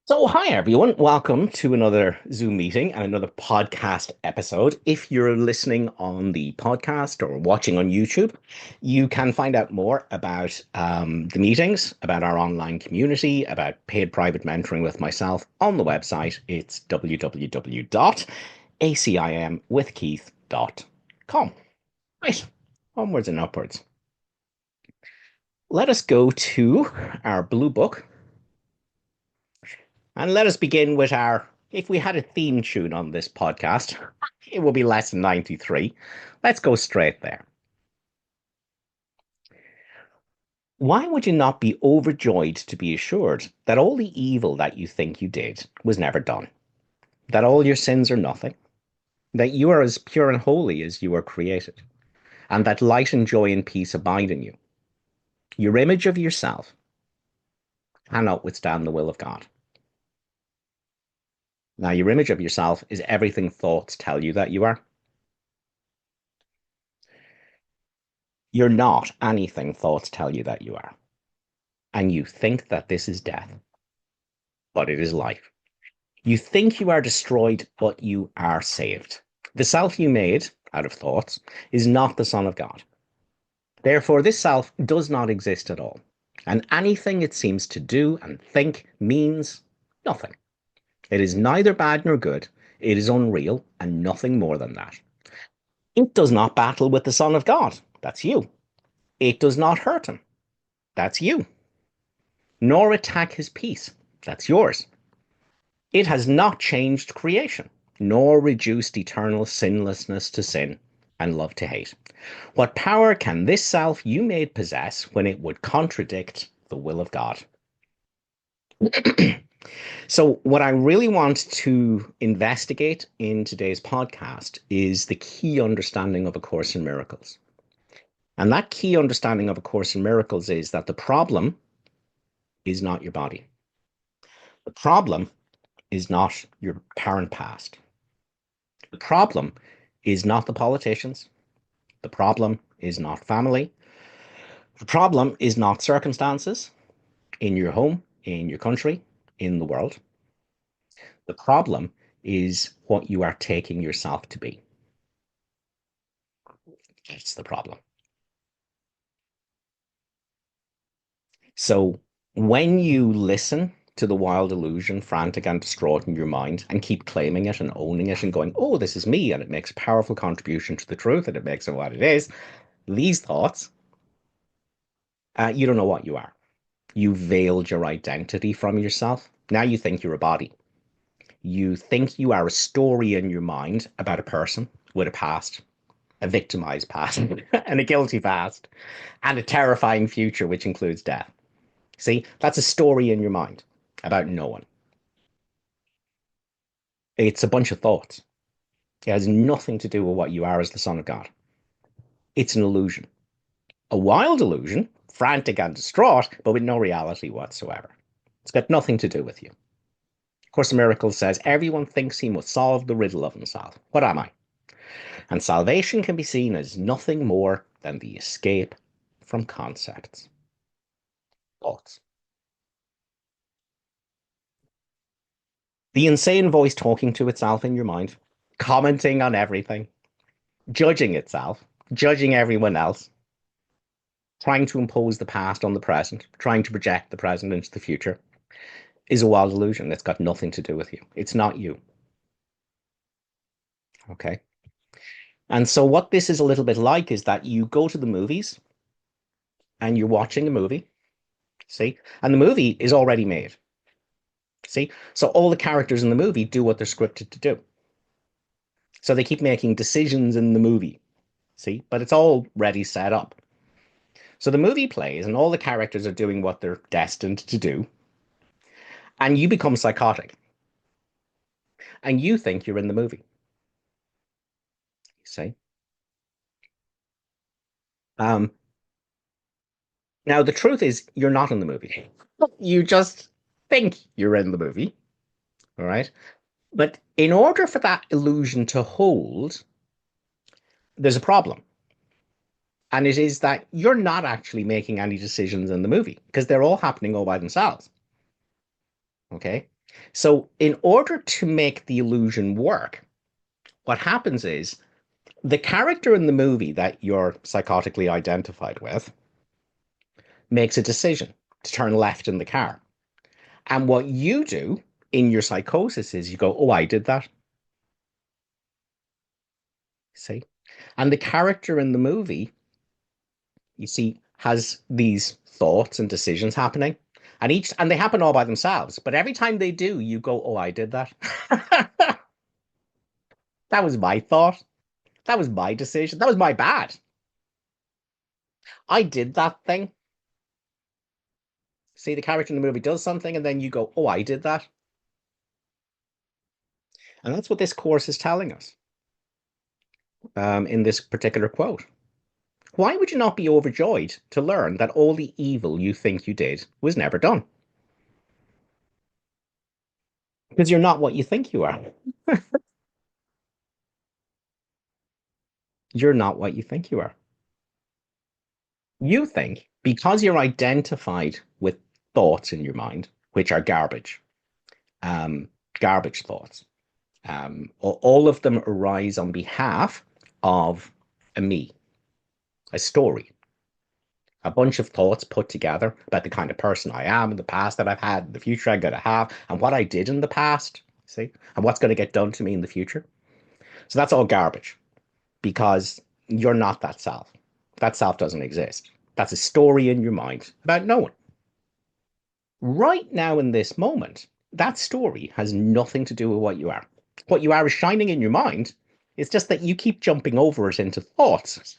So, hi everyone. Welcome to another Zoom meeting and another podcast episode. If you're listening on the podcast or watching on YouTube, you can find out more about the meetings, about our online community, about paid private mentoring with myself on the website. It's www.acimwithkeith.com. Right, onwards and upwards. Let us go to our blue book. And let us begin with our, if we had a theme tune on this podcast, it would be lesson 93. Let's go straight there. Why would you not be overjoyed to be assured that all the evil that you think you did was never done? That all your sins are nothing? That you are as pure and holy as you were created? And that light and joy and peace abide in you? Your image of yourself cannot withstand the will of God. Now, your image of yourself is everything thoughts tell you that you are. You're not anything thoughts tell you that you are. And you think that this is death, but it is life. You think you are destroyed, but you are saved. The self you made out of thoughts is not the Son of God. Therefore, this self does not exist at all. And anything it seems to do and think means nothing. It is neither bad nor good. It is unreal and nothing more than that. It does not battle with the Son of God. That's you. It does not hurt him. That's you. Nor attack his peace. That's yours. It has not changed creation, nor reduced eternal sinlessness to sin and love to hate. What power can this self you made possess when it would contradict the will of God? So, what I really want to investigate in today's podcast is the key understanding of A Course in Miracles. And that key understanding of A Course in Miracles is that the problem is not your body. The problem is not your current past. The problem is not the politicians. The problem is not family. The problem is not circumstances in your home, in your country, in the world. The problem is what you are taking yourself to be. That's the problem. So when you listen to the wild illusion, frantic and distraught in your mind, and keep claiming it and owning it and going, oh, this is me, and it makes a powerful contribution to the truth and it makes it what it is, these thoughts, you don't know what you are. You veiled your identity from yourself. Now you think you're a body. You think you are a story in your mind about a person with a past, a victimized past, and a guilty past, and a terrifying future, which includes death. See, that's a story in your mind about no one. It's a bunch of thoughts. It has nothing to do with what you are as the Son of God. It's an illusion, a wild illusion, frantic and distraught, but with no reality whatsoever. It's got nothing to do with you. Course in Miracles says everyone thinks he must solve the riddle of himself. What am I? And salvation can be seen as nothing more than the escape from concepts. Thoughts. The insane voice talking to itself in your mind, commenting on everything, judging itself, judging everyone else, trying to impose the past on the present, trying to project the present into the future, is a wild illusion. It's got nothing to do with you. It's not you. Okay. And so, what this is a little bit like is that you go to the movies and you're watching a movie, see, and the movie is already made, see, so all the characters in the movie do what they're scripted to do. So they keep making decisions in the movie, see, but it's all ready set up. So the movie plays and all the characters are doing what they're destined to do, and you become psychotic and you think you're in the movie, see. Um, Now, the truth is, you're not in the movie. You just think you're in the movie, all right? But in order for that illusion to hold, there's a problem. And it is that you're not actually making any decisions in the movie because they're all happening all by themselves. Okay. So, in order to make the illusion work, what happens is the character in the movie that you're psychotically identified with makes a decision to turn left in the car. And what you do in your psychosis is you go, oh, I did that. See? And the character in the movie, you see, has these thoughts and decisions happening. And they happen all by themselves. But every time they do, you go, oh, I did that. That was my thought. That was my decision. That was my bad. I did that thing. See, the character in the movie does something, and then you go, oh, I did that. And that's what this course is telling us in this particular quote. Why would you not be overjoyed to learn that all the evil you think you did was never done? Because you're not what you think you are. You're not what you think you are. You think because you're identified with thoughts in your mind, which are garbage, um, garbage thoughts, all of them arise on behalf of a me, a story, a bunch of thoughts put together about the kind of person I am in the past that I've had, the future I'm going to have, and what I did in the past, see, and what's going to get done to me in the future. So that's all garbage because you're not that self. That self doesn't exist. That's a story in your mind about no one. Right now, in this moment, that story has nothing to do with what you are. What you are is shining in your mind. It's just that you keep jumping over it into thoughts.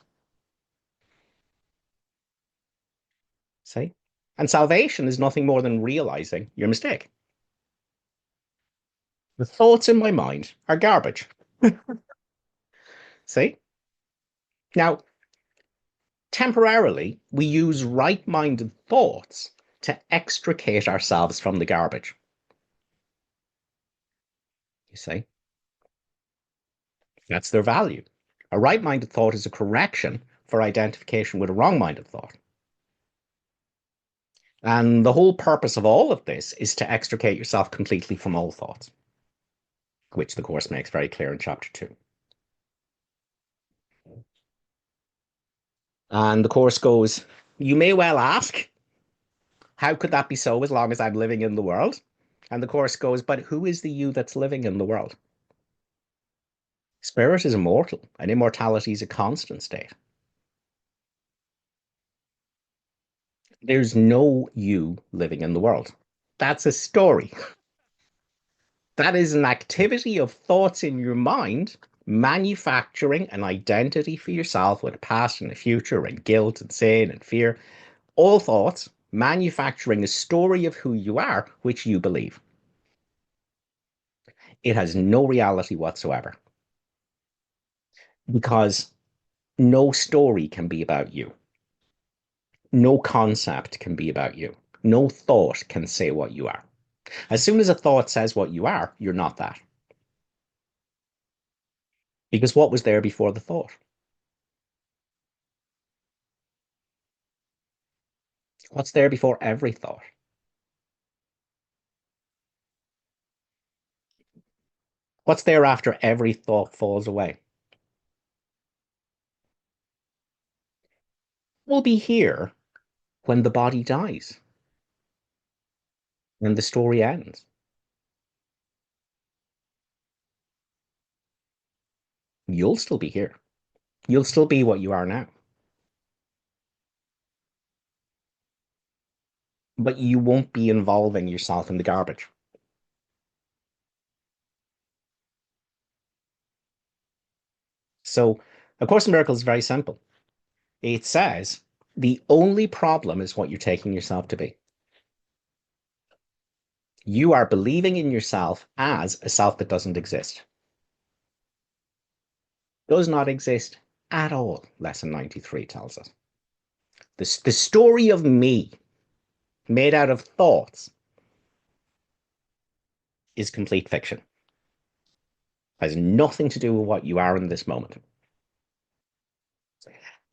See? And salvation is nothing more than realizing your mistake. The thoughts in my mind are garbage. See? Now, temporarily, we use right minded thoughts to extricate ourselves from the garbage. You see? That's their value. A right minded thought is a correction for identification with a wrong minded thought. And the whole purpose of all of this is to extricate yourself completely from all thoughts, which the Course makes very clear in chapter 2. And the Course goes, you may well ask, how could that be so as long as I'm living in the world? And the Course goes, but who is the you that's living in the world? Spirit is immortal, and immortality is a constant state. There's no you living in the world. That's a story. That is an activity of thoughts in your mind, manufacturing an identity for yourself with a past and a future, and guilt and sin and fear. All thoughts manufacturing a story of who you are, which you believe. It has no reality whatsoever because no story can be about you. No concept can be about you. No thought can say what you are. As soon as a thought says what you are, you're not that. Because what was there before the thought? What's there before every thought? What's there after every thought falls away? We'll be here when the body dies, when the story ends. You'll still be here. You'll still be what you are now. But you won't be involving yourself in the garbage. So, A Course in Miracles is very simple. It says the only problem is what you're taking yourself to be. You are believing in yourself as a self that doesn't exist, does not exist at all, Lesson 93 tells us. The story of me, made out of thoughts, is complete fiction. Has nothing to do with what you are in this moment.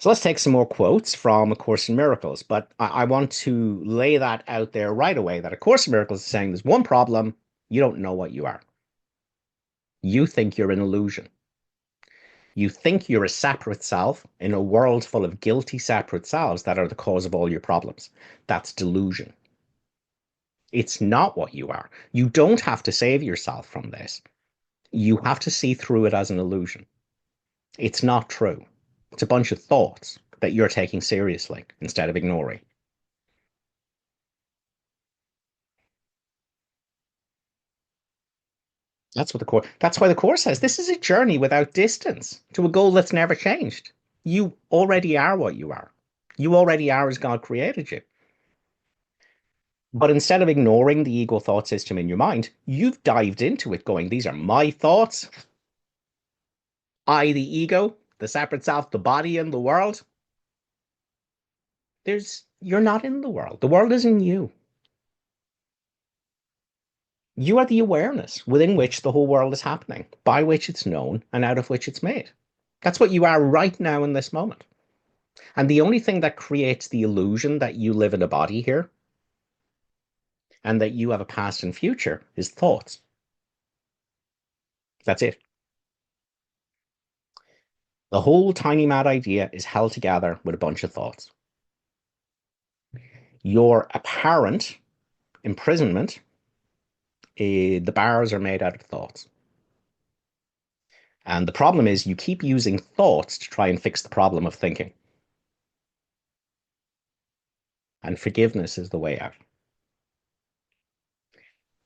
So let's take some more quotes from A Course in Miracles, but I want to lay that out there right away that A Course in Miracles is saying there's one problem, You don't know what you are. You think you're an illusion. You think you're a separate self in a world full of guilty separate selves that are the cause of all your problems. That's delusion. It's not what you are. You don't have to save yourself from this. You have to see through it as an illusion. It's not true. It's a bunch of thoughts that you're taking seriously instead of ignoring. That's why the course says this is a journey without distance to a goal that's never changed. You already are what you are. You already are as God created you. But instead of ignoring the ego thought system in your mind, you've dived into it going, these are my thoughts. I, the ego, the separate self, the body, and the world. You're not in the world. The world is in you. You are the awareness within which the whole world is happening, by which it's known and out of which it's made. That's what you are right now in this moment. And the only thing that creates the illusion that you live in a body here and that you have a past and future is thoughts. That's it. The whole tiny mad idea is held together with a bunch of thoughts. Your apparent imprisonment, the bars are made out of thoughts. And the problem is you keep using thoughts to try and fix the problem of thinking. And forgiveness is the way out.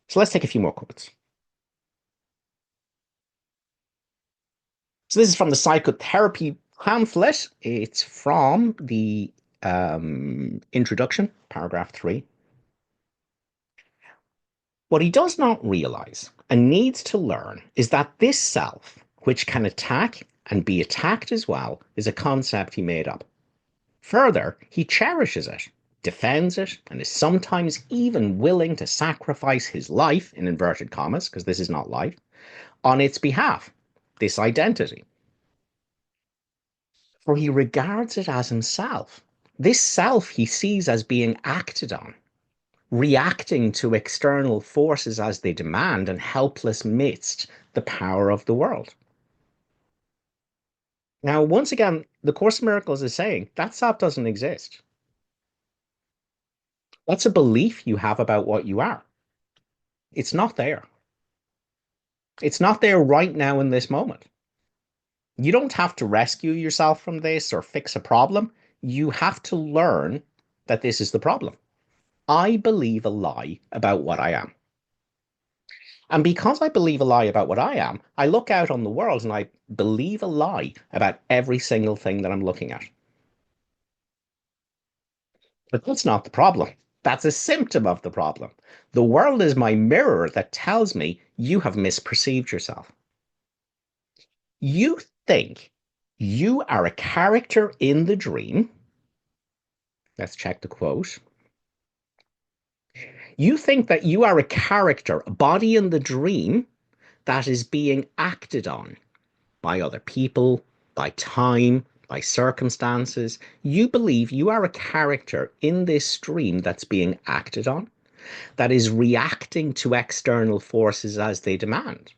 So let's take a few more quotes. So this is from the psychotherapy pamphlet. It's from the introduction, paragraph 3. What he does not realize and needs to learn is that this self, which can attack and be attacked as well, is a concept he made up. Further, he cherishes it, defends it, and is sometimes even willing to sacrifice his life, in inverted commas, because this is not life, on its behalf, this identity. For he regards it as himself. This self he sees as being acted on, reacting to external forces as they demand, and helpless midst the power of the world. Now, once again, the Course in Miracles is saying that self doesn't exist. That's a belief you have about what you are. It's not there. It's not there right now in this moment. You don't have to rescue yourself from this or fix a problem. You have to learn that this is the problem. I believe a lie about what I am. And because I believe a lie about what I am, I look out on the world and I believe a lie about every single thing that I'm looking at. But that's not the problem. That's a symptom of the problem. The world is my mirror that tells me you have misperceived yourself. You think you are a character in the dream. Let's check the quote. You think that you are a character, a body in the dream that is being acted on by other people, by time, by circumstances. You believe you are a character in this dream that's being acted on, that is reacting to external forces as they demand.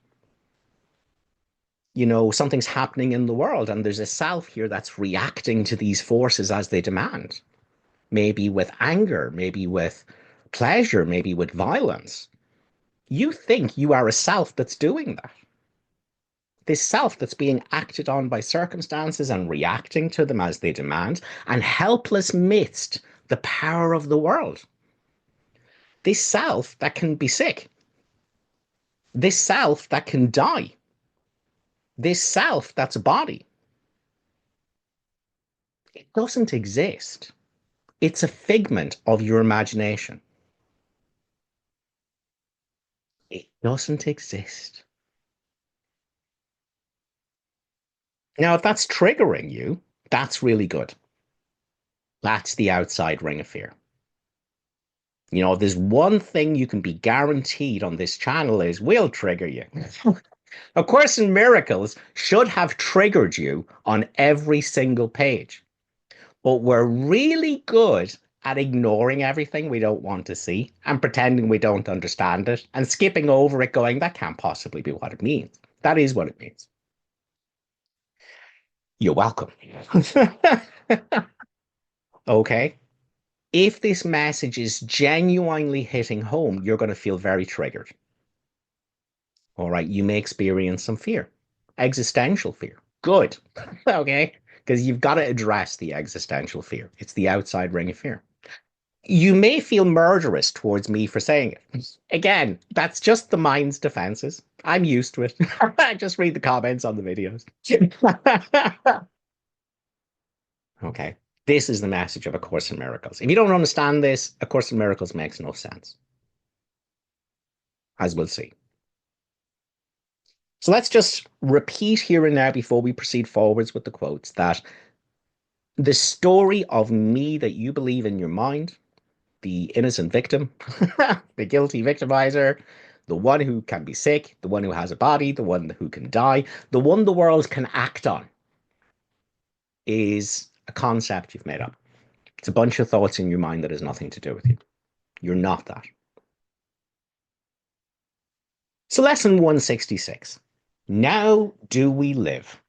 You know, something's happening in the world, and there's a self here that's reacting to these forces as they demand. Maybe with anger, maybe with pleasure, maybe with violence. You think you are a self that's doing that. This self that's being acted on by circumstances and reacting to them as they demand, and helpless midst the power of the world. This self that can be sick. This self that can die. This self that's a body. It doesn't exist. It's a figment of your imagination. It doesn't exist. Now, if that's triggering you, that's really good. That's the outside ring of fear. You know, if there's one thing you can be guaranteed on this channel is we'll trigger you. A Course in Miracles should have triggered you on every single page. But we're really good at ignoring everything we don't want to see and pretending we don't understand it and skipping over it, going, that can't possibly be what it means. That is what it means. You're welcome. Okay. If this message is genuinely hitting home, you're going to feel very triggered. All right. You may experience some fear, existential fear. Good. Okay. Because you've got to address the existential fear. It's the outside ring of fear. You may feel murderous towards me for saying it. Again, that's just the mind's defenses. I'm used to it. I just read the comments on the videos. Okay. This is the message of A Course in Miracles. If you don't understand this, A Course in Miracles makes no sense, as we'll see. So let's just repeat here and now before we proceed forwards with the quotes that the story of me that you believe in your mind, the innocent victim, the guilty victimizer, the one who can be sick, the one who has a body, the one who can die, the one the world can act on, is a concept you've made up. It's a bunch of thoughts in your mind that has nothing to do with you. You're not that. So, lesson 166. Now do we live,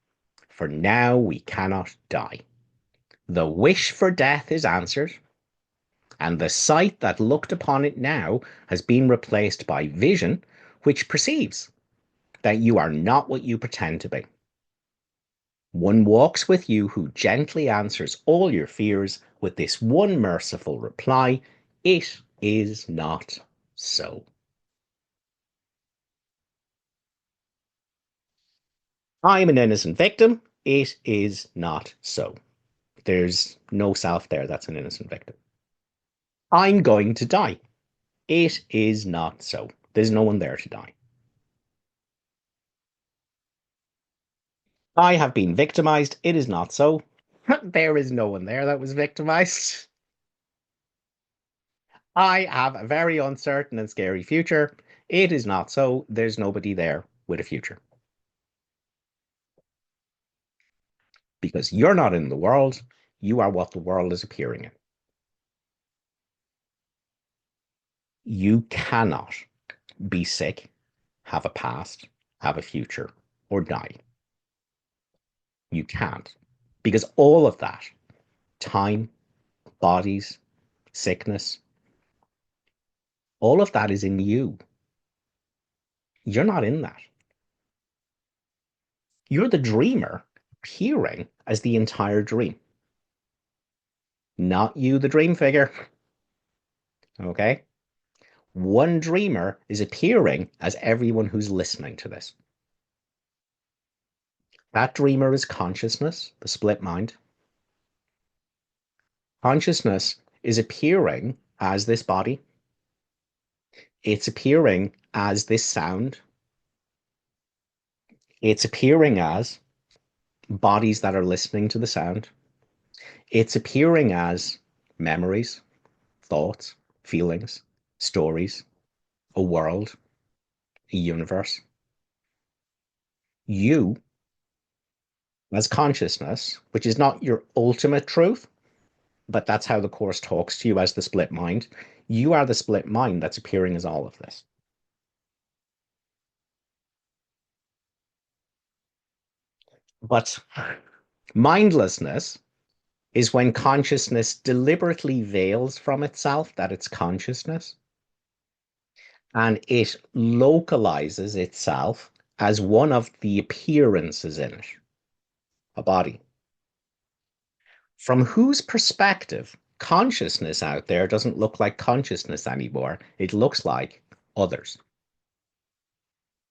for now we cannot die. The wish for death is answered, and the sight that looked upon it now has been replaced by vision, which perceives that you are not what you pretend to be. One walks with you who gently answers all your fears with this one merciful reply: it is not so. I'm an innocent victim. It is not so. There's no self there that's an innocent victim. I'm going to die. It is not so. There's no one there to die. I have been victimized. It is not so. There is no one there that was victimized. I have a very uncertain and scary future. It is not so. There's nobody there with a future. Because you're not in the world, you are what the world is appearing in. You cannot be sick, have a past, have a future, or die. You can't. Because all of that, time, bodies, sickness, all of that is in you. You're not in that. You're the dreamer appearing as the entire dream, not you, the dream figure. Okay? One dreamer is appearing as everyone who's listening to this. That dreamer is consciousness, the split mind. Consciousness is appearing as this body. It's appearing as this sound. It's appearing as bodies that are listening to the sound. It's appearing as memories, thoughts, feelings, stories, a world, a universe. You, as consciousness, which is not your ultimate truth, but that's how the Course talks to you as the split mind. You are the split mind that's appearing as all of this. But mindlessness is when consciousness deliberately veils from itself that it's consciousness and it localizes itself as one of the appearances in it, a body. From whose perspective, consciousness out there doesn't look like consciousness anymore. It looks like others.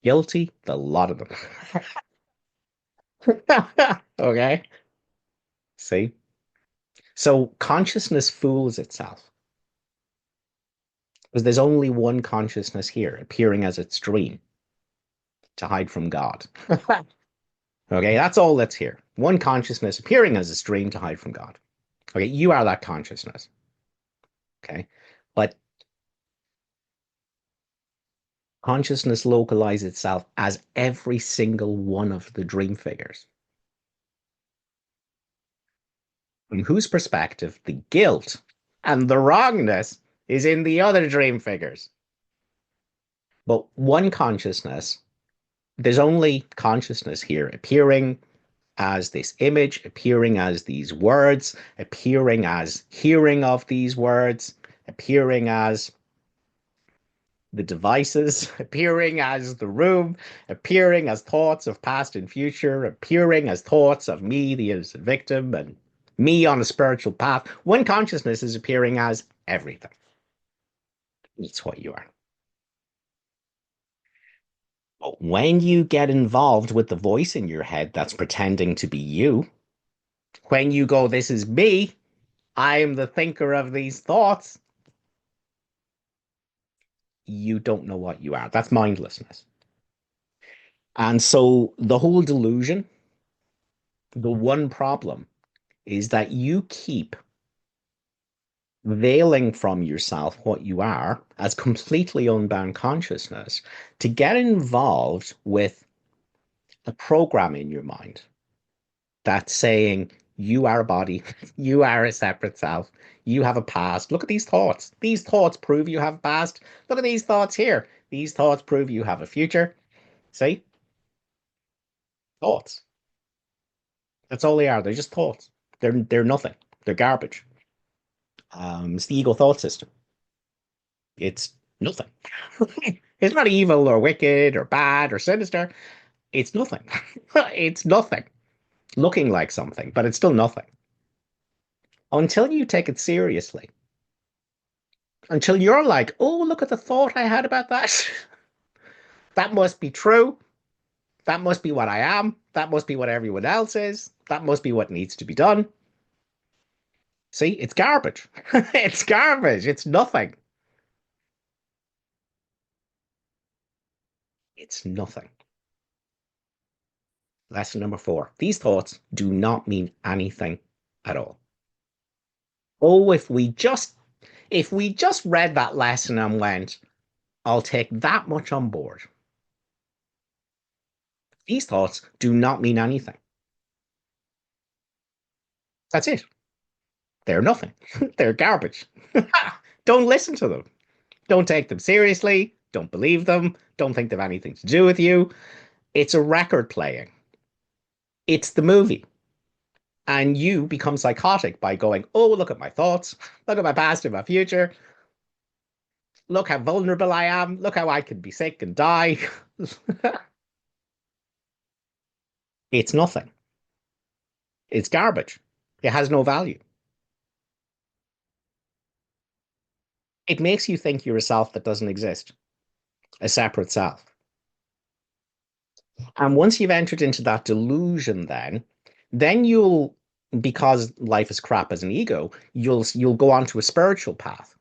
Guilty, the lot of them. Okay. See? So consciousness fools itself because there's only one consciousness here appearing as its dream to hide from God. Okay, that's all that's here. One consciousness appearing as its dream to hide from God. Okay, you are that consciousness. Okay, but consciousness localizes itself as every single one of the dream figures. From whose perspective, the guilt And the wrongness is in the other dream figures. But one consciousness, there's only consciousness here appearing as this image, appearing as these words, appearing as hearing of these words, appearing as the devices, appearing as the room, appearing as thoughts of past and future, appearing as thoughts of me, the innocent victim, and me on a spiritual path. One consciousness is appearing as everything. It's what you are. But when you get involved with the voice in your head that's pretending to be you, when you go, this is me, I am the thinker of these thoughts, you don't know what you are. That's mindlessness. And so the whole delusion, the one problem is that you keep veiling from yourself what you are as completely unbound consciousness to get involved with a program in your mind that's saying you are a body, you are a separate self, you have a past. Look at these thoughts. These thoughts prove you have a past. Look at these thoughts here. These thoughts prove you have a future. See? Thoughts. That's all they are. They're just thoughts. They're nothing. They're garbage. It's the ego thought system. It's nothing. It's not evil or wicked or bad or sinister. It's nothing. It's nothing. Looking like something, but it's still nothing. Until you take it seriously. Until you're like, oh, look at the thought I had about that. That must be true. That must be what I am. That must be what everyone else is. That must be what needs to be done. See, it's garbage. It's garbage. It's nothing. It's nothing. Lesson number 4. These thoughts do not mean anything at all. Oh, if we just read that lesson and went, I'll take that much on board. These thoughts do not mean anything. That's it. They're nothing. They're garbage. Don't listen to them. Don't take them seriously. Don't believe them. Don't think they've anything to do with you. It's a record playing. It's the movie. And you become psychotic by going, oh, look at my thoughts. Look at my past and my future. Look how vulnerable I am. Look how I can be sick and die. It's nothing. It's garbage. It has no value. It makes you think you're a self that doesn't exist, a separate self. And once you've entered into that delusion, then you'll, because life is crap as an ego, you'll go onto a spiritual path.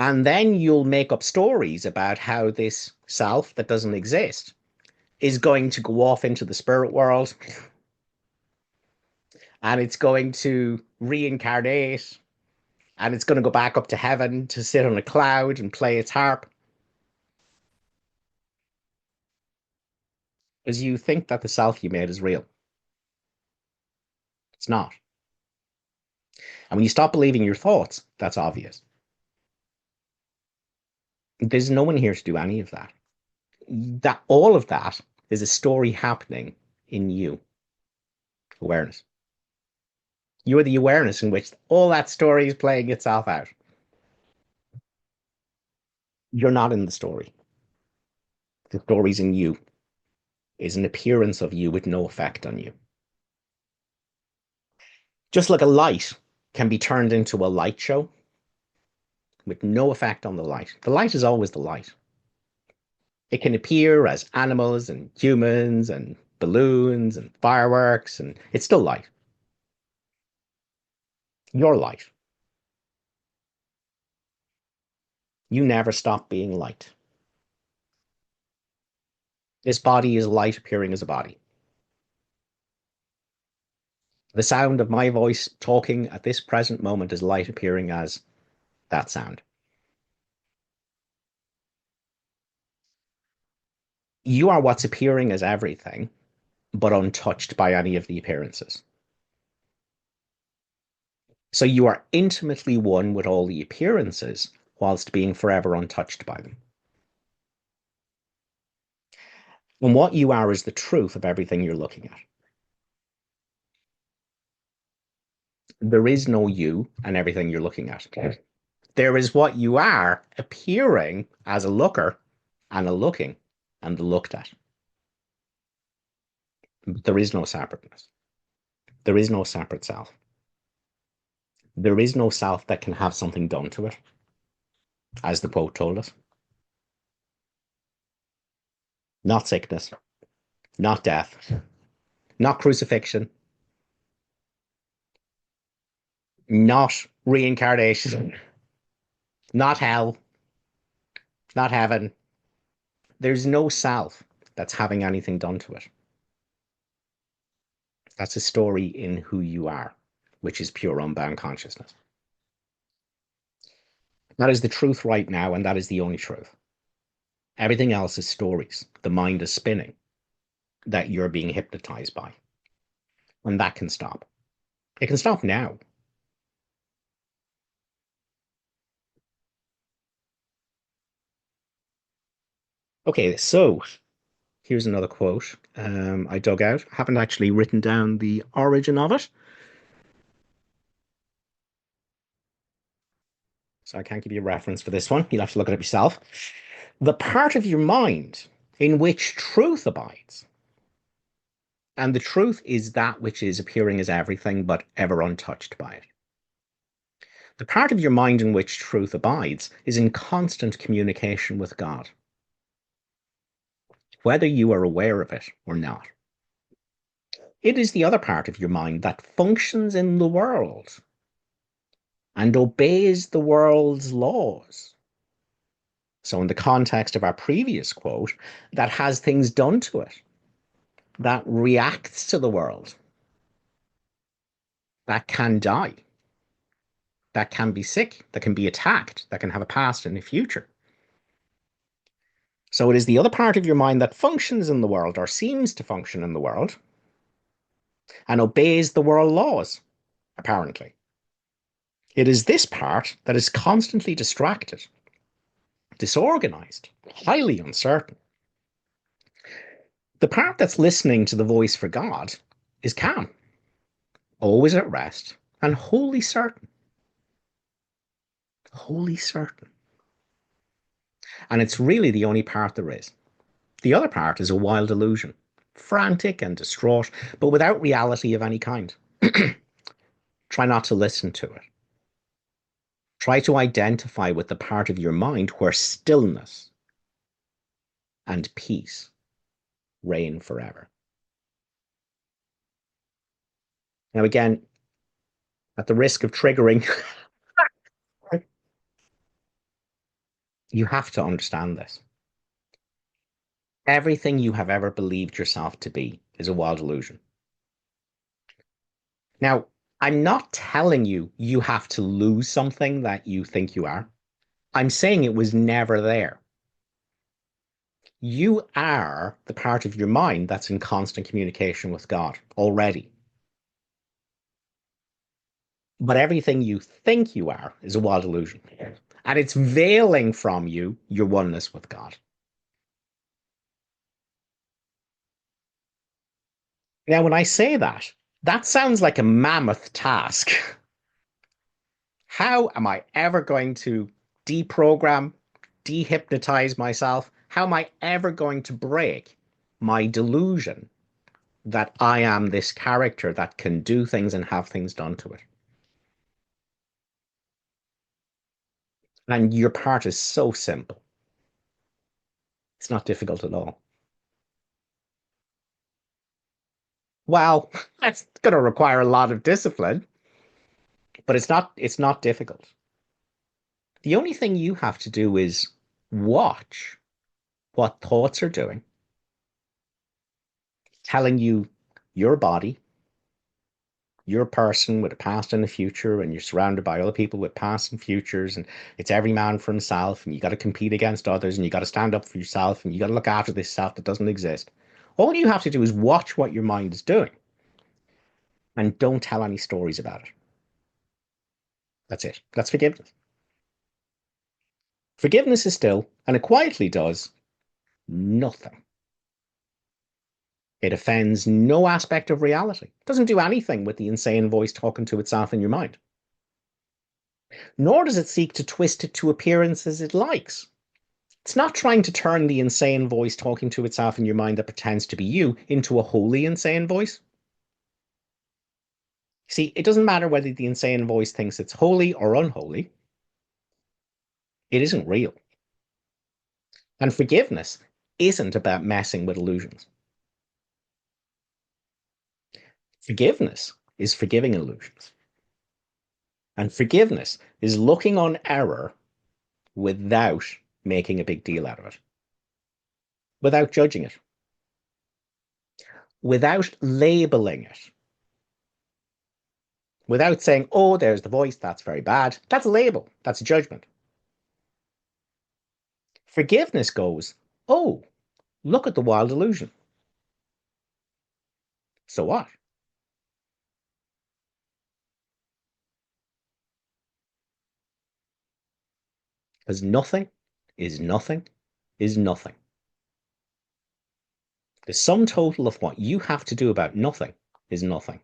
And then you'll make up stories about how this self that doesn't exist is going to go off into the spirit world and it's going to reincarnate and it's going to go back up to heaven to sit on a cloud and play its harp. Because you think that the self you made is real. It's not. And when you stop believing your thoughts, that's obvious. There's no one here to do any of that. That all of that is a story happening in you. Awareness. You are the awareness in which all that story is playing itself out. You're not in the story. The story's in you. Is an appearance of you with no effect on you. Just like a light can be turned into a light show with no effect on the light. The light is always the light. It can appear as animals and humans and balloons and fireworks, and it's still light. Your light. You never stop being light. This body is light appearing as a body. The sound of my voice talking at this present moment is light appearing as that sound. You are what's appearing as everything, but untouched by any of the appearances. So you are intimately one with all the appearances whilst being forever untouched by them. And what you are is the truth of everything you're looking at. There is no you and everything you're looking at. There is what you are appearing as a looker and a looking and the looked at. But there is no separateness. There is no separate self. There is no self that can have something done to it, as the quote told us. Not sickness, not death, not crucifixion, not reincarnation, not hell, not heaven. There's no self that's having anything done to it. That's a story in who you are, which is pure unbound consciousness. That is the truth right now, and that is the only truth. Everything else is stories. The mind is spinning that you're being hypnotized by. And that can stop. It can stop now. Okay, so here's another quote I dug out. I haven't actually written down the origin of it, so I can't give you a reference for this one. You'll have to look it up yourself. The part of your mind in which truth abides, and the truth is that which is appearing as everything but ever untouched by it. The part of your mind in which truth abides is in constant communication with God, whether you are aware of it or not. It is the other part of your mind that functions in the world and obeys the world's laws. So, in the context of our previous quote, that has things done to it, that reacts to the world, that can die, that can be sick, that can be attacked, that can have a past and a future. So, it is the other part of your mind that functions in the world or seems to function in the world and obeys the world laws, apparently. It is this part that is constantly distracted, disorganized, highly uncertain. The part that's listening to the voice for God is calm, always at rest, and wholly certain. Wholly certain. And it's really the only part there is. The other part is a wild illusion, frantic and distraught, but without reality of any kind. Try not to listen to it. Try to identify with the part of your mind where stillness and peace reign forever. Now, again, at the risk of triggering, you have to understand this. Everything you have ever believed yourself to be is a wild illusion. Now, I'm not telling you you have to lose something that you think you are. I'm saying it was never there. You are the part of your mind that's in constant communication with God already. But everything you think you are is a wild illusion. And it's veiling from you your oneness with God. Now, when I say that, that sounds like a mammoth task. How am I ever going to deprogram, dehypnotize myself? How am I ever going to break my delusion that I am this character that can do things and have things done to it? And your part is so simple. It's not difficult at all. Well, that's going to require a lot of discipline, but it's not difficult. The only thing you have to do is watch what thoughts are doing, telling you your body, you're a person with a past and a future, and you're surrounded by other people with pasts and futures, and it's every man for himself, and you got to compete against others, and you got to stand up for yourself, and you got to look after this self that doesn't exist. All you have to do is watch what your mind is doing and don't tell any stories about it. That's it. That's forgiveness. Forgiveness is still, and it quietly does nothing. It offends no aspect of reality. It doesn't do anything with the insane voice talking to itself in your mind. Nor does it seek to twist it to appearances it likes. It's not trying to turn the insane voice talking to itself in your mind that pretends to be you into a wholly insane voice. See, it doesn't matter whether the insane voice thinks it's holy or unholy, it isn't real. And forgiveness isn't about messing with illusions. Forgiveness is forgiving illusions. And forgiveness is looking on error without making a big deal out of it, without judging it, without labeling it, without saying, oh, there's the voice, that's very bad. That's a label, that's a judgment. Forgiveness goes, oh, look at the wild illusion. So what? Because nothing is nothing is nothing. The sum total of what you have to do about nothing is nothing.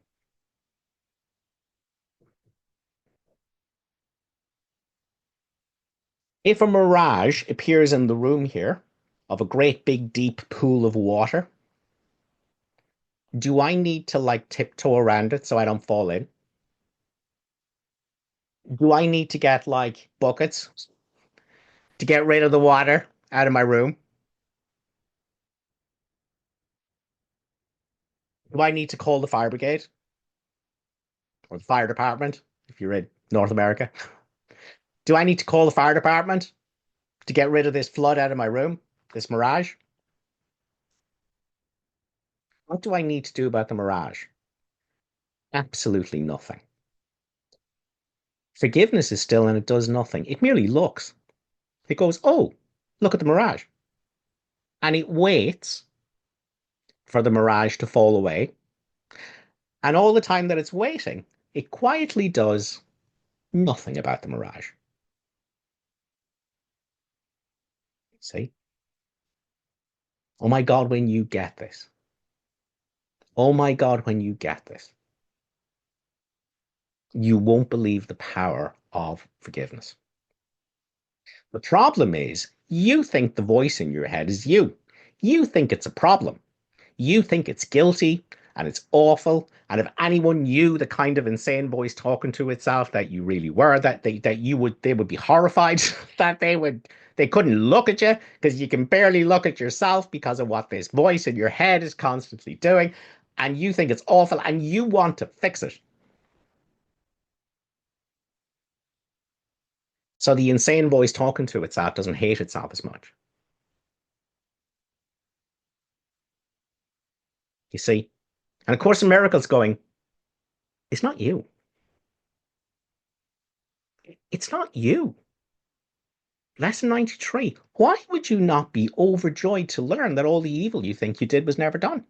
If a mirage appears in the room here of a great big deep pool of water, do I need to like tiptoe around it so I don't fall in? Do I need to get like buckets to get rid of the water out of my room? Do I need to call the fire brigade or the fire department if you're in North America? Do I need to call the fire department to get rid of this flood out of my room, this mirage? What do I need to do about the mirage? Absolutely nothing. Forgiveness is still and it does nothing. It merely looks. It goes, oh, look at the mirage. And it waits for the mirage to fall away. And all the time that it's waiting, it quietly does nothing about the mirage. See? Oh my God, when you get this. Oh my God, when you get this. You won't believe the power of forgiveness. The problem is, you think the voice in your head is you. You think it's a problem. You think it's guilty and it's awful. And if anyone knew the kind of insane voice talking to itself that you really were, they would be horrified, that they couldn't look at you because you can barely look at yourself because of what this voice in your head is constantly doing. And you think it's awful and you want to fix it. So the insane voice talking to itself doesn't hate itself as much. You see? And of course, in Miracle's going, it's not you. It's not you. Lesson 93. Why would you not be overjoyed to learn that all the evil you think you did was never done?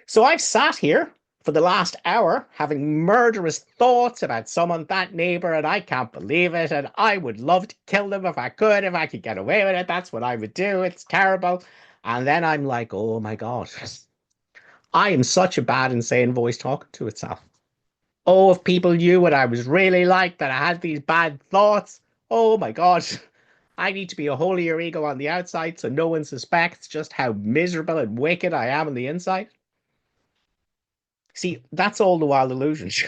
So I've sat here for the last hour having murderous thoughts about someone, that neighbor, and I can't believe it. And I would love to kill them if I could get away with it. That's what I would do. It's terrible. And then I'm like, oh my God, I am such a bad, insane voice talking to itself. Oh, if people knew what I was really like, that I had these bad thoughts. Oh my God. I need to be a holier ego on the outside so no one suspects just how miserable and wicked I am on the inside. See, that's all the wild illusions.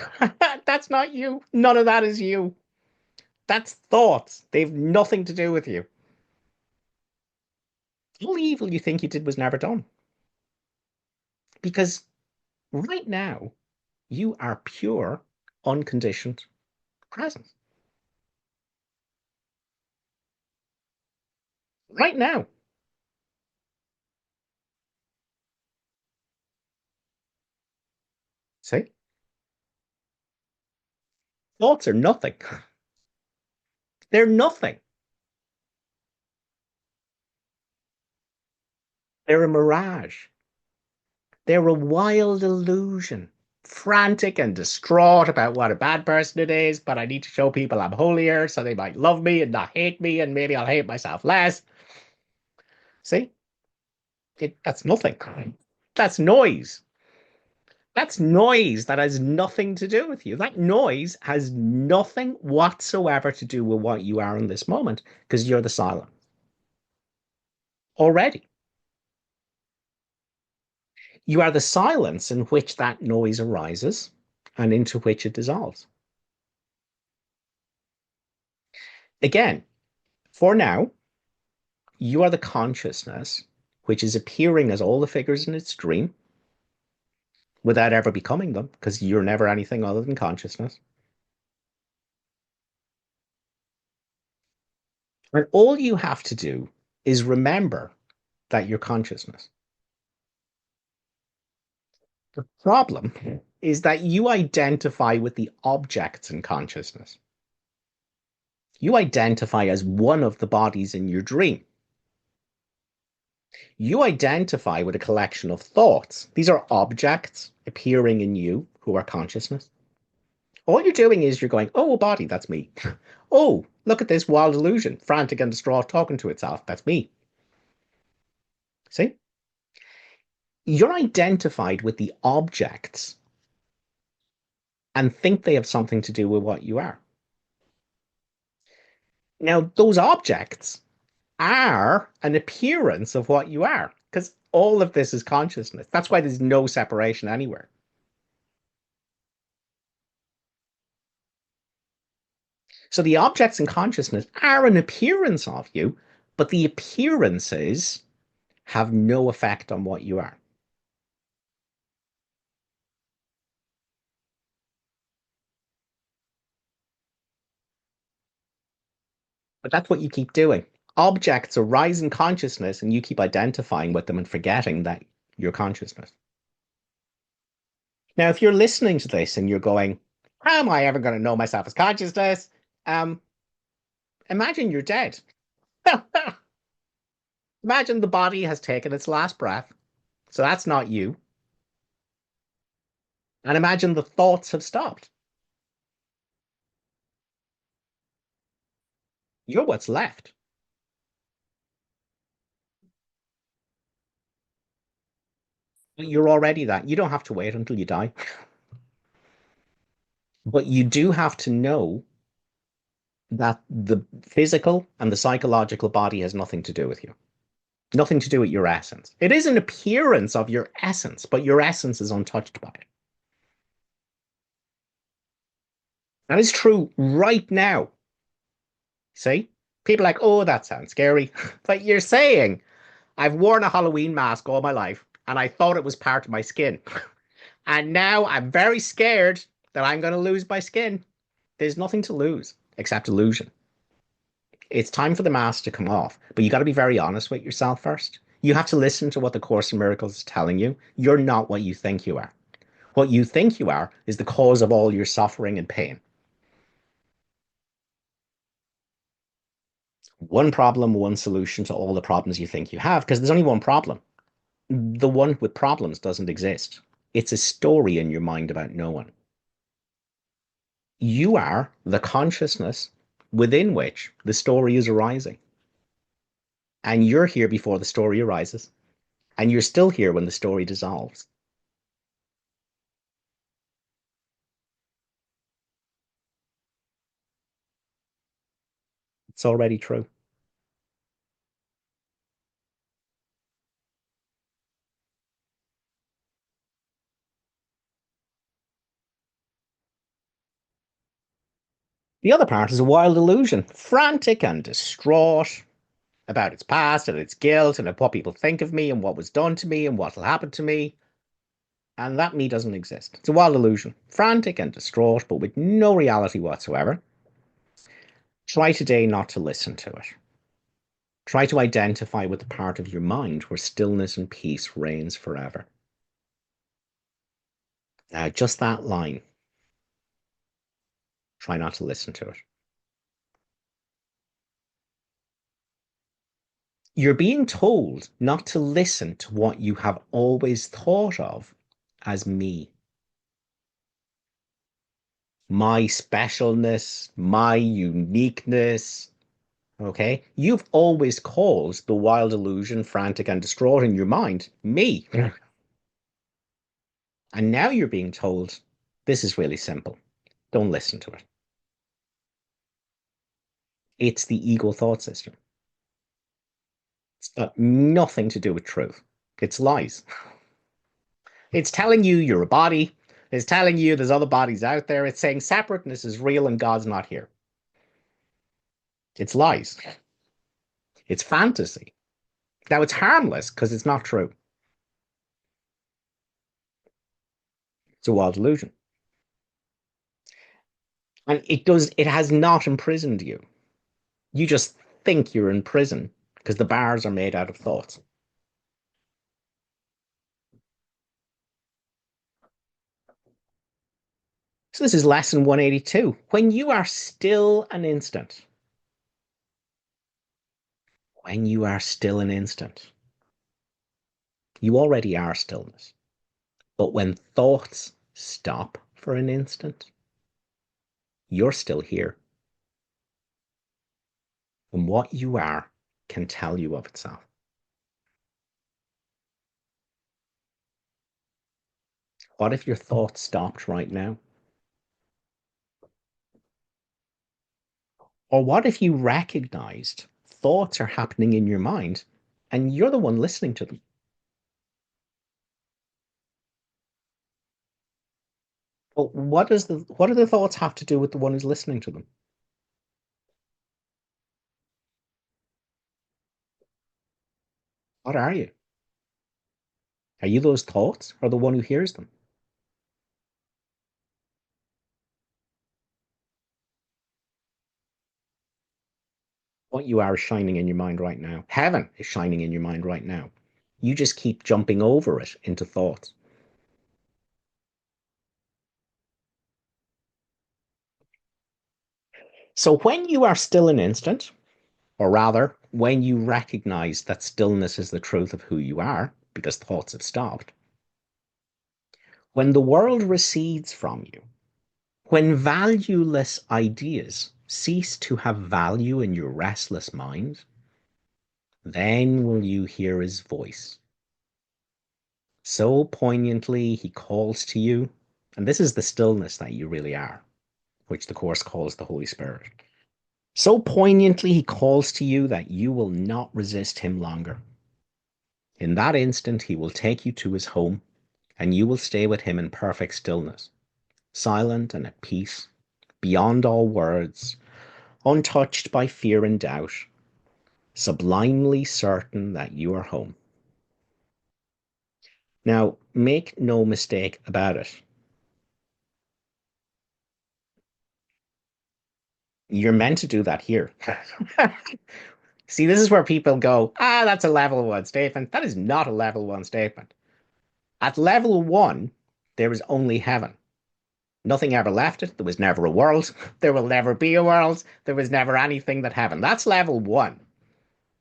That's not you. None of that is you. That's thoughts. They've nothing to do with you. All the evil you think you did was never done. Because right now, you are pure, unconditioned presence. Right now. See? Thoughts are nothing. They're nothing. They're a mirage. They're a wild illusion frantic and distraught about what a bad person it is, but I need to show people I'm holier so they might love me and not hate me, and maybe I'll hate myself less. See, that's nothing. That's noise. That's noise that has nothing to do with you. That noise has nothing whatsoever to do with what you are in this moment because you're the silence already. You are the silence in which that noise arises and into which it dissolves. Again, for now, you are the consciousness which is appearing as all the figures in its dream without ever becoming them because you're never anything other than consciousness. And all you have to do is remember that you're consciousness. The problem is that you identify with the objects in consciousness. You identify as one of the bodies in your dream. You identify with a collection of thoughts. These are objects appearing in you who are consciousness. All you're doing is you're going, oh, a body, that's me. Oh, look at this wild illusion, frantic and distraught, talking to itself, that's me. See? You're identified with the objects and think they have something to do with what you are. Now, those objects are an appearance of what you are because all of this is consciousness. That's why there's no separation anywhere. So the objects in consciousness are an appearance of you, but the appearances have no effect on what you are. But that's what you keep doing. Objects arise in consciousness, and you keep identifying with them and forgetting that you're consciousness. Now, if you're listening to this and you're going, how am I ever going to know myself as consciousness? Um, Imagine you're dead. Imagine the body has taken its last breath. So that's not you. And imagine the thoughts have stopped. You're what's left. You're already that. You don't have to wait until you die. But you do have to know that the physical and the psychological body has nothing to do with you, nothing to do with your essence. It is an appearance of your essence, but your essence is untouched by it. That is true right now. See? People are like, oh, that sounds scary. But you're saying, I've worn a Halloween mask all my life, and I thought it was part of my skin. And now I'm very scared that I'm going to lose my skin. There's nothing to lose except illusion. It's time for the mask to come off, but you got to be very honest with yourself first. You have to listen to what the Course in Miracles is telling you. You're not what you think you are. What you think you are is the cause of all your suffering and pain. One problem, one solution to all the problems you think you have, because there's only one problem. The one with problems doesn't exist. It's a story in your mind about no one. You are the consciousness within which the story is arising. And you're here before the story arises. And you're still here when the story dissolves. It's already true. The other part is a wild illusion, frantic and distraught about its past and its guilt and what people think of me and what was done to me and what will happen to me. And that me doesn't exist. It's a wild illusion, frantic and distraught, but with no reality whatsoever. Try today not to listen to it. Try to identify with the part of your mind where stillness and peace reigns forever. Now, just that line. Try not to listen to it. You're being told not to listen to what you have always thought of as me. my specialness, my uniqueness. Okay. You've always called the wild illusion, frantic and distraught in your mind, me. Yeah. And now you're being told this is really simple. Don't listen to it. It's the ego thought system. It's got nothing to do with truth. It's lies. It's telling you you're a body. It's telling you there's other bodies out there. It's saying separateness is real and God's not here. It's lies. It's fantasy. Now it's harmless because it's not true. It's a wild illusion. And it has not imprisoned you. You just think you're in prison because the bars are made out of thoughts. So this is lesson 182. When you are still an instant, when you are still an instant, you already are stillness. But when thoughts stop for an instant, you're still here. And what you are can tell you of itself. What if your thoughts stopped right now? Or what if you recognized thoughts are happening in your mind and you're the one listening to them? Well, what do the thoughts have to do with the one who's listening to them? What are you? Are you those thoughts or the one who hears them? What you are is shining in your mind right now. Heaven is shining in your mind right now. You just keep jumping over it into thoughts. So when you are still an instant, or rather, when you recognize that stillness is the truth of who you are, because thoughts have stopped, when the world recedes from you, when valueless ideas cease to have value in your restless mind, then will you hear his voice. So poignantly, he calls to you, and this is the stillness that you really are, which the Course calls the Holy Spirit. So poignantly, he calls to you that you will not resist him longer. In that instant, he will take you to his home, and you will stay with him in perfect stillness, silent and at peace, beyond all words, untouched by fear and doubt, sublimely certain that you are home. Now, make no mistake about it. You're meant to do that here. See, this is where people go, that's a level one statement. That is not a level one statement. At level one, there is only heaven. Nothing ever left it. There was never a world. There will never be a world. There was never anything that heaven. That's level one.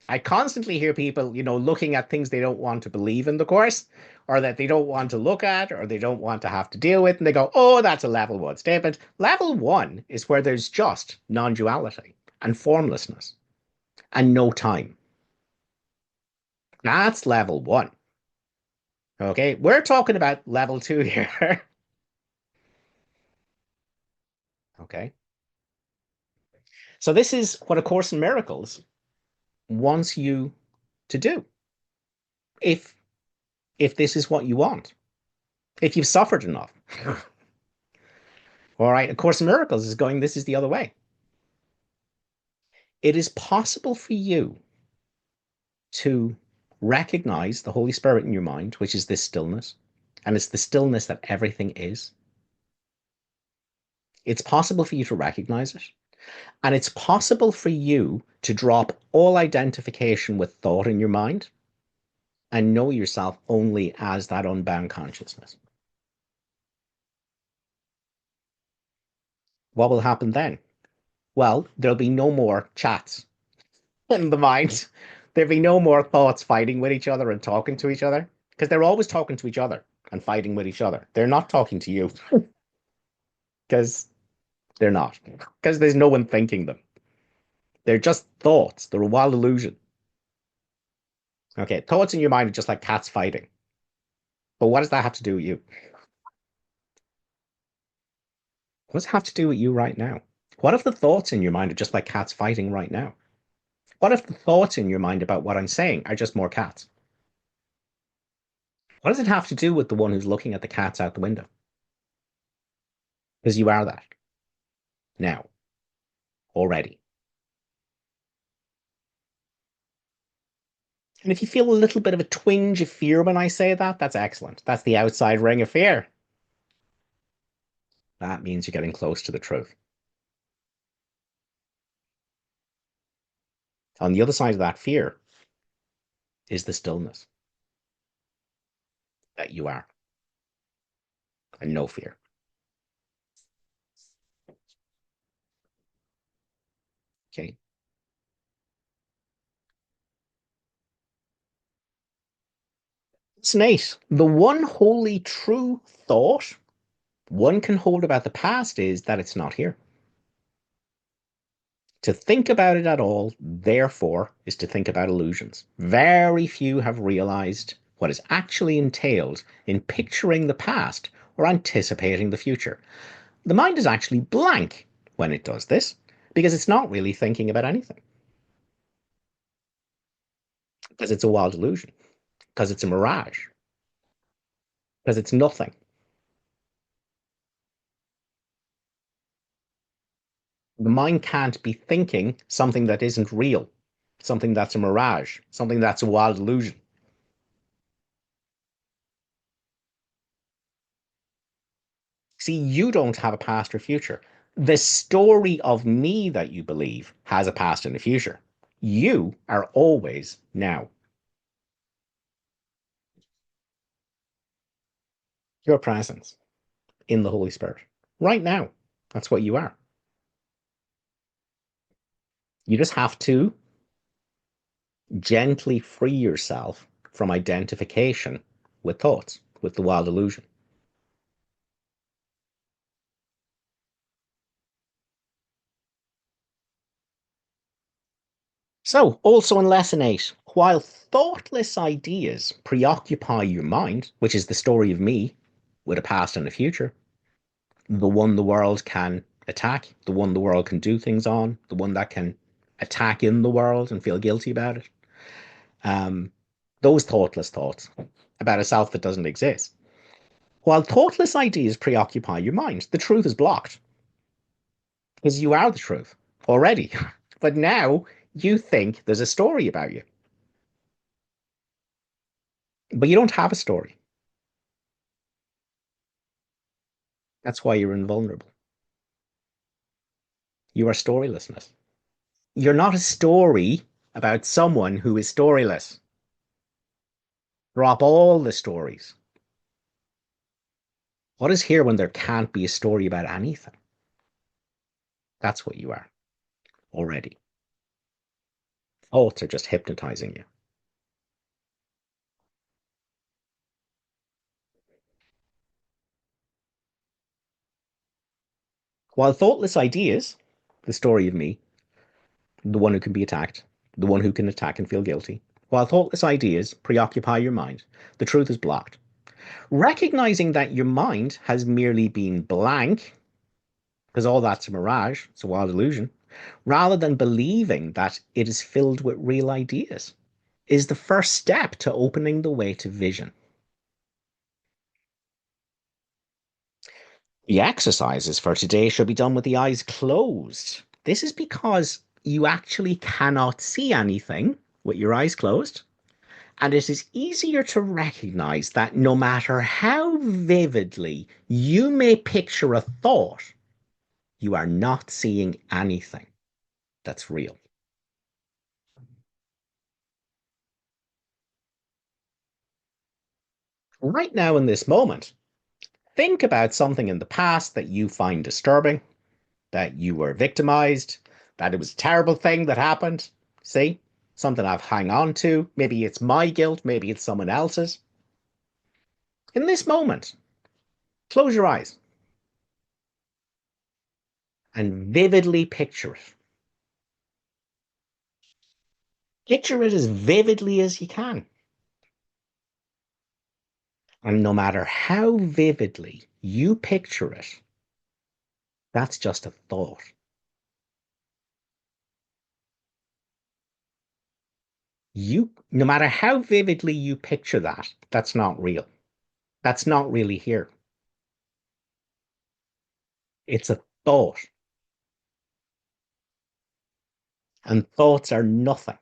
I constantly hear people, looking at things they don't want to believe in the Course, or that they don't want to look at, or they don't want to have to deal with, and they go, oh, that's a level one statement. Level one is where there's just non duality and formlessness and no time. That's level one. Okay, we're talking about level two here. Okay, so this is what A Course in Miracles wants you to do if if this is what you want, if you've suffered enough. All right, A Course in Miracles is going, this is the other way. It is possible for you to recognize the Holy Spirit in your mind, which is this stillness, and it's the stillness that everything is. It's possible for you to recognize it, and it's possible for you to drop all identification with thought in your mind and know yourself only as that unbound consciousness. What will happen then? Well, there'll be no more chats in the mind. There'll be no more thoughts fighting with each other and talking to each other, because they're always talking to each other and fighting with each other. They're not talking to you because They're not, because there's no one thinking them. They're just thoughts. They're a wild illusion. Okay, thoughts in your mind are just like cats fighting. But what does that have to do with you? What does it have to do with you right now? What if the thoughts in your mind are just like cats fighting right now? What if the thoughts in your mind about what I'm saying are just more cats? What does it have to do with the one who's looking at the cats out the window? Because you are that now, already. And if you feel a little bit of a twinge of fear when I say that, that's excellent. That's the outside ring of fear. That means you're getting close to the truth. On the other side of that fear is the stillness that you are, and no fear. Okay. It's Nate. The one wholly true thought one can hold about the past is that it's not here. To think about it at all, therefore, is to think about illusions. Very few have realized what is actually entailed in picturing the past or anticipating the future. The mind is actually blank when it does this because it's not really thinking about anything, because it's a wild illusion, because it's a mirage, because it's nothing. The mind can't be thinking something that isn't real, something that's a mirage, something that's a wild illusion. See, you don't have a past or future. The story of me that you believe has a past and a future. You are always now. Your presence in the Holy Spirit. Right now. That's what you are. You just have to gently free yourself from identification with thoughts, with the wild illusion. So, also in lesson 8, while thoughtless ideas preoccupy your mind, which is the story of me with a past and a future, the one the world can attack, the one the world can do things on, the one that can attack in the world and feel guilty about it. Um, those thoughtless thoughts about a self that doesn't exist. While thoughtless ideas preoccupy your mind, the truth is blocked because you are the truth already. But now you think there's a story about you, but you don't have a story. That's why you're invulnerable. You are storylessness. You're not a story about someone who is storyless. Drop all the stories. What is here when there can't be a story about anything? That's what you are already. Thoughts are just hypnotizing you. While thoughtless ideas, the story of me, the one who can be attacked, the one who can attack and feel guilty, while thoughtless ideas preoccupy your mind, the truth is blocked. Recognizing that your mind has merely been blank, because all that's a mirage, it's a wild illusion, rather than believing that it is filled with real ideas, is the first step to opening the way to vision. The exercises for today should be done with the eyes closed. This is because you actually cannot see anything with your eyes closed. And it is easier to recognize that no matter how vividly you may picture a thought, you are not seeing anything that's real. Right now, in this moment, think about something in the past that you find disturbing, that you were victimized, that it was a terrible thing that happened. See? Something I've hung on to. Maybe it's my guilt, maybe it's someone else's. In this moment, close your eyes. and vividly picture it. Picture it as vividly as you can. And no matter how vividly you picture it, that's just a thought. No matter how vividly you picture that, that's not real. That's not really here. It's a thought. And thoughts are nothing.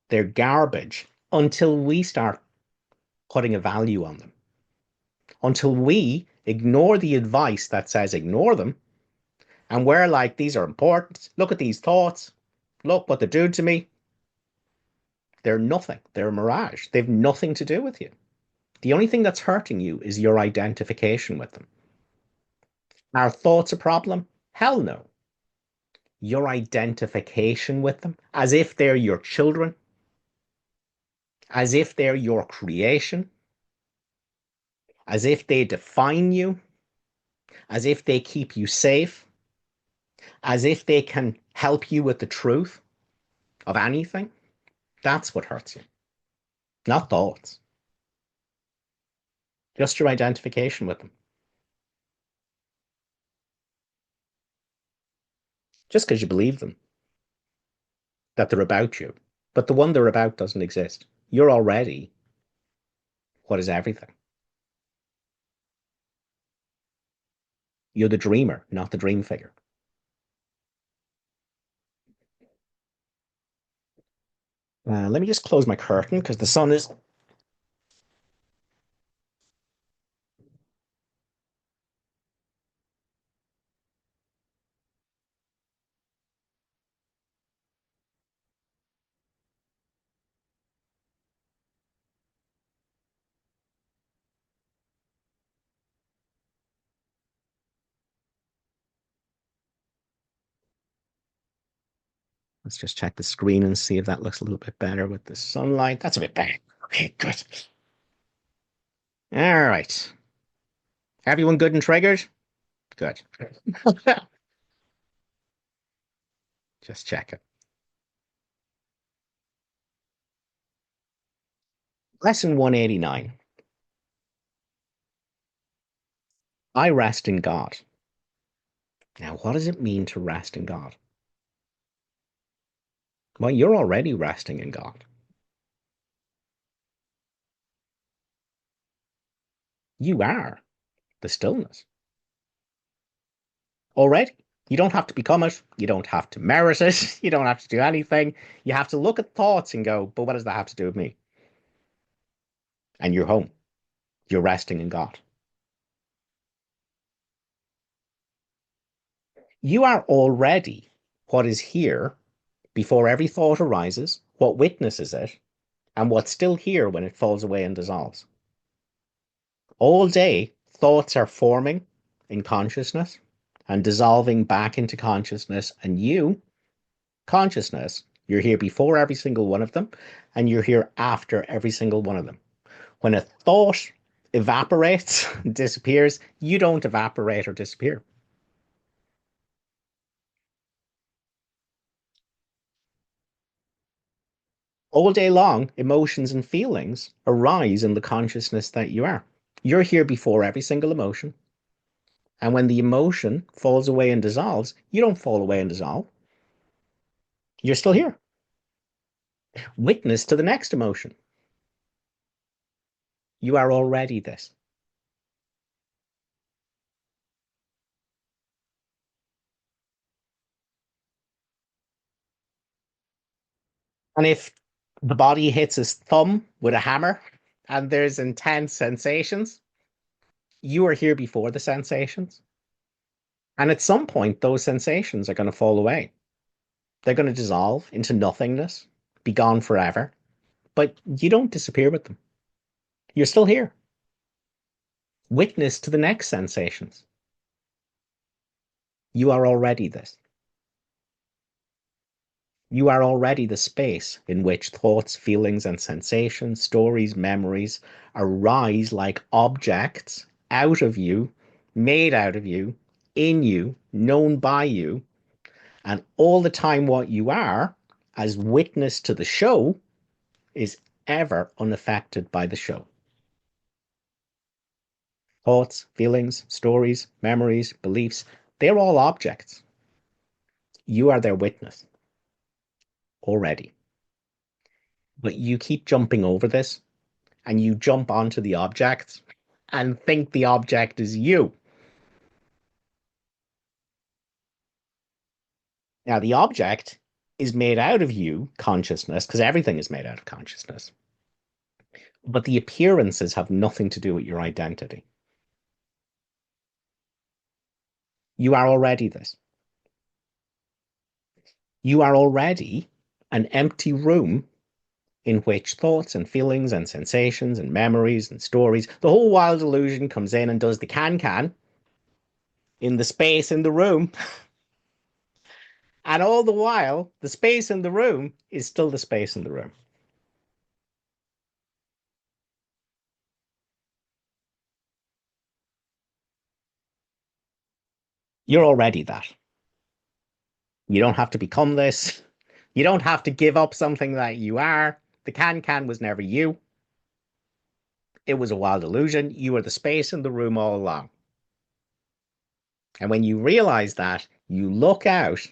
They're garbage until we start putting a value on them. Until we ignore the advice that says ignore them. And we're like, these are important. Look at these thoughts. Look what they're doing to me. They're nothing. They're a mirage. They've nothing to do with you. The only thing that's hurting you is your identification with them. Are thoughts a problem? Hell no. Your identification with them, as if they're your children, as if they're your creation, as if they define you, as if they keep you safe, as if they can help you with the truth of anything. That's what hurts you, not thoughts, just your identification with them. Just because you believe them, that they're about you. But the one they're about doesn't exist. You're already what is everything. You're the dreamer, not the dream figure. Let me just close my curtain because the sun is. Let's just check the screen and see if that looks a little bit better with the sunlight. That's a bit better. Okay, good. All right. Everyone good and triggered? Good. Just check it. Lesson 189. I rest in God. Now, what does it mean to rest in God? Well, you're already resting in God. You are the stillness already. You don't have to become it. You don't have to merit it. You don't have to do anything. You have to look at thoughts and go, but what does that have to do with me? And you're home. You're resting in God. You are already what is here before every thought arises, what witnesses it, and what's still here when it falls away and dissolves. All day, thoughts are forming in consciousness and dissolving back into consciousness, and you, consciousness, you're here before every single one of them, and you're here after every single one of them. When a thought evaporates, disappears, you don't evaporate or disappear. All day long, emotions and feelings arise in the consciousness that you are. You're here before every single emotion. And when the emotion falls away and dissolves, you don't fall away and dissolve. You're still here. Witness to the next emotion. You are already this. And if the body hits his thumb with a hammer and there's intense sensations, you are here before the sensations. And at some point, those sensations are going to fall away. They're going to dissolve into nothingness, be gone forever. But you don't disappear with them. You're still here. Witness to the next sensations. You are already this. You are already the space in which thoughts, feelings, and sensations, stories, memories arise like objects out of you, made out of you, in you, known by you, and all the time what you are as witness to the show is ever unaffected by the show. Thoughts, feelings, stories, memories, beliefs, they're all objects. You are their witness already. But you keep jumping over this and you jump onto the object and think the object is you. Now, the object is made out of you, consciousness, because everything is made out of consciousness. But the appearances have nothing to do with your identity. You are already this. You are already an empty room in which thoughts and feelings and sensations and memories and stories, the whole wild illusion comes in and does the can in the space in the room. And all the while, the space in the room is still the space in the room. You're already that. You don't have to become this. You don't have to give up something that you are. The can was never you. It was a wild illusion. You were the space in the room all along. And when you realize that, you look out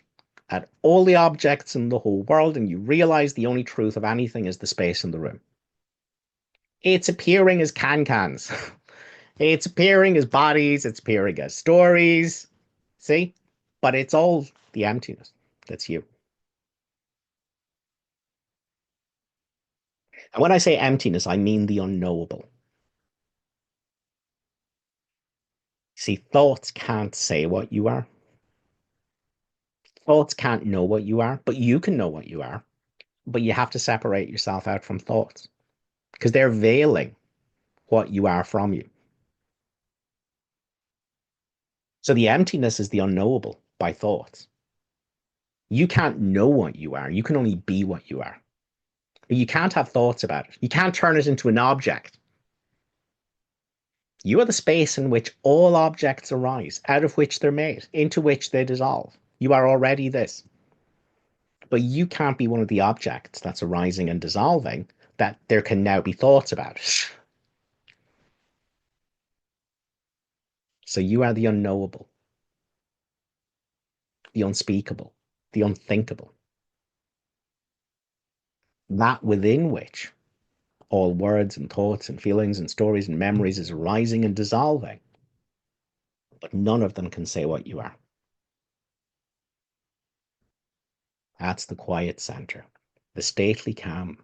at all the objects in the whole world and you realize the only truth of anything is the space in the room. It's appearing as cans. It's appearing as bodies. It's appearing as stories. See? But it's all the emptiness. That's you. And when I say emptiness, I mean the unknowable. See, thoughts can't say what you are. Thoughts can't know what you are, but you can know what you are. But you have to separate yourself out from thoughts because they're veiling what you are from you. So the emptiness is the unknowable by thoughts. You can't know what you are. You can only be what you are. But you can't have thoughts about it. You can't turn it into an object. You are the space in which all objects arise, out of which they're made, into which they dissolve. You are already this. But you can't be one of the objects that's arising and dissolving, that there can now be thoughts about it. So you are the unknowable, the unspeakable, the unthinkable, that within which all words and thoughts and feelings and stories and memories is arising and dissolving, but none of them can say what you are. That's the quiet center, the stately calm,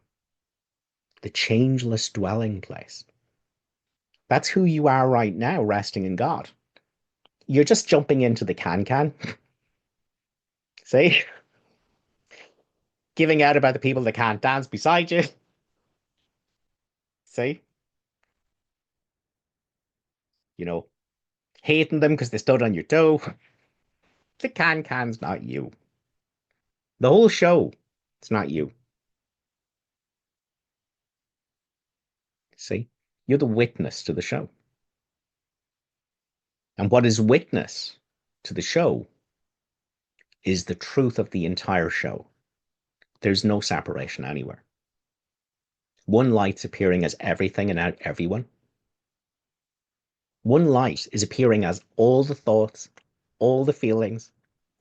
the changeless dwelling place. That's who you are right now, resting in God. You're just jumping into the can, see? Giving out about the people that can't dance beside you, see? You know, hating them because they stood on your toe. The can's not you. The whole show, it's not you. See? You're the witness to the show. And what is witness to the show is the truth of the entire show. There's no separation anywhere. One light's appearing as everything and everyone. One light is appearing as all the thoughts, all the feelings,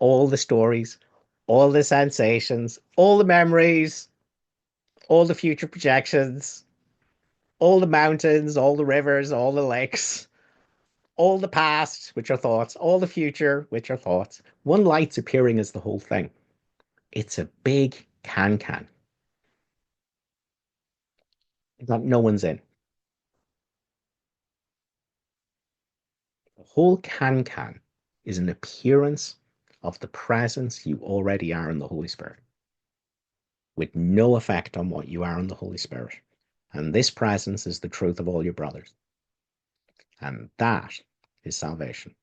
all the stories, all the sensations, all the memories, all the future projections, all the mountains, all the rivers, all the lakes, all the past, which are thoughts, all the future, which are thoughts. One light's appearing as the whole thing. It's a big can that no one's in. The whole can is an appearance of the presence you already are in the Holy Spirit, with no effect on what you are in the Holy Spirit. And this presence is the truth of all your brothers. And that is salvation.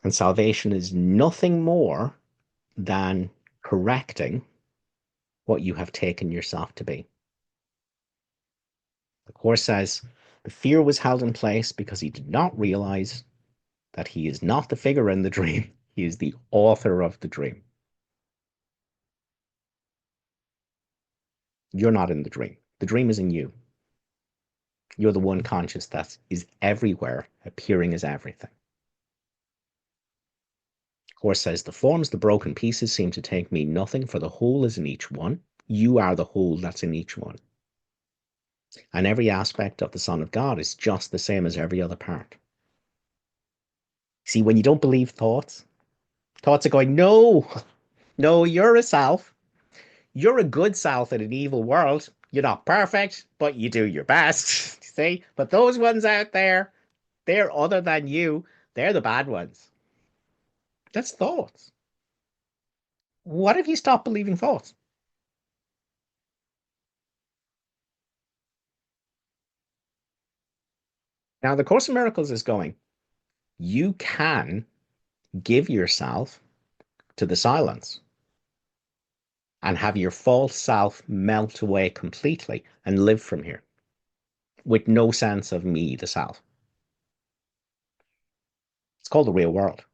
And salvation is nothing more than correcting what you have taken yourself to be. The Course says The fear was held in place because he did not realize that he is not the figure in the dream, he is the author of the dream. You're not in the dream. The dream is in you. You're the one conscious that is everywhere, appearing as everything. Course says the forms, the broken pieces seem to take me nothing, for the whole is in each one. You are the whole that's in each one. And every aspect of the Son of God is just the same as every other part. See, when you don't believe thoughts, thoughts are going, no, no, you're a self. You're a good self in an evil world. You're not perfect, but you do your best. See? But those ones out there, they're other than you. They're the bad ones. That's thoughts. What if you stop believing thoughts? Now, the Course in Miracles is going, you can give yourself to the silence and have your false self melt away completely and live from here with no sense of me, the self. It's called the real world.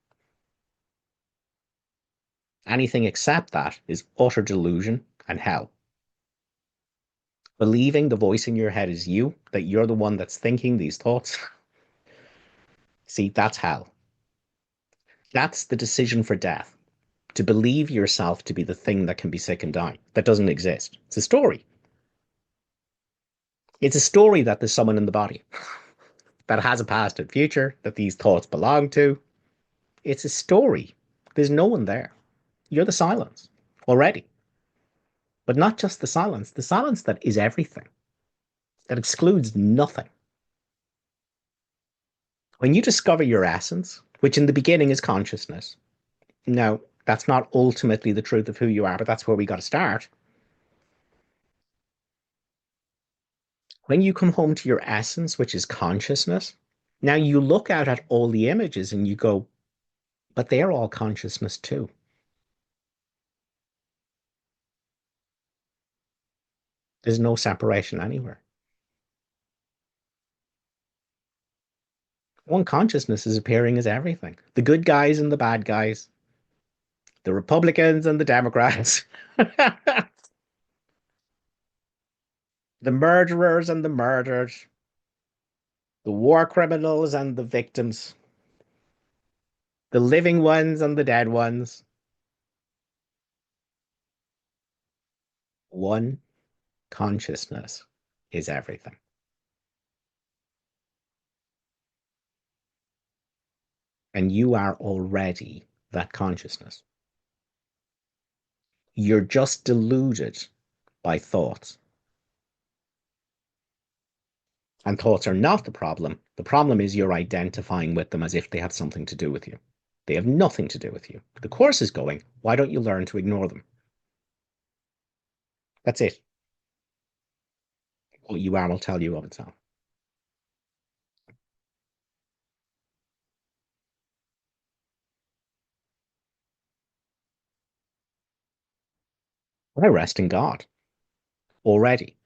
Anything except that is utter delusion and hell. Believing the voice in your head is you, that you're the one that's thinking these thoughts, see, that's hell. That's the decision for death. To believe yourself to be the thing that can be sick and die. That doesn't exist. It's a story. It's a story that there's someone in the body that has a past and future that these thoughts belong to. It's a story. There's no one there. You're the silence already. But not just the silence that is everything, that excludes nothing. When you discover your essence, which in the beginning is consciousness, now that's not ultimately the truth of who you are, but that's where we got to start. When you come home to your essence, which is consciousness, now you look out at all the images and you go, but they're all consciousness too. There's no separation anywhere. One consciousness is appearing as everything. The good guys and the bad guys, the Republicans and the Democrats, the murderers and the murdered, the war criminals and the victims, the living ones and the dead ones. One consciousness is everything. And you are already that consciousness. You're just deluded by thoughts. And thoughts are not the problem. The problem is you're identifying with them as if they have something to do with you. They have nothing to do with you. The Course is going, why don't you learn to ignore them? That's it. What you are will tell you of itself. I rest in God already.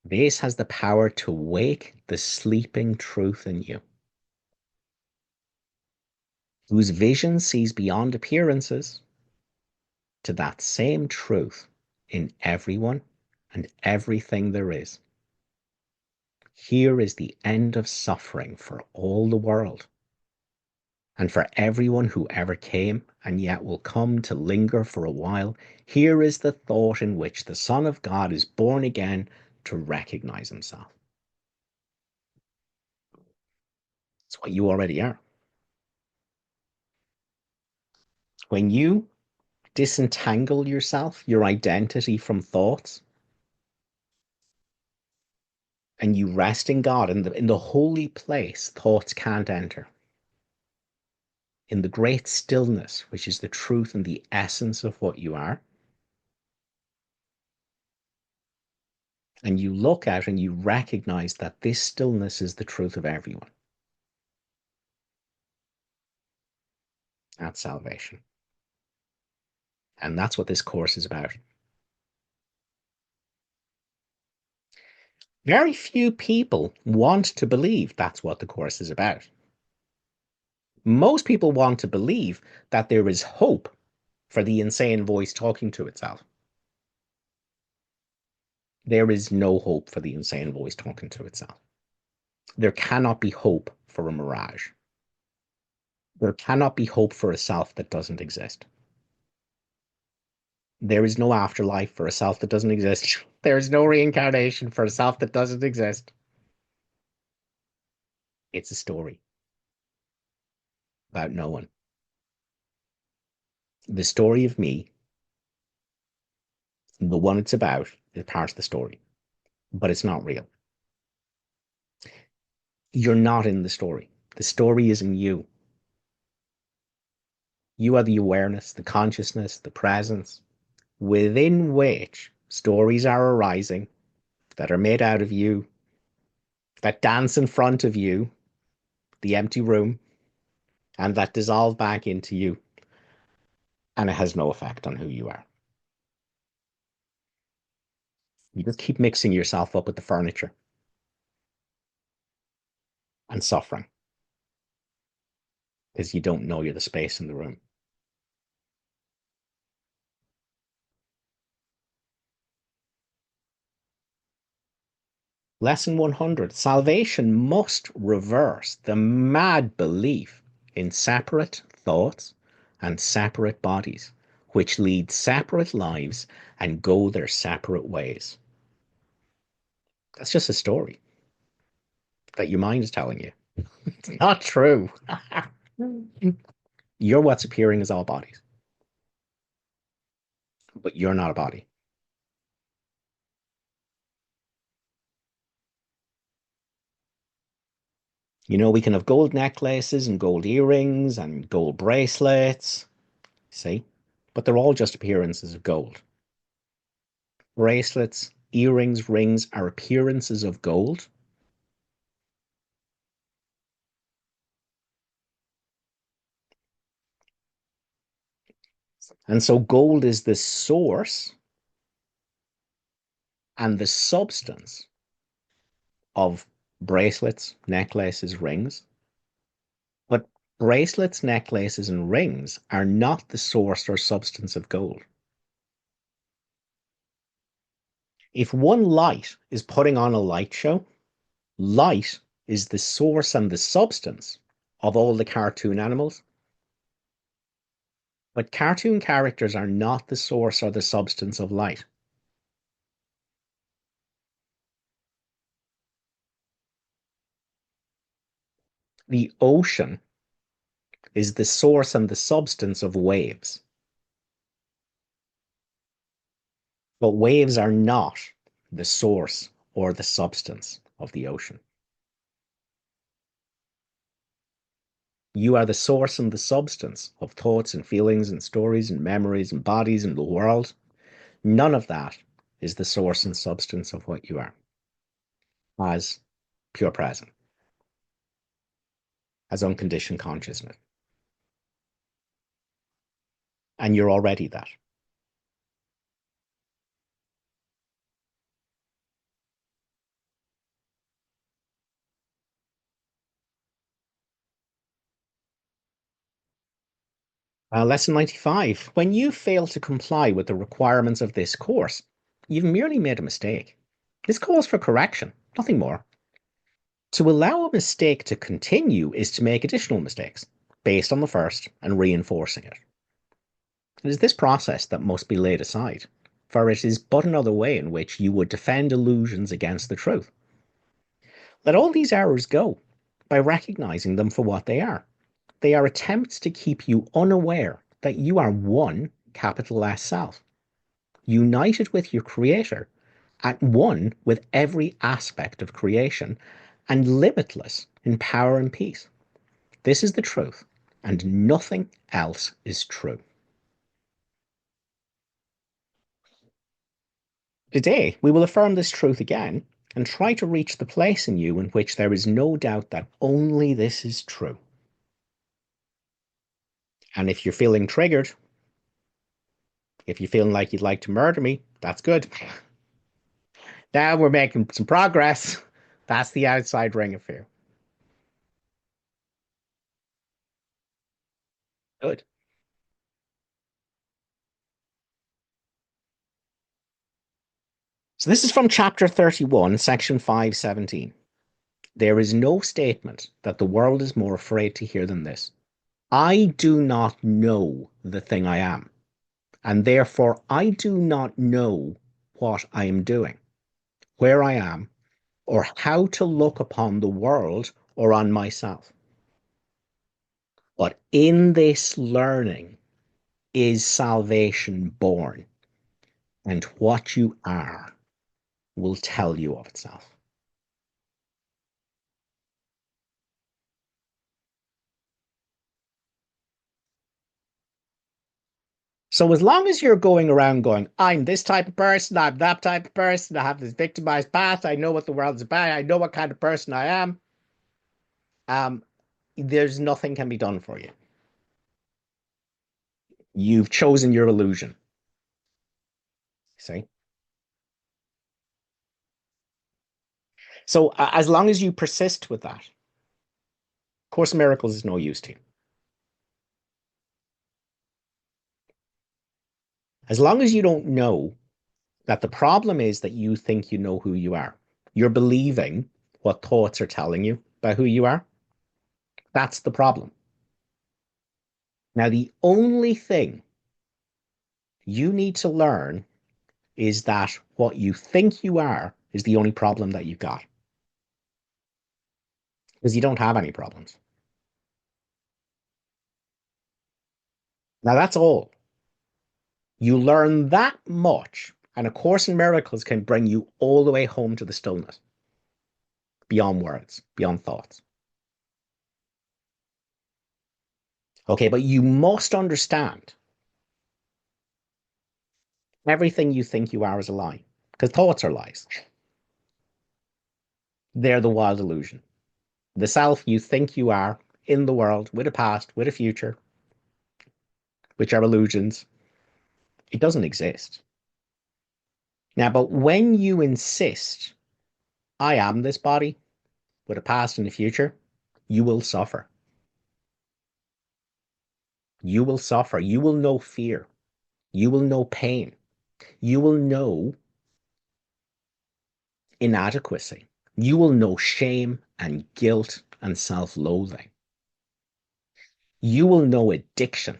This has the power to wake the sleeping truth in you, whose vision sees beyond appearances to that same truth in everyone and everything there is. Here is the end of suffering for all the world and for everyone who ever came and yet will come to linger for a while. Here is the thought in which the Son of God is born again to recognize himself. It's what you already are. When you disentangle yourself, your identity from thoughts, and you rest in God, in the holy place, thoughts can't enter. In the great stillness, which is the truth and the essence of what you are, and you look out and you recognize that this stillness is the truth of everyone. That's salvation. And that's what this course is about. Very few people want to believe that's what the course is about. Most people want to believe that there is hope for the insane voice talking to itself. There is no hope for the insane voice talking to itself. There cannot be hope for a mirage. There cannot be hope for a self that doesn't exist. There is no afterlife for a self that doesn't exist. There is no reincarnation for a self that doesn't exist. It's a story about no one. The story of me, the one it's about, is part of the story, but it's not real. You're not in the story. The story is in you. You are the awareness, the consciousness, the presence within which stories are arising that are made out of you, that dance in front of you, the empty room, and that dissolve back into you. And it has no effect on who you are. You just keep mixing yourself up with the furniture and suffering because you don't know you're the space in the room. Lesson 100. Salvation must reverse the mad belief in separate thoughts and separate bodies, which lead separate lives and go their separate ways. That's just a story that your mind is telling you. It's not true. You're what's appearing as all bodies, but you're not a body. You know, we can have gold necklaces and gold earrings and gold bracelets, see? But they're all just appearances of gold. Bracelets, earrings, rings are appearances of gold. And so gold is the source and the substance of bracelets, necklaces, rings. But bracelets, necklaces, and rings are not the source or substance of gold. If one light is putting on a light show, light is the source and the substance of all the cartoon animals. But cartoon characters are not the source or the substance of light. The ocean is the source and the substance of waves. But waves are not the source or the substance of the ocean. You are the source and the substance of thoughts and feelings and stories and memories and bodies and the world. None of that is the source and substance of what you are as pure present, as unconditioned consciousness. And you're already that. Lesson 95. When you fail to comply with the requirements of this course, you've merely made a mistake. This calls for correction, nothing more. To allow a mistake to continue is to make additional mistakes based on the first and reinforcing it. It is this process that must be laid aside, for it is but another way in which you would defend illusions against the truth. Let all these errors go by recognizing them for what they are. They are attempts to keep you unaware that you are one capital S self, united with your creator, at one with every aspect of creation, and limitless in power and peace. This is the truth, and nothing else is true. Today, we will affirm this truth again and try to reach the place in you in which there is no doubt that only this is true. And if you're feeling triggered, if you're feeling like you'd like to murder me, that's good. Now we're making some progress. That's the outside ring of fear. Good. So this is from chapter 31, section 517. There is no statement that the world is more afraid to hear than this. I do not know the thing I am, and therefore I do not know what I am doing, where I am, or how to look upon the world or on myself. But in this learning is salvation born, and what you are will tell you of itself. So as long as you're going around going, I'm this type of person, I'm that type of person, I have this victimized past, I know what the world's about, I know what kind of person I am, um, there's nothing can be done for you. You've chosen your illusion. See? So as long as you persist with that, Course in Miracles is no use to you. As long as you don't know that the problem is that you think you know who you are. You're believing what thoughts are telling you about who you are. That's the problem. Now, the only thing you need to learn is that what you think you are is the only problem that you've got because you don't have any problems. Now, that's all. You learn that much, and A Course in Miracles can bring you all the way home to the stillness, beyond words, beyond thoughts. Okay, but you must understand everything you think you are is a lie because thoughts are lies. They're the wild illusion. The self you think you are in the world with a past, with a future, which are illusions, it doesn't exist. Now, but when you insist, I am this body with a past and a future, you will suffer. You will suffer. You will know fear. You will know pain. You will know inadequacy. You will know shame and guilt and self loathing. You will know addiction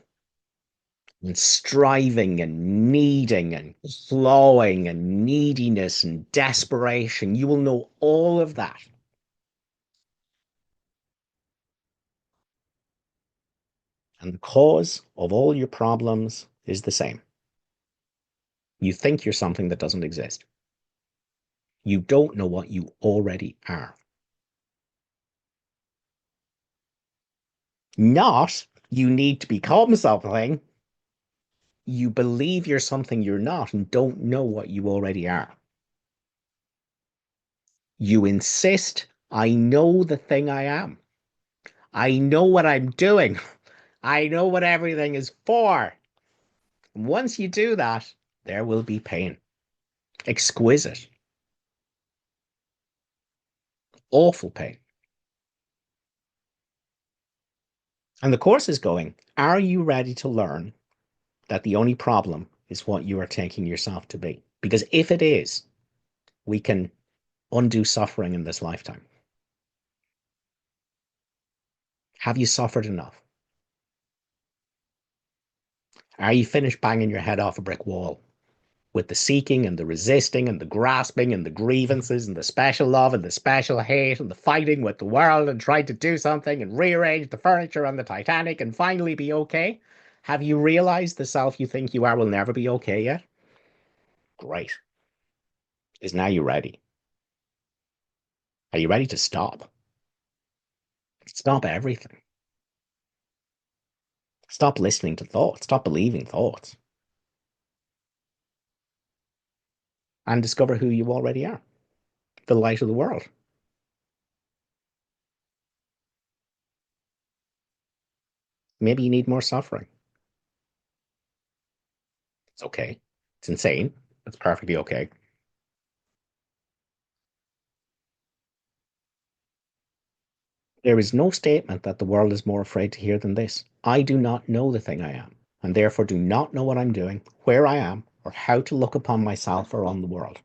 and striving and needing and clawing and neediness and desperation. You will know all of that. And the cause of all your problems is the same. You think you're something that doesn't exist. You don't know what you already are. Not you need to become something. You believe you're something you're not and don't know what you already are. You insist, I know the thing I am. I know what I'm doing. I know what everything is for. Once you do that, there will be pain. Exquisite, awful pain. And the course is going, are you ready to learn that the only problem is what you are taking yourself to be? Because if it is, we can undo suffering in this lifetime. Have you suffered enough? Are you finished banging your head off a brick wall with the seeking and the resisting and the grasping and the grievances and the special love and the special hate and the fighting with the world and trying to do something and rearrange the furniture on the Titanic and finally be okay? Have you realized the self you think you are will never be okay yet? Great. Is now you ready? Are you ready to stop? Stop everything. Stop listening to thoughts. Stop believing thoughts. And discover who you already are. The light of the world. Maybe you need more suffering. It's okay. It's insane. It's perfectly okay. There is no statement that the world is more afraid to hear than this. I do not know the thing I am, and therefore do not know what I'm doing, where I am, or how to look upon myself or on the world.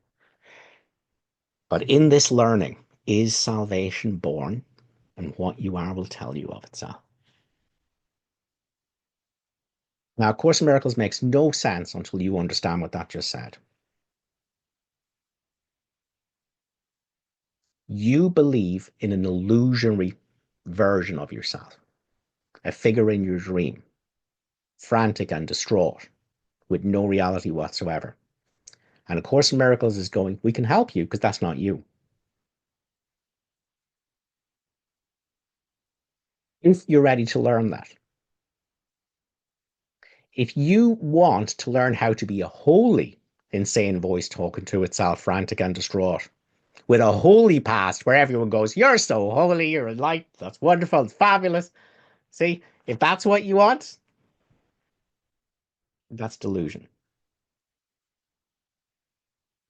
But in this learning is salvation born, and what you are will tell you of itself. Now, A Course in Miracles makes no sense until you understand what that just said. You believe in an illusory version of yourself, a figure in your dream, frantic and distraught, with no reality whatsoever. And A Course in Miracles is going, we can help you because that's not you. If you're ready to learn that. If you want to learn how to be a holy, insane voice talking to itself, frantic and distraught, with a holy past where everyone goes, you're so holy, you're enlightened, that's wonderful, it's fabulous. See, if that's what you want, that's delusion.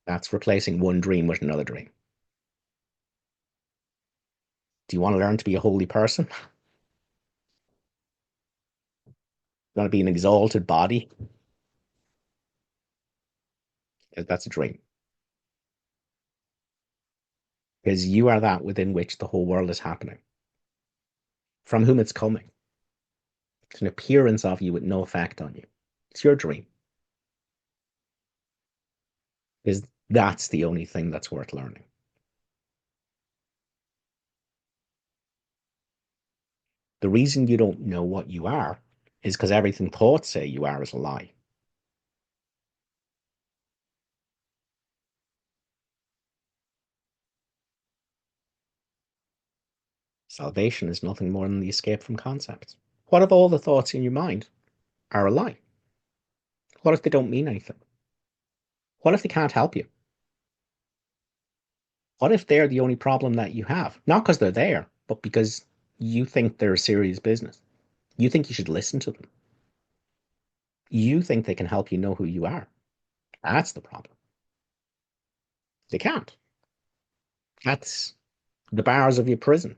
That's replacing one dream with another dream. Do you want to learn to be a holy person? You want to be an exalted body? That's a dream. Because you are that within which the whole world is happening, from whom it's coming. It's an appearance of you with no effect on you. It's your dream. Because that's the only thing that's worth learning. The reason you don't know what you are is because everything thoughts say you are is a lie. Salvation is nothing more than the escape from concepts. What if all the thoughts in your mind are a lie? What if they don't mean anything? What if they can't help you? What if they're the only problem that you have? Not because they're there, but because you think they're a serious business. You think you should listen to them. You think they can help you know who you are. That's the problem. They can't. That's the bars of your prison.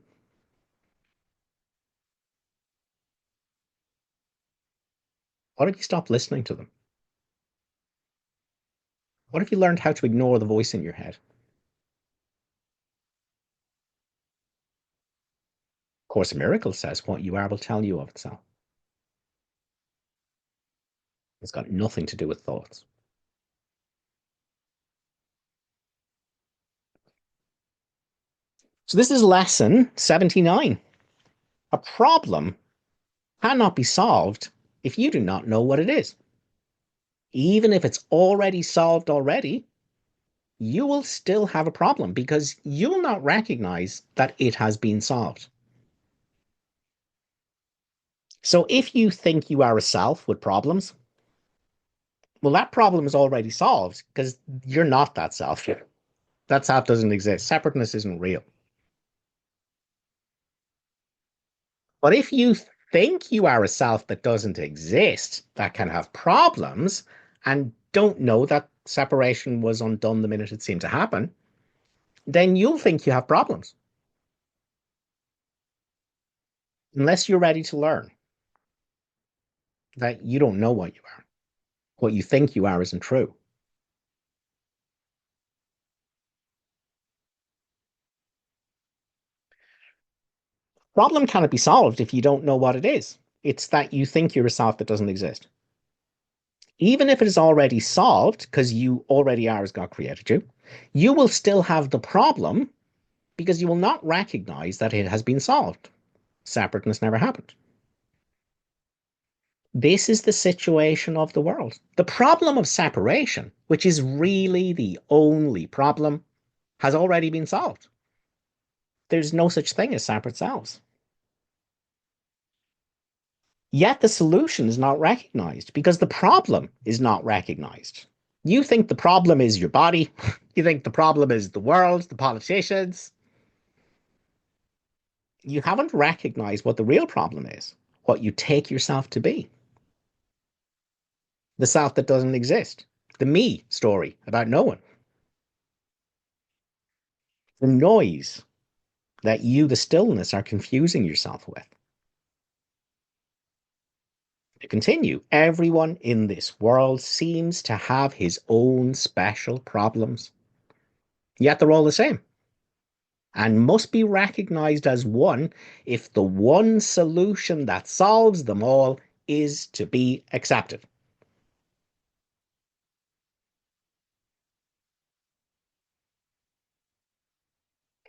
What if you stopped listening to them? What if you learned how to ignore the voice in your head? Course in Miracles says what you are will tell you of itself. It's got nothing to do with thoughts. So this is lesson 79. A problem cannot be solved if you do not know what it is. Even if it's already solved already, you will still have a problem because you will not recognize that it has been solved. So if you think you are a self with problems, well, that problem is already solved because you're not that self. That self doesn't exist. Separateness isn't real. But if you think you are a self that doesn't exist, that can have problems, and don't know that separation was undone the minute it seemed to happen, then you'll think you have problems. Unless you're ready to learn that you don't know what you are. What you think you are isn't true. Problem cannot be solved if you don't know what it is. It's that you think you're a self that doesn't exist. Even if it is already solved, because you already are as God created you, you will still have the problem because you will not recognize that it has been solved. Separateness never happened. This is the situation of the world. The problem of separation, which is really the only problem, has already been solved. There's no such thing as separate selves. Yet the solution is not recognized because the problem is not recognized. You think the problem is your body. You think the problem is the world, the politicians. You haven't recognized what the real problem is, what you take yourself to be. The self that doesn't exist. The me story about no one. The noise that you, the stillness, are confusing yourself with. To continue, everyone in this world seems to have his own special problems, yet they're all the same and must be recognized as one if the one solution that solves them all is to be accepted.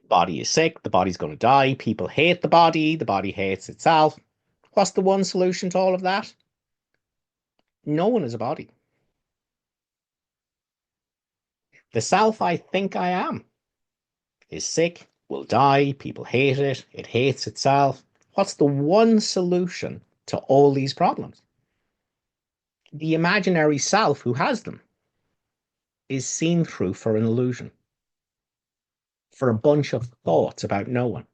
The body is sick, the body's going to die, people hate the body hates itself. What's the one solution to all of that? No one is a body. The self I think I am is sick, will die, people hate it hates itself. What's the one solution to all these problems? The imaginary self who has them is seen through for an illusion, for a bunch of thoughts about no one.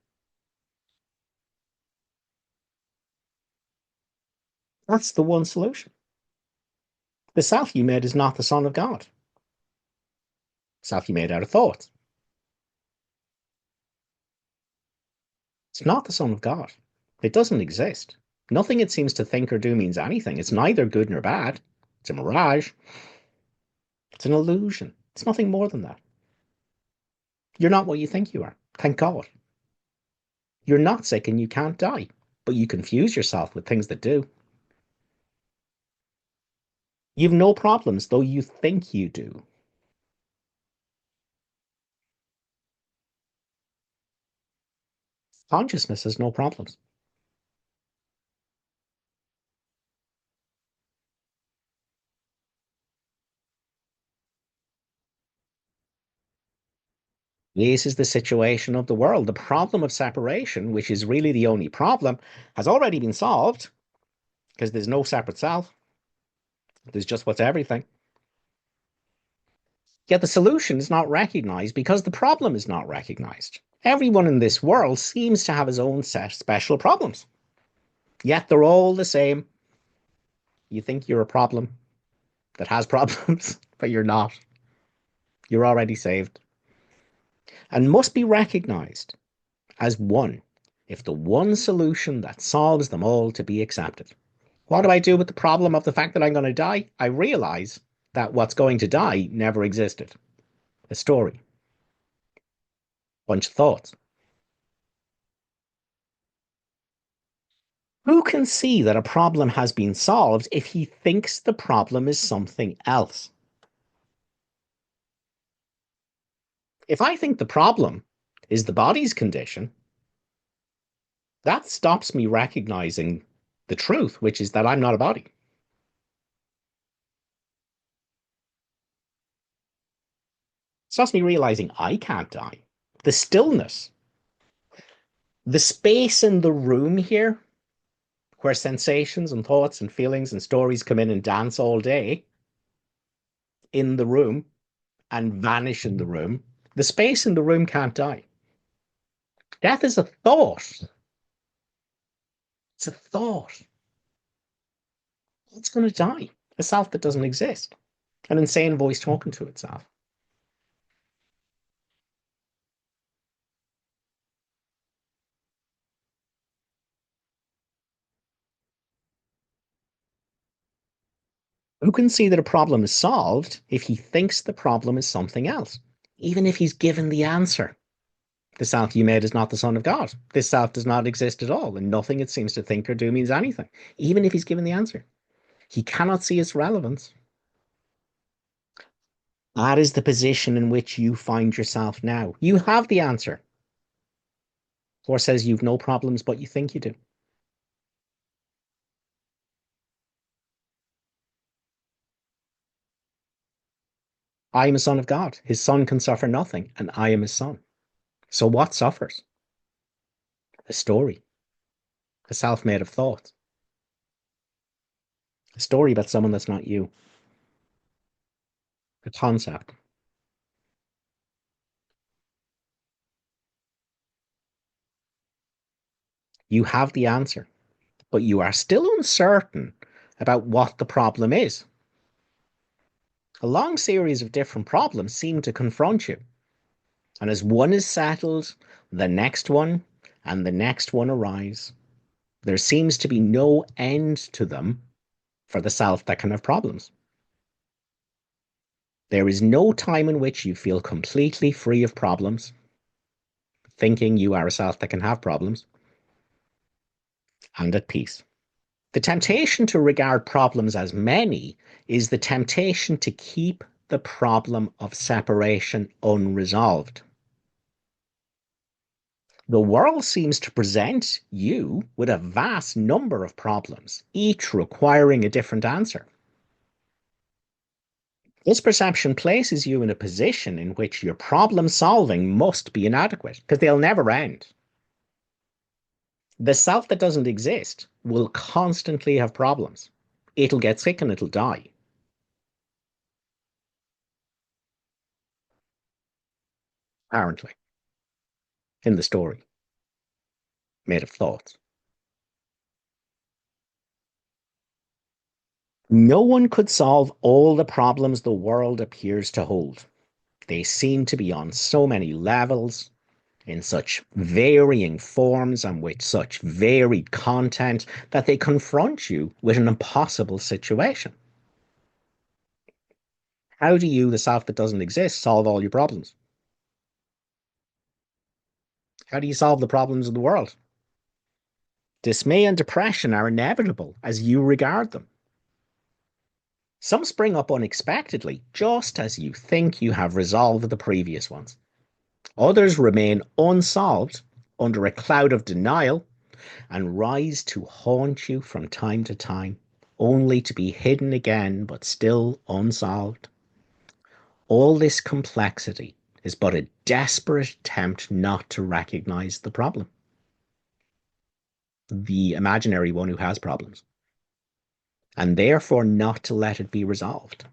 That's the one solution. The self you made is not the Son of God. Self you made out of thoughts. It's not the Son of God. It doesn't exist. Nothing it seems to think or do means anything. It's neither good nor bad. It's a mirage. It's an illusion. It's nothing more than that. You're not what you think you are. Thank God. You're not sick and you can't die, but you confuse yourself with things that do. You've no problems, though you think you do. Consciousness has no problems. This is the situation of the world. The problem of separation, which is really the only problem, has already been solved because there's no separate self. There's just what's everything. Yet the solution is not recognized because the problem is not recognized. Everyone in this world seems to have his own set special problems. Yet they're all the same. You think you're a problem that has problems, but you're not. You're already saved and must be recognized as one if the one solution that solves them all to be accepted. What do I do with the problem of the fact that I'm going to die? I realize that what's going to die never existed. A story, bunch of thoughts. Who can see that a problem has been solved if he thinks the problem is something else? If I think the problem is the body's condition, that stops me recognizing the truth, which is that I'm not a body. Stops me realizing I can't die. The stillness, the space in the room here, where sensations and thoughts and feelings and stories come in and dance all day in the room and vanish in the room, the space in the room can't die. Death is a thought. It's a thought. It's going to die. A self that doesn't exist. An insane voice talking to itself. Who can see that a problem is solved if he thinks the problem is something else, even if he's given the answer? The self you made is not the Son of God. This self does not exist at all, and nothing it seems to think or do means anything, even if he's given the answer. He cannot see its relevance. That is the position in which you find yourself now. You have the answer. Or says you've no problems, but you think you do. I am a son of God. His son can suffer nothing, and I am his son. So what suffers? A story, a self made of thoughts, a story about someone that's not you, a concept. You have the answer, but you are still uncertain about what the problem is. A long series of different problems seem to confront you. And as one is settled, the next one and the next one arise. There seems to be no end to them for the self that can have problems. There is no time in which you feel completely free of problems, thinking you are a self that can have problems, and at peace. The temptation to regard problems as many is the temptation to keep the problem of separation unresolved. The world seems to present you with a vast number of problems, each requiring a different answer. This perception places you in a position in which your problem solving must be inadequate because they'll never end. The self that doesn't exist will constantly have problems. It'll get sick and it'll die. Apparently, in the story, made of thoughts. No one could solve all the problems the world appears to hold. They seem to be on so many levels, in such varying forms, and with such varied content that they confront you with an impossible situation. How do you, the self that doesn't exist, solve all your problems? How do you solve the problems of the world? Dismay and depression are inevitable as you regard them. Some spring up unexpectedly, just as you think you have resolved the previous ones. Others remain unsolved under a cloud of denial and rise to haunt you from time to time, only to be hidden again but still unsolved. All this complexity is but a desperate attempt not to recognize the problem, the imaginary one who has problems, and therefore not to let it be resolved.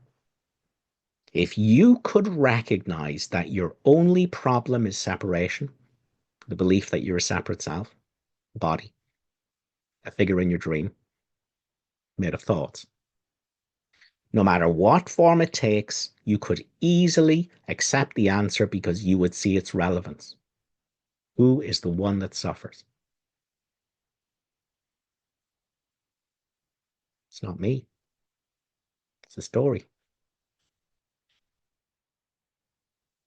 If you could recognize that your only problem is separation, the belief that you're a separate self, a body, a figure in your dream, made of thoughts, no matter what form it takes, you could easily accept the answer because you would see its relevance. Who is the one that suffers? It's not me. It's a story.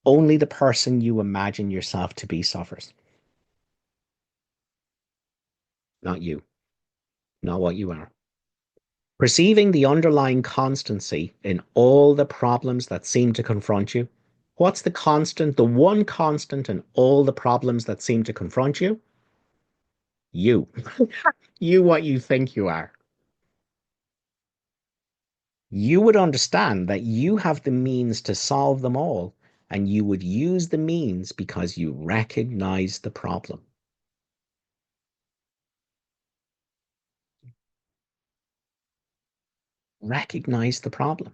Only the person you imagine yourself to be suffers, not you, not what you are. Perceiving the underlying constancy in all the problems that seem to confront you. What's the constant, the one constant in all the problems that seem to confront you? You. You, what you think you are. You would understand that you have the means to solve them all, and you would use the means because you recognize the problem. Recognize the problem.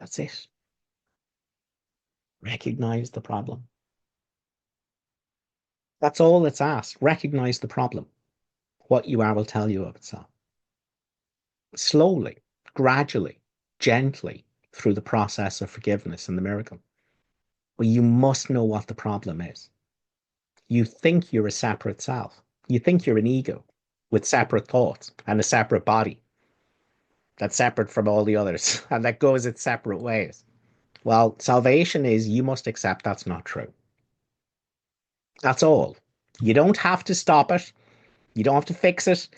That's it. Recognize the problem. That's all it's asked. Recognize the problem. What you are will tell you of itself. Slowly, gradually, gently, through the process of forgiveness and the miracle. But you must know what the problem is. You think you're a separate self. You think you're an ego with separate thoughts and a separate body that's separate from all the others and that goes its separate ways. Well, salvation is you must accept that's not true. That's all. You don't have to stop it. You don't have to fix it.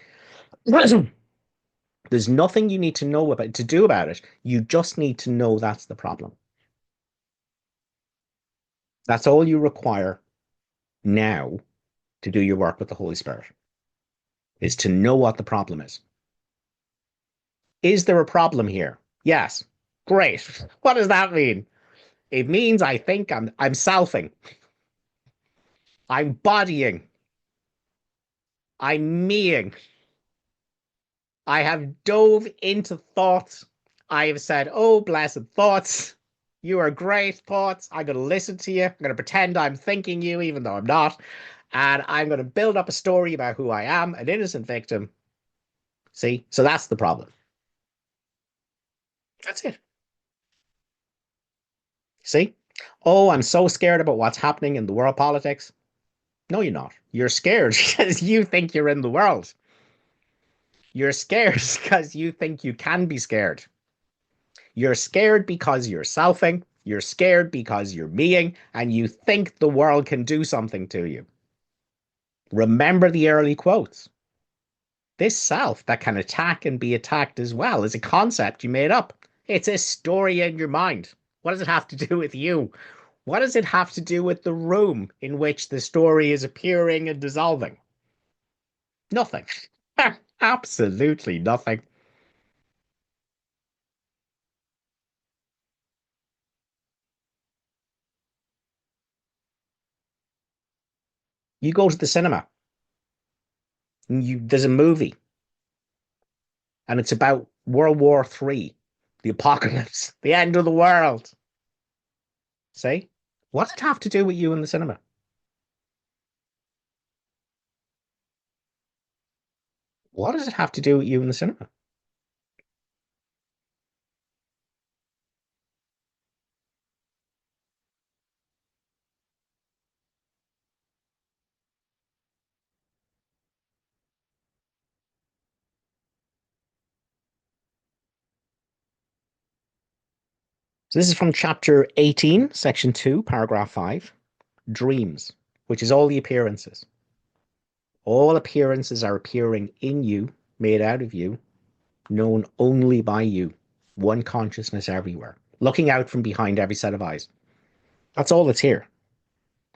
There's nothing you need to know about to do about it. You just need to know that's the problem. That's all you require now to do your work with the Holy Spirit is to know what the problem is. Is there a problem here? Yes. Great. What does that mean? It means I think I'm selfing. I'm bodying. I'm meing. I have dove into thoughts. I have said, oh, blessed thoughts. You are great thoughts. I'm going to listen to you. I'm going to pretend I'm thinking you, even though I'm not. And I'm going to build up a story about who I am, an innocent victim. See? So that's the problem. That's it. See? Oh, I'm so scared about what's happening in the world politics. No, you're not. You're scared because you think you're in the world. You're scared because you think you can be scared. You're scared because you're selfing. You're scared because you're meing, and you think the world can do something to you. Remember the early quotes. This self that can attack and be attacked as well is a concept you made up. It's a story in your mind. What does it have to do with you? What does it have to do with the room in which the story is appearing and dissolving? Nothing. Absolutely nothing. You go to the cinema and there's a movie and it's about World War III, the apocalypse, the end of the world. See? What does it have to do with you in the cinema? What does it have to do with you in the cinema? So this is from chapter 18, section 2, paragraph 5, dreams, which is all the appearances. All appearances are appearing in you, made out of you, known only by you. One consciousness everywhere, looking out from behind every set of eyes. That's all that's here.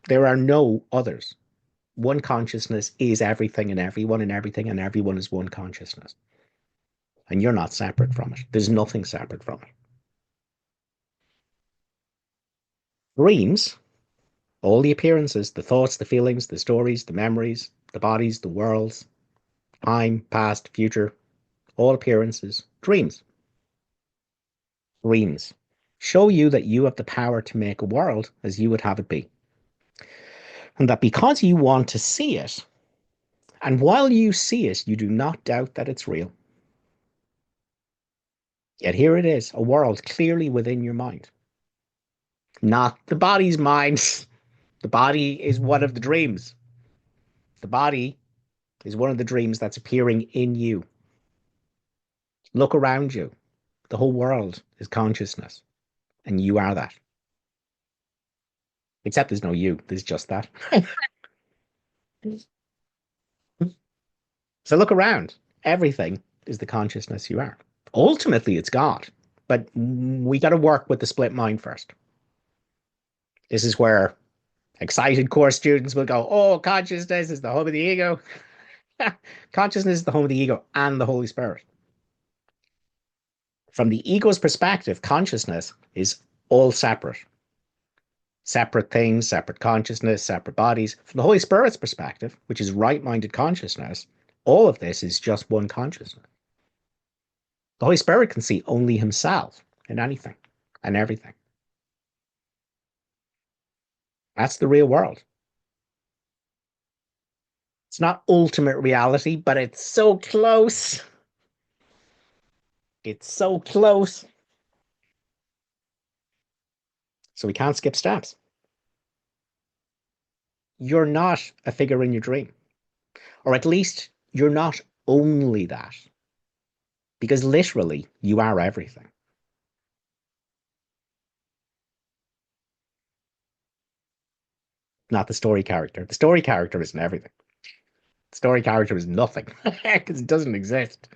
There are no others. One consciousness is everything and everything and everyone is one consciousness. And you're not separate from it. There's nothing separate from it. Dreams, all the appearances, the thoughts, the feelings, the stories, the memories, the bodies, the worlds, time, past, future, all appearances, dreams. Dreams show you that you have the power to make a world as you would have it be. And that because you want to see it, and while you see it, you do not doubt that it's real. Yet here it is, a world clearly within your mind. Not the body's mind. The body is one of the dreams. The body is one of the dreams that's appearing in you. Look around you. The whole world is consciousness, and you are that. Except there's no you, there's just that. So look around. Everything is the consciousness you are. Ultimately, it's God, but we got to work with the split mind first. This is where excited course students will go, oh, consciousness is the home of the ego. Consciousness is the home of the ego and the Holy Spirit. From the ego's perspective, consciousness is all separate. Separate things, separate consciousness, separate bodies. From the Holy Spirit's perspective, which is right-minded consciousness, all of this is just one consciousness. The Holy Spirit can see only himself in anything and everything. That's the real world. It's not ultimate reality, but it's so close. It's so close. So we can't skip steps. You're not a figure in your dream, or at least you're not only that, because literally you are everything. Not the story character. The story character isn't everything. The story character is nothing because it doesn't exist.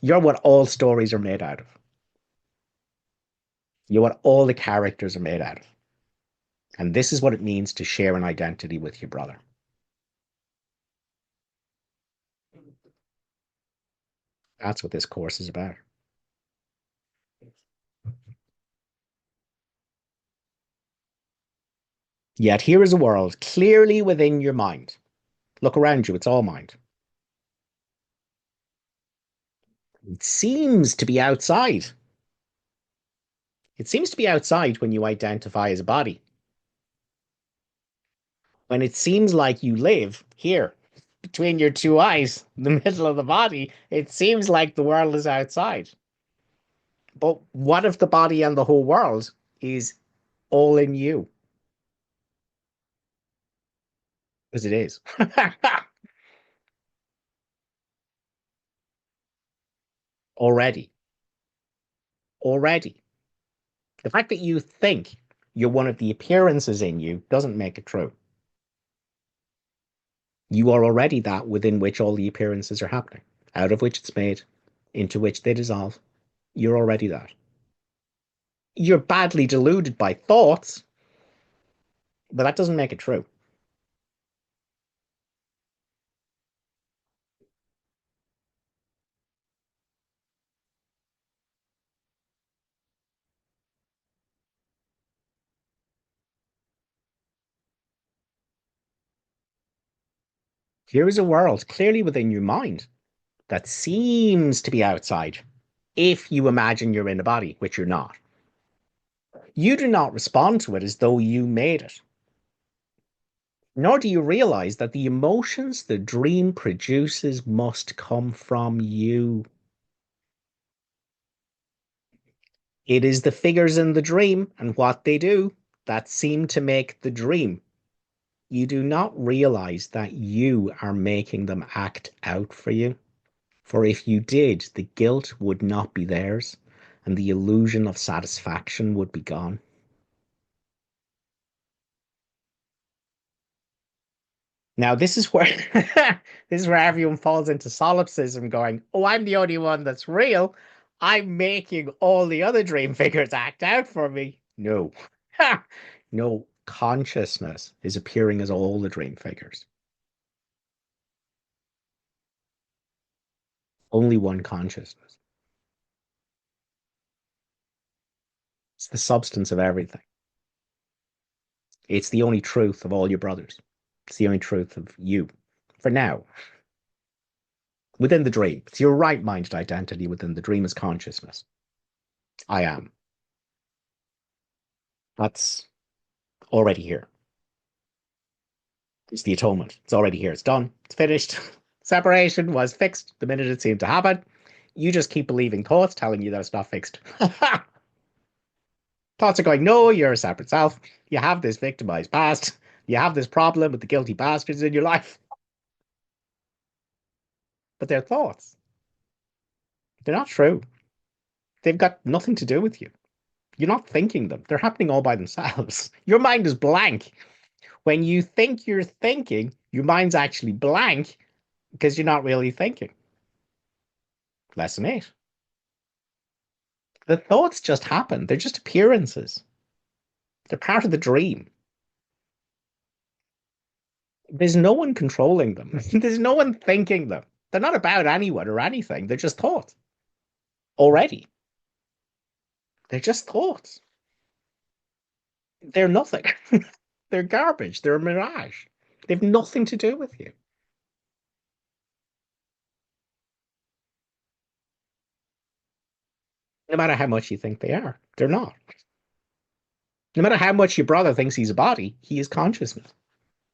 You're what all stories are made out of. You're what all the characters are made out of. And this is what it means to share an identity with your brother. That's what this course is about. Yet here is a world clearly within your mind. Look around you, it's all mind. It seems to be outside. It seems to be outside when you identify as a body. When it seems like you live here, between your two eyes, in the middle of the body, it seems like the world is outside. But what if the body and the whole world is all in you, because it is. Already, already. The fact that you think you're one of the appearances in you doesn't make it true. You are already that within which all the appearances are happening, out of which it's made, into which they dissolve. You're already that. You're badly deluded by thoughts, but that doesn't make it true. Here is a world clearly within your mind that seems to be outside if you imagine you're in a body, which you're not. You do not respond to it as though you made it, nor do you realize that the emotions the dream produces must come from you. It is the figures in the dream and what they do that seem to make the dream. You do not realize that you are making them act out for you. For if you did, the guilt would not be theirs, and the illusion of satisfaction would be gone. Now, this is where this is where everyone falls into solipsism, going, "Oh, I'm the only one that's real. I'm making all the other dream figures act out for me." No, no. Consciousness is appearing as all the dream figures. Only one consciousness. It's the substance of everything. It's the only truth of all your brothers. It's the only truth of you. For now, within the dream, it's your right-minded identity within the dream is consciousness. I am. That's already here. It's the atonement. It's already here. It's done. It's finished. Separation was fixed the minute it seemed to happen. You just keep believing thoughts telling you that it's not fixed. Thoughts are going, no, you're a separate self. You have this victimized past. You have this problem with the guilty bastards in your life. But they're thoughts. They're not true. They've got nothing to do with you. You're not thinking them. They're happening all by themselves. Your mind is blank. When you think you're thinking, your mind's actually blank because you're not really thinking. Lesson 8. The thoughts just happen. They're just appearances. They're part of the dream. There's no one controlling them. There's no one thinking them. They're not about anyone or anything. They're just thoughts already. They're just thoughts. They're nothing. They're garbage. They're a mirage. They have nothing to do with you. No matter how much you think they are, they're not. No matter how much your brother thinks he's a body, he is consciousness.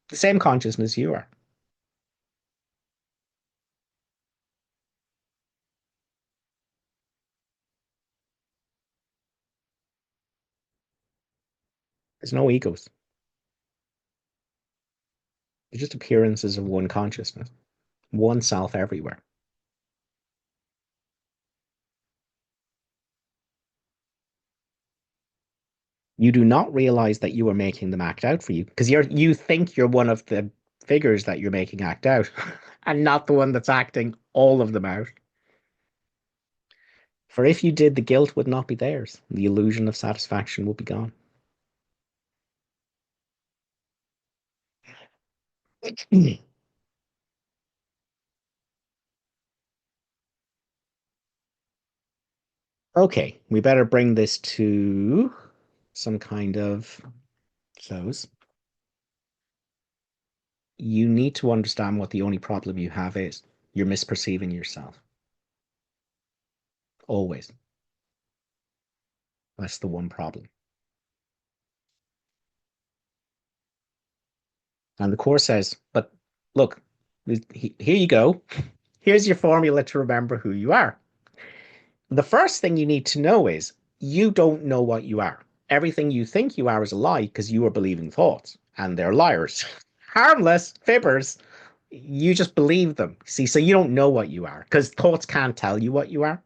The same consciousness you are. There's no egos. They're just appearances of one consciousness, one self everywhere. You do not realize that you are making them act out for you because you think you're one of the figures that you're making act out and not the one that's acting all of them out. For if you did, the guilt would not be theirs. The illusion of satisfaction would be gone. Okay, we better bring this to some kind of close. You need to understand what the only problem you have is. You're misperceiving yourself. Always. That's the one problem. And the course says, but look, here you go. Here's your formula to remember who you are. The first thing you need to know is you don't know what you are. everything you think you are is a lie because you are believing thoughts and they're liars. Harmless fibbers. You just believe them. See, so you don't know what you are because thoughts can't tell you what you are.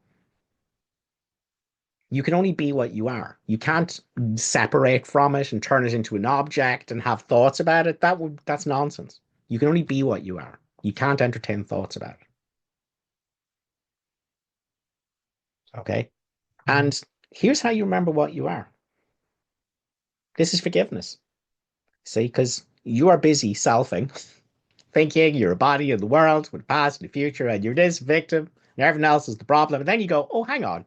You can only be what you are. You can't separate from it and turn it into an object and have thoughts about it. That's nonsense. You can only be what you are. You can't entertain thoughts about it. Okay. And here's how you remember what you are. This is forgiveness. See, because you are busy selfing, thinking you're a body of the world with the past and the future, and you're this victim, and everyone else is the problem. And then you go, oh, hang on.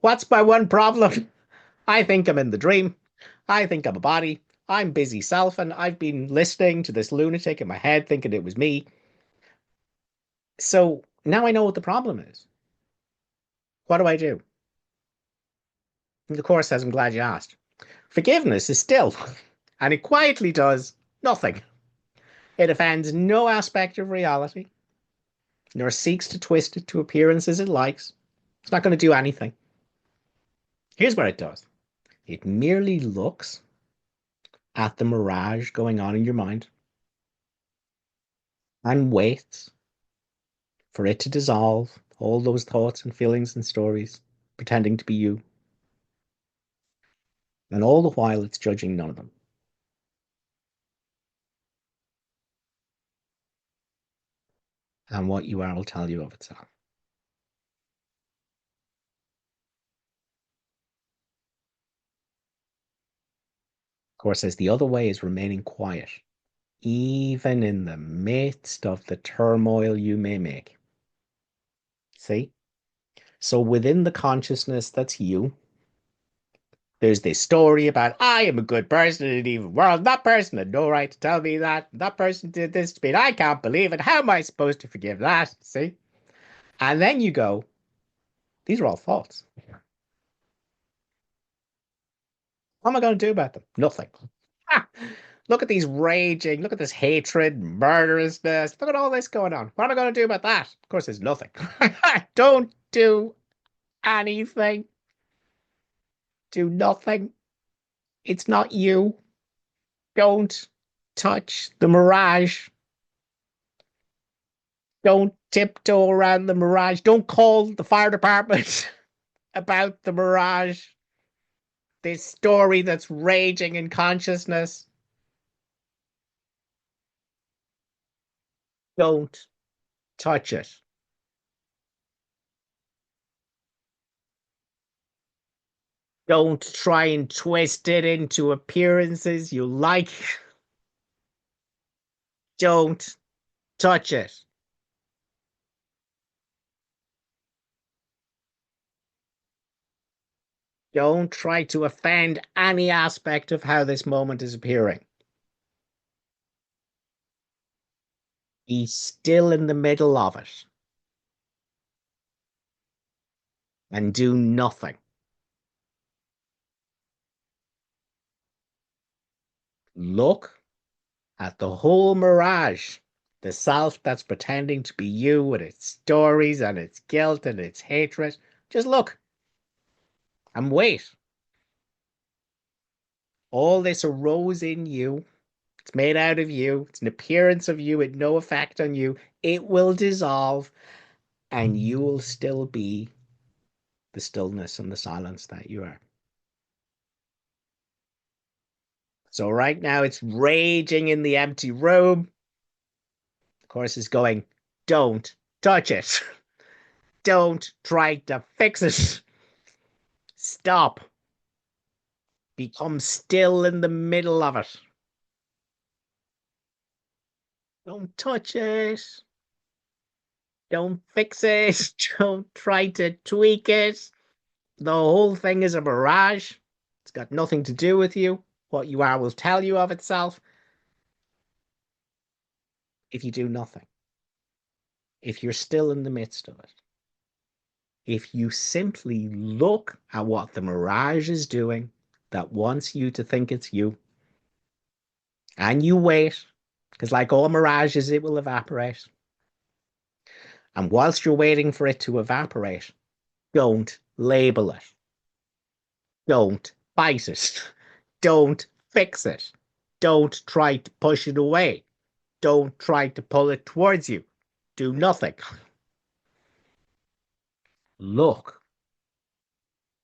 What's my one problem? I think I'm in the dream. I think I'm a body. I'm busy selfing. I've been listening to this lunatic in my head thinking it was me. So now I know what the problem is. What do I do? And the course says, I'm glad you asked. Forgiveness is still, and it quietly does nothing. It offends no aspect of reality, nor seeks to twist it to appearances it likes. It's not going to do anything. Here's what it does it merely looks at the mirage going on in your mind and waits for it to dissolve all those thoughts and feelings and stories, pretending to be you. And all the while, it's judging none of them. And what you are will tell you of itself. Of course, as the other way is remaining quiet, even in the midst of the turmoil you may make. See? So within the consciousness that's you, there's this story about I am a good person in an evil world. That person had no right to tell me that. That person did this to me. And I can't believe it. How am I supposed to forgive that? See? And then you go, these are all thoughts. What am I going to do about them? Nothing. Look at these raging, look at this hatred, murderousness. Look at all this going on. What am I going to do about that? Of course, there's nothing. Don't do anything. Do nothing. It's not you. Don't touch the mirage. Don't tiptoe around the mirage. Don't call the fire department about the mirage. This story that's raging in consciousness. Don't touch it. Don't try and twist it into appearances you like. Don't touch it. Don't try to offend any aspect of how this moment is appearing. Be still in the middle of it and do nothing. Look at the whole mirage, the self that's pretending to be you with its stories and its guilt and its hatred. Just look and wait. All this arose in you. It's made out of you. It's an appearance of you with no effect on you. It will dissolve and you will still be the stillness and the silence that you are. So right now it's raging in the empty room. The course is going, don't touch it. Don't try to fix it. Stop. Become still in the middle of it. Don't touch it. Don't fix it. Don't try to tweak it. The whole thing is a mirage. It's got nothing to do with you. What you are will tell you of itself if you do nothing. If you're still in the midst of it. If you simply look at what the mirage is doing that wants you to think it's you, and you wait, because like all mirages, it will evaporate. And whilst you're waiting for it to evaporate, don't label it. Don't fight it. Don't fix it. Don't try to push it away. Don't try to pull it towards you. Do nothing. Look.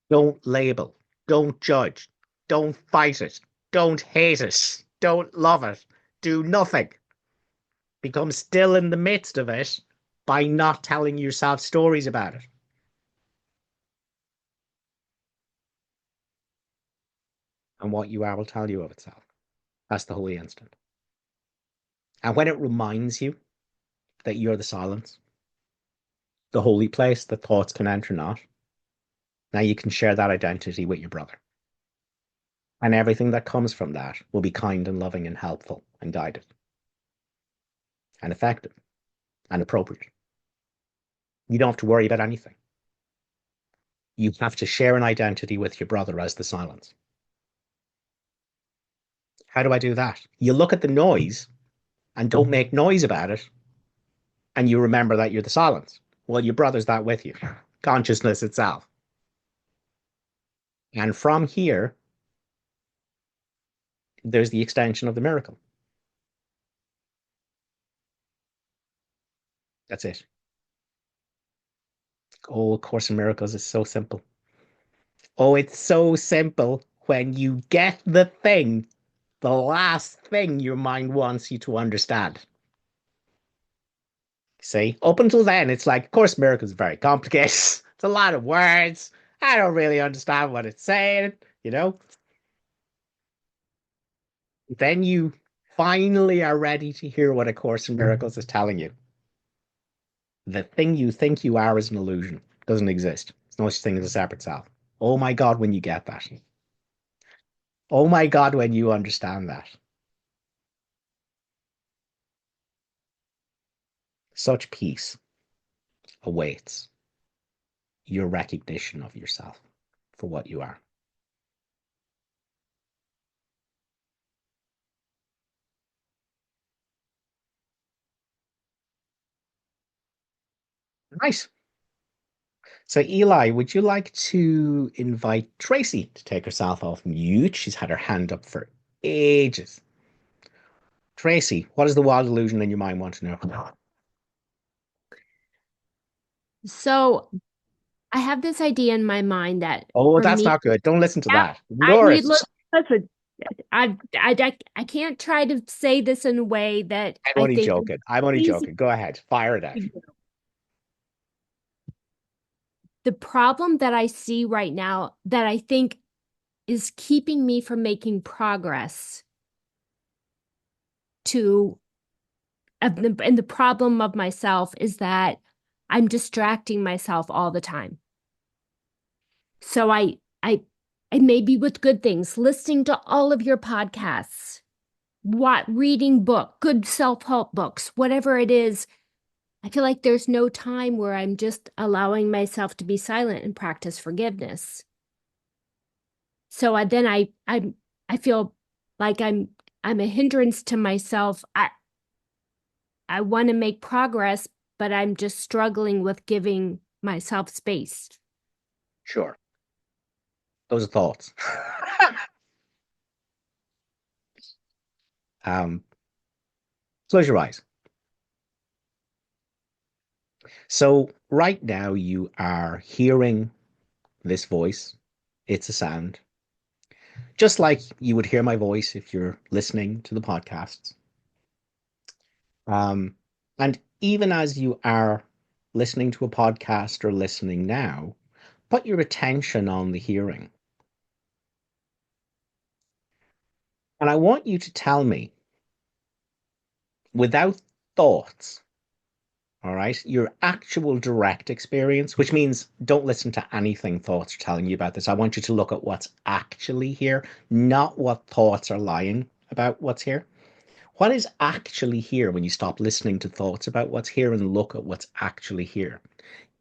Don't label. Don't judge. Don't fight it. Don't hate it. Don't love it. Do nothing. Become still in the midst of it by not telling yourself stories about it. And what you are will tell you of itself. That's the holy instant. And when it reminds you that you're the silence, the holy place that thoughts can enter not, now you can share that identity with your brother. And everything that comes from that will be kind and loving and helpful and guided and effective and appropriate. You don't have to worry about anything. You have to share an identity with your brother as the silence. How do I do that? You look at the noise and don't make noise about it, and you remember that you're the silence. Well, your brother's that with you, consciousness itself. And from here, there's the extension of the miracle. That's it. Oh, Course in Miracles is so simple. Oh, it's so simple when you get the thing, the last thing your mind wants you to understand. See, up until then, it's like, Course in Miracles is very complicated. It's a lot of words. I don't really understand what it's saying, you know? Then you finally are ready to hear what A Course in Miracles is telling you. The thing you think you are is an illusion. It doesn't exist. There's no such thing as a separate self. Oh my God, when you get that. Oh my God, when you understand that. Such peace awaits your recognition of yourself for what you are. Nice. So, Eli, would you like to invite Tracy to take herself off mute? She's had her hand up for ages. Tracy, what is the wild illusion in your mind want to know? So I have this idea in my mind that Oh, for that's me, not good. Don't listen to yeah, that. I Ignore need it. listen. I can't try to say this in a way that I'm I only think joking. I'm only is easy joking. Go ahead. Fire it to out. do. The problem that I see right now that I think is keeping me from making progress to and the problem of myself is that I'm distracting myself all the time. So I may be with good things, listening to all of your podcasts, what reading good self-help books, whatever it is. I feel like there's no time where I'm just allowing myself to be silent and practice forgiveness. So I feel like I'm a hindrance to myself. I want to make progress, but I'm just struggling with giving myself space. Sure. Those are thoughts. um, Close your eyes. So right now you are hearing this voice. It's a sound, just like you would hear my voice if you're listening to the podcasts. Um, and even as you are listening to a podcast or listening now, put your attention on the hearing. And I want you to tell me without thoughts, all right, your actual direct experience, which means don't listen to anything thoughts are telling you about this. I want you to look at what's actually here, not what thoughts are lying about what's here. What is actually here when you stop listening to thoughts about what's here and look at what's actually here?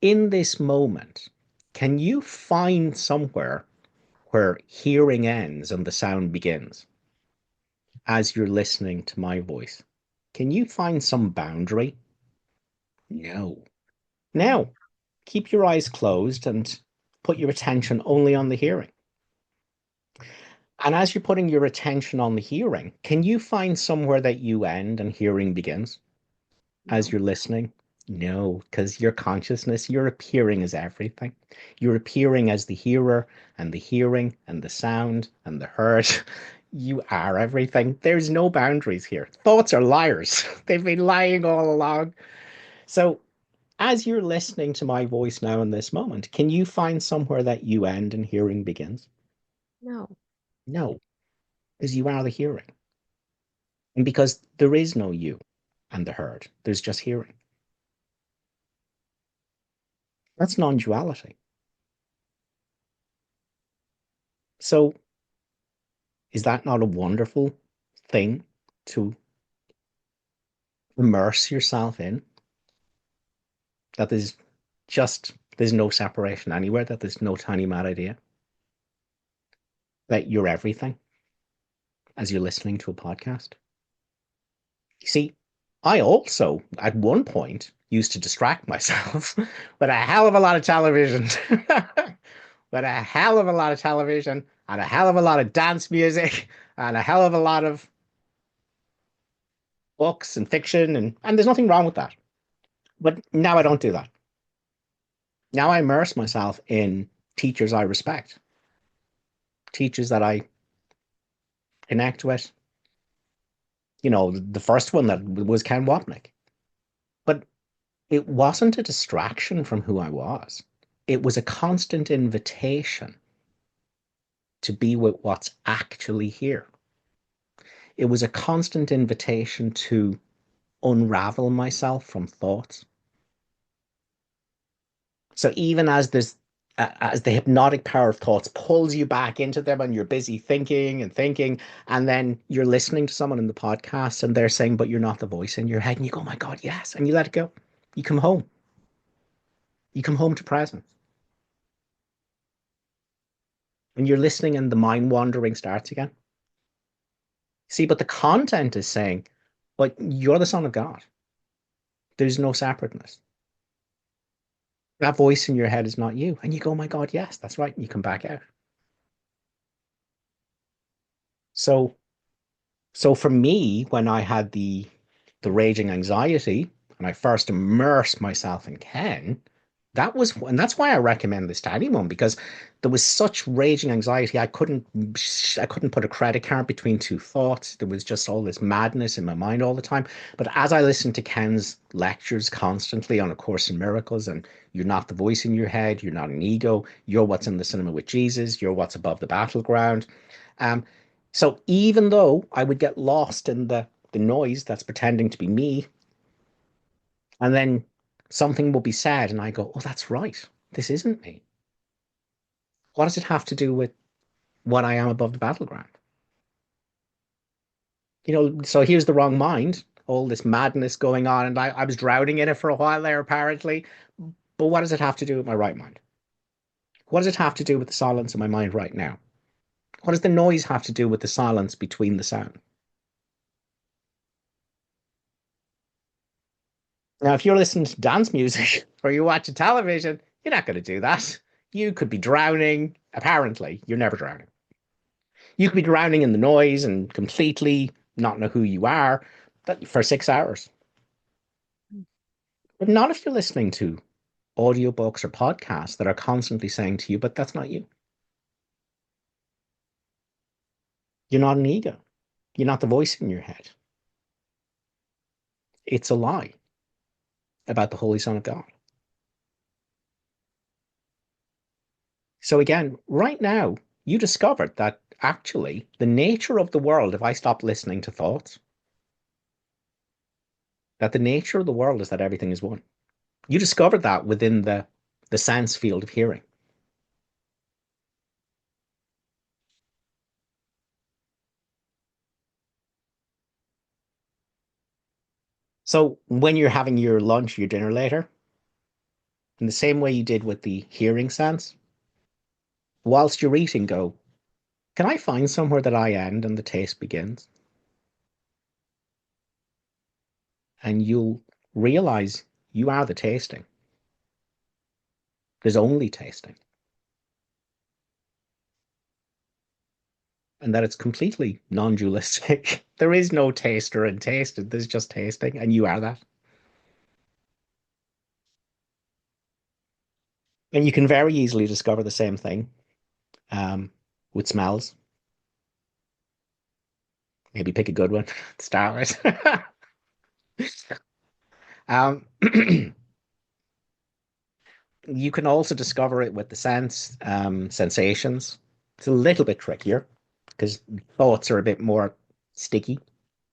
In this moment, can you find somewhere where hearing ends and the sound begins as you're listening to my voice? Can you find some boundary? No. Now, keep your eyes closed and put your attention only on the hearing. And as you're putting your attention on the hearing, can you find somewhere that you end and hearing begins as No. you're listening? No, because your consciousness, you're appearing as everything. You're appearing as the hearer and the hearing and the sound and the heard. You are everything. There's no boundaries here. Thoughts are liars. They've been lying all along. So, as you're listening to my voice now in this moment, can you find somewhere that you end and hearing begins? No. No, because you are the hearing. And because there is no you and the heard, there's just hearing. That's non duality. So, is that not a wonderful thing to immerse yourself in? That there's no separation anywhere, that there's no tiny mad idea, that you're everything as you're listening to a podcast. You see, I also, at one point, used to distract myself with a hell of a lot of television, with a hell of a lot of television, and a hell of a lot of dance music, and a hell of a lot of books and fiction, and there's nothing wrong with that. But now I don't do that. Now I immerse myself in teachers I respect, teachers that I connect with. You know, the first one that was Ken Wapnick. But it wasn't a distraction from who I was. It was a constant invitation to be with what's actually here. It was a constant invitation to unravel myself from thoughts. So even as the hypnotic power of thoughts pulls you back into them and you're busy thinking and thinking, and then you're listening to someone in the podcast and they're saying, but you're not the voice in your head, and you go, oh my God, yes. And you let it go. You come home. You come home to presence. When you're listening and the mind wandering starts again. See, but the content is saying, but you're the son of God. There's no separateness. That voice in your head is not you. And you go, oh my God, yes, that's right. And you come back out. So So for me, when I had the raging anxiety and I first immersed myself in Ken, and that's why I recommend this to anyone because there was such raging anxiety. I couldn't put a credit card between two thoughts. There was just all this madness in my mind all the time. But as I listened to Ken's lectures constantly on A Course in Miracles, and you're not the voice in your head, you're not an ego, you're what's in the cinema with Jesus, you're what's above the battleground. Um, so even though I would get lost in the noise that's pretending to be me, and then something will be said, and I go, oh, that's right. This isn't me. What does it have to do with what I am above the battleground? You know, so here's the wrong mind, all this madness going on, and I was drowning in it for a while there, apparently. But what does it have to do with my right mind? What does it have to do with the silence in my mind right now? What does the noise have to do with the silence between the sound? Now, if you're listening to dance music or you're watching television, you're not going to do that. You could be drowning. Apparently, you're never drowning. You could be drowning in the noise and completely not know who you are for 6 hours. But not if you're listening to audiobooks or podcasts that are constantly saying to you, but that's not you. You're not an ego. You're not the voice in your head. It's a lie about the Holy Son of God. So again, right now, you discovered that actually the nature of the world, if I stop listening to thoughts, that the nature of the world is that everything is one. You discovered that within the sense field of hearing. So when you're having your lunch, your dinner later, in the same way you did with the hearing sense, whilst you're eating, go, can I find somewhere that I end and the taste begins? And you'll realize you are the tasting. There's only tasting. and that it's completely non-dualistic. There is no taster and tasted. There's just tasting, and you are that. And you can very easily discover the same thing with smells. Maybe pick a good one to start with. um, you can also discover it with the sensations. It's a little bit trickier because thoughts are a bit more sticky.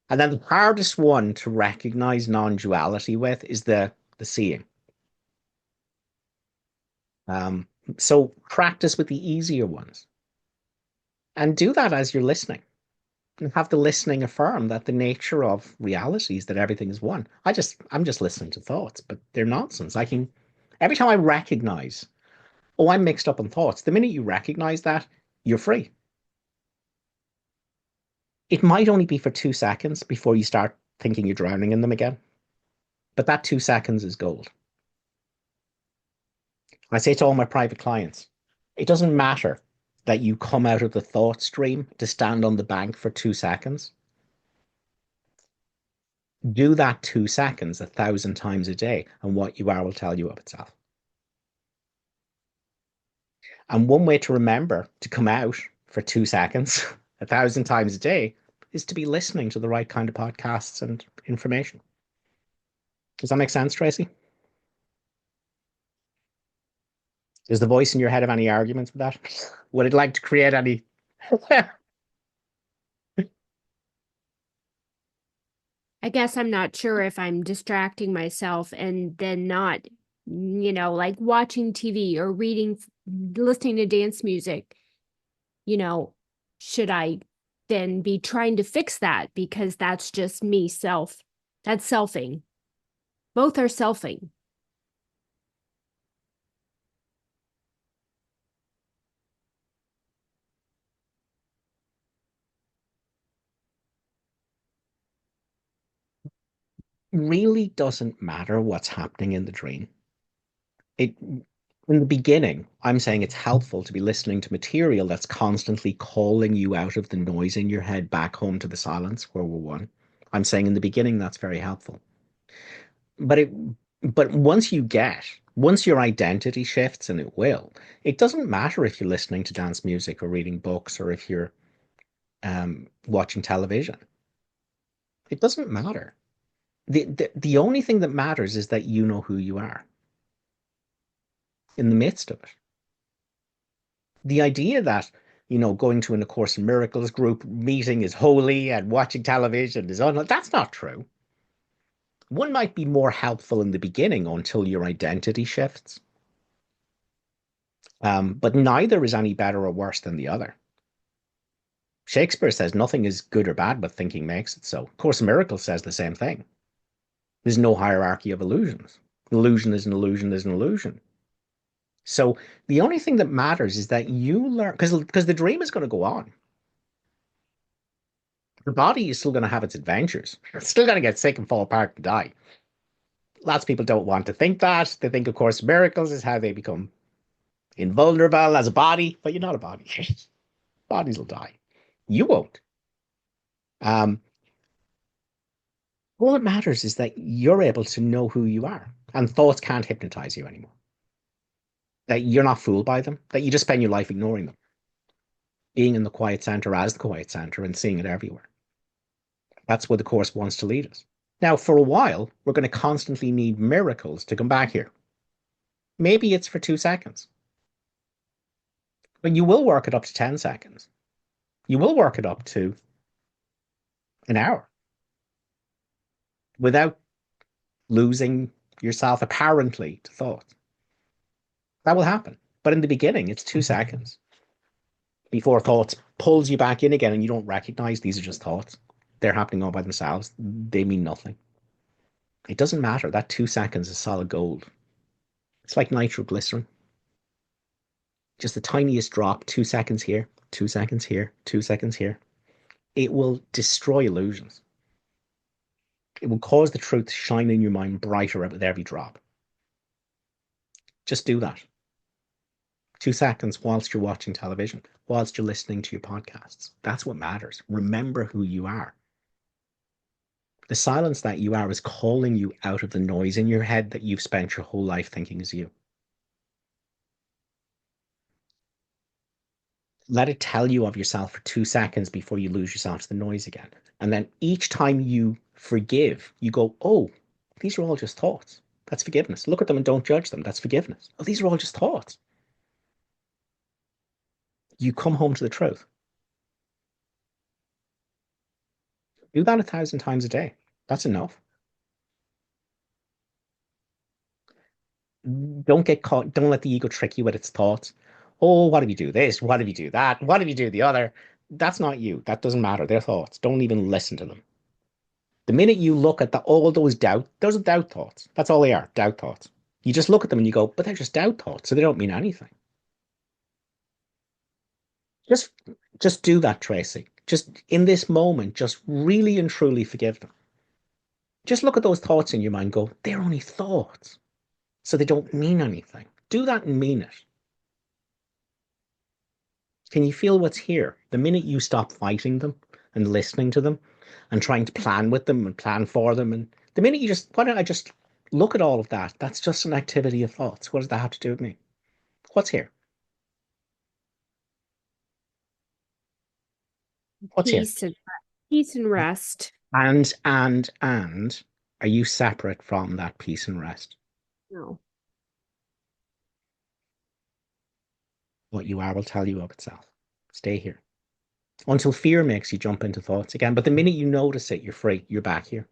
And then the hardest one to recognize non-duality with is the seeing. Um, so practice with the easier ones and do that as you're listening and have the listening affirm that the nature of reality is that everything is one. I'm just listening to thoughts, but they're nonsense. Every time I recognize, oh, I'm mixed up in thoughts, the minute you recognize that, you're free. It might only be for 2 seconds before you start thinking you're drowning in them again, but that 2 seconds is gold. I say to all my private clients, it doesn't matter that you come out of the thought stream to stand on the bank for 2 seconds. Do that 2 seconds 1,000 times a day, and what you are will tell you of itself. And one way to remember to come out for 2 seconds 1,000 times a day is to be listening to the right kind of podcasts and information. Does that make sense, Tracy? Does the voice in your head have any arguments with that? Would it like to create any? I guess I'm not sure if I'm distracting myself and then not, like watching TV or reading, listening to dance music, you know, should I then be trying to fix that because that's just me that's selfing. Both are selfing. Really doesn't matter what's happening in the dream. It In the beginning, I'm saying it's helpful to be listening to material that's constantly calling you out of the noise in your head back home to the silence where we're one. I'm saying in the beginning that's very helpful. But it but once your identity shifts, and it will, it doesn't matter if you're listening to dance music or reading books or if you're watching television. It doesn't matter. The only thing that matters is that you know who you are in the midst of it. The idea that, going to a Course in Miracles group meeting is holy and watching television is unholy, that's not true. One might be more helpful in the beginning until your identity shifts. But neither is any better or worse than the other. Shakespeare says nothing is good or bad, but thinking makes it so. Course in Miracles says the same thing. There's no hierarchy of illusions. Illusion is an illusion is an illusion. So the only thing that matters is that you learn, because the dream is going to go on. The body is still going to have its adventures. It's still going to get sick and fall apart and die. Lots of people don't want to think that. They think, of course, miracles is how they become invulnerable as a body, but you're not a body. Bodies will die. You won't. Um, all that matters is that you're able to know who you are, and thoughts can't hypnotize you anymore. That you're not fooled by them. That you just spend your life ignoring them, being in the quiet center as the quiet center and seeing it everywhere. That's where the course wants to lead us. Now, for a while, we're going to constantly need miracles to come back here. Maybe it's for 2 seconds, but you will work it up to 10 seconds. You will work it up to an hour without losing yourself apparently to thought. That will happen. But in the beginning, it's 2 seconds before thoughts pulls you back in again and you don't recognize these are just thoughts. They're happening all by themselves. They mean nothing. It doesn't matter. That 2 seconds is solid gold. It's like nitroglycerin. Just the tiniest drop, 2 seconds here, 2 seconds here, 2 seconds here. It will destroy illusions. It will cause the truth to shine in your mind brighter with every drop. Just do that. 2 seconds whilst you're watching television, whilst you're listening to your podcasts. That's what matters. Remember who you are. The silence that you are is calling you out of the noise in your head that you've spent your whole life thinking is you. Let it tell you of yourself for 2 seconds before you lose yourself to the noise again. And then each time you forgive, you go, oh, these are all just thoughts. That's forgiveness. Look at them and don't judge them. That's forgiveness. Oh, these are all just thoughts. You come home to the truth. Do that 1,000 times a day. That's enough. Don't get caught. Don't let the ego trick you with its thoughts. Oh, what if you do this? What if you do that? What if you do the other? That's not you. That doesn't matter. They're thoughts. Don't even listen to them. The minute you look at all those are doubt thoughts. That's all they are, doubt thoughts. You just look at them and you go, but they're just doubt thoughts, so they don't mean anything. Just, just do that, Tracy. Just in this moment, just really and truly forgive them. Just look at those thoughts in your mind, go, they're only thoughts, so they don't mean anything. Do that and mean it. Can you feel what's here? The minute you stop fighting them and listening to them and trying to plan with them and plan for them, and the minute you just, why don't I just look at all of that? That's just an activity of thoughts. What does that have to do with me? What's here? What's here? Peace and peace and rest. And are you separate from that peace and rest? No. What you are will tell you of itself. Stay here until fear makes you jump into thoughts again. But the minute you notice it, you're free. You're back here.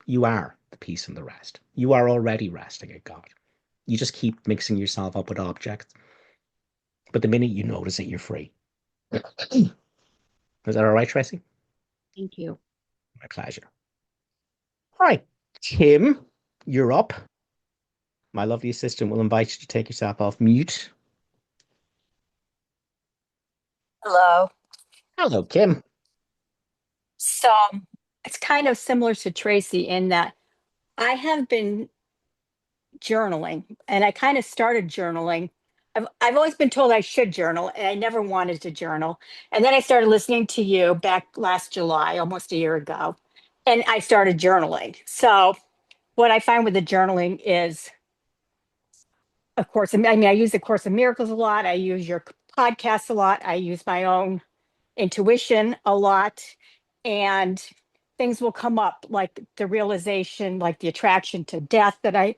You are the peace and the rest. You are already resting at God. You just keep mixing yourself up with objects. But the minute you notice it, you're free. Is that all right, Tracy? Thank you. My pleasure. All right, Kim, you're up. My lovely assistant will invite you to take yourself off mute. Hello. Hello, Kim. So it's kind of similar to Tracy in that I have been journaling and I kind of started journaling. I've always been told I should journal and I never wanted to journal. And then I started listening to you back last July, almost a year ago, and I started journaling. So what I find with the journaling is, of course, I mean, I use the Course of Miracles a lot. I use your podcast a lot. I use my own intuition a lot, and things will come up like the realization, like the attraction to death that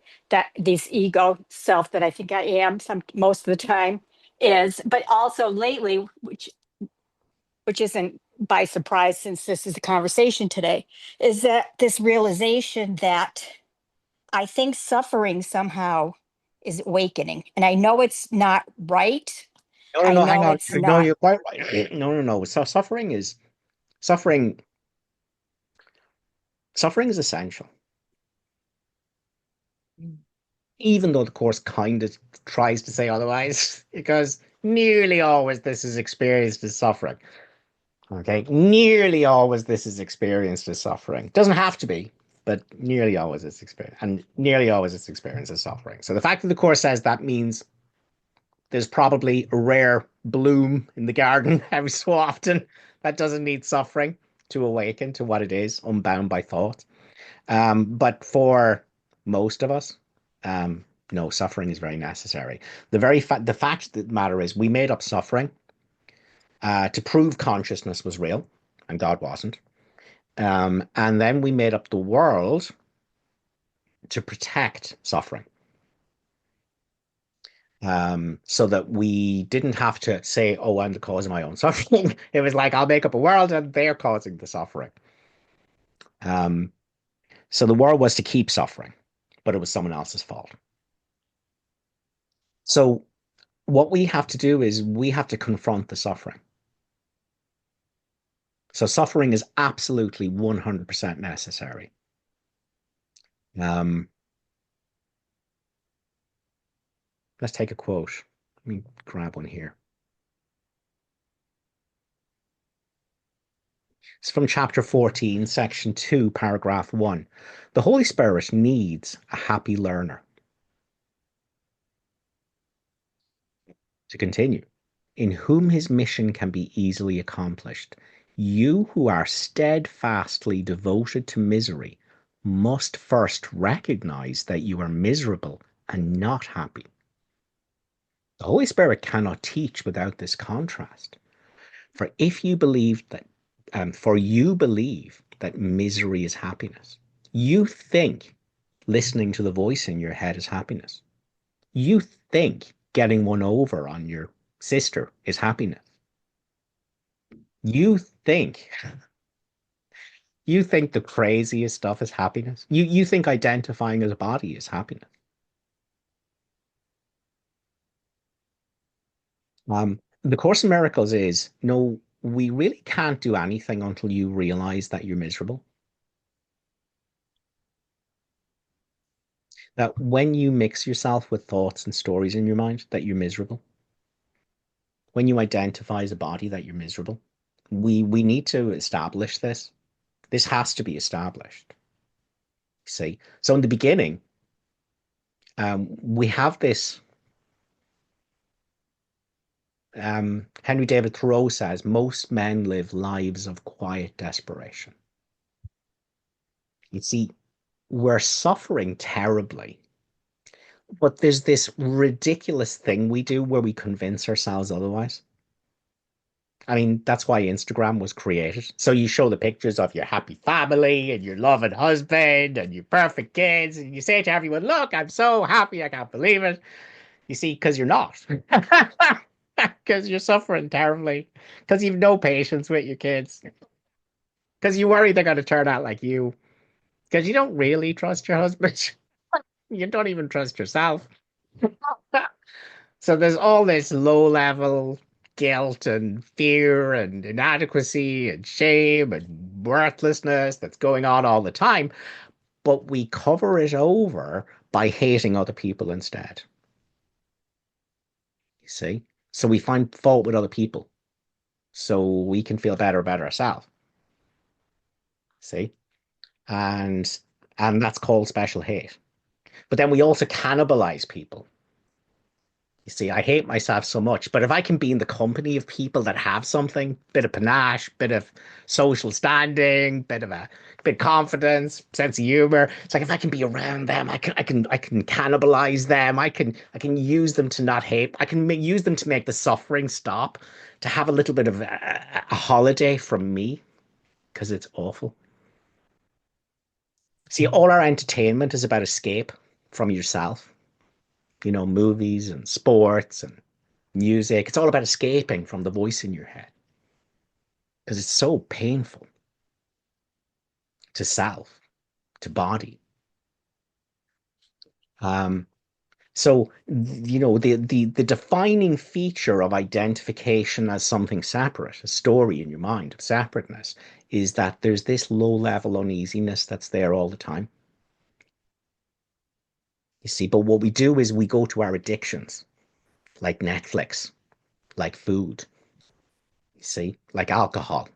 this ego self that I think I am some most of the time is, but also lately, which isn't by surprise since this is a conversation today, is that this realization that I think suffering somehow is awakening. And I know it's not right. No, no, I no, hang know on. it's No, not. you're quite right. No, no, no. So suffering. Suffering is essential. Even though the course kind of tries to say otherwise, because nearly always this is experienced as suffering. Okay, nearly always this is experienced as suffering. Doesn't have to be, but nearly always it's experienced, and nearly always it's experienced as suffering. So the fact that the course says that means there's probably a rare bloom in the garden every so often that doesn't need suffering to awaken to what it is, unbound by thought. But for most of us, no, suffering is very necessary. The fact of the matter is, we made up suffering to prove consciousness was real, and God wasn't. And then we made up the world to protect suffering, so that we didn't have to say, "Oh, I'm the cause of my own suffering." It was like, "I'll make up a world, and they're causing the suffering." Um, so the world was to keep suffering, but it was someone else's fault. So what we have to do is we have to confront the suffering. So suffering is absolutely 100% necessary. Um, let's take a quote. Let me grab one here. It's from chapter 14, section 2, paragraph 1. The Holy Spirit needs a happy learner. To continue, in whom his mission can be easily accomplished, you who are steadfastly devoted to misery must first recognize that you are miserable and not happy. The Holy Spirit cannot teach without this contrast. For if you believe that, for you believe that misery is happiness, you think listening to the voice in your head is happiness. You think getting one over on your sister is happiness. You think you think the craziest stuff is happiness. You think identifying as a body is happiness. The Course in Miracles is no, we really can't do anything until you realize that you're miserable. That when you mix yourself with thoughts and stories in your mind, that you're miserable. When you identify as a body, that you're miserable. We need to establish this. This has to be established. See, so in the beginning, we have this. Henry David Thoreau says most men live lives of quiet desperation. You see, we're suffering terribly, but there's this ridiculous thing we do where we convince ourselves otherwise. I mean, that's why Instagram was created. So you show the pictures of your happy family and your loving husband and your perfect kids, and you say to everyone, look, I'm so happy, I can't believe it. You see, because you're not. Because you're suffering terribly. Because you've no patience with your kids. Because you worry they're going to turn out like you. Because you don't really trust your husband. You don't even trust yourself. So there's all this low level guilt and fear and inadequacy and shame and worthlessness that's going on all the time. But we cover it over by hating other people instead. You see? So we find fault with other people so we can feel better about ourselves. See? And that's called special hate. But then we also cannibalize people. You see, I hate myself so much, but if I can be in the company of people that have something, bit of panache, bit of social standing, bit of confidence, sense of humor, it's like if I can be around them, I can cannibalize them. I can use them to not hate. I can use them to make the suffering stop, to have a little bit of a holiday from me because it's awful. See, all our entertainment is about escape from yourself. Movies and sports and music. It's all about escaping from the voice in your head because it's so painful to self, to body. Um, so the defining feature of identification as something separate, a story in your mind of separateness, is that there's this low level uneasiness that's there all the time. You see, but what we do is we go to our addictions, like Netflix, like food, you see, like alcohol,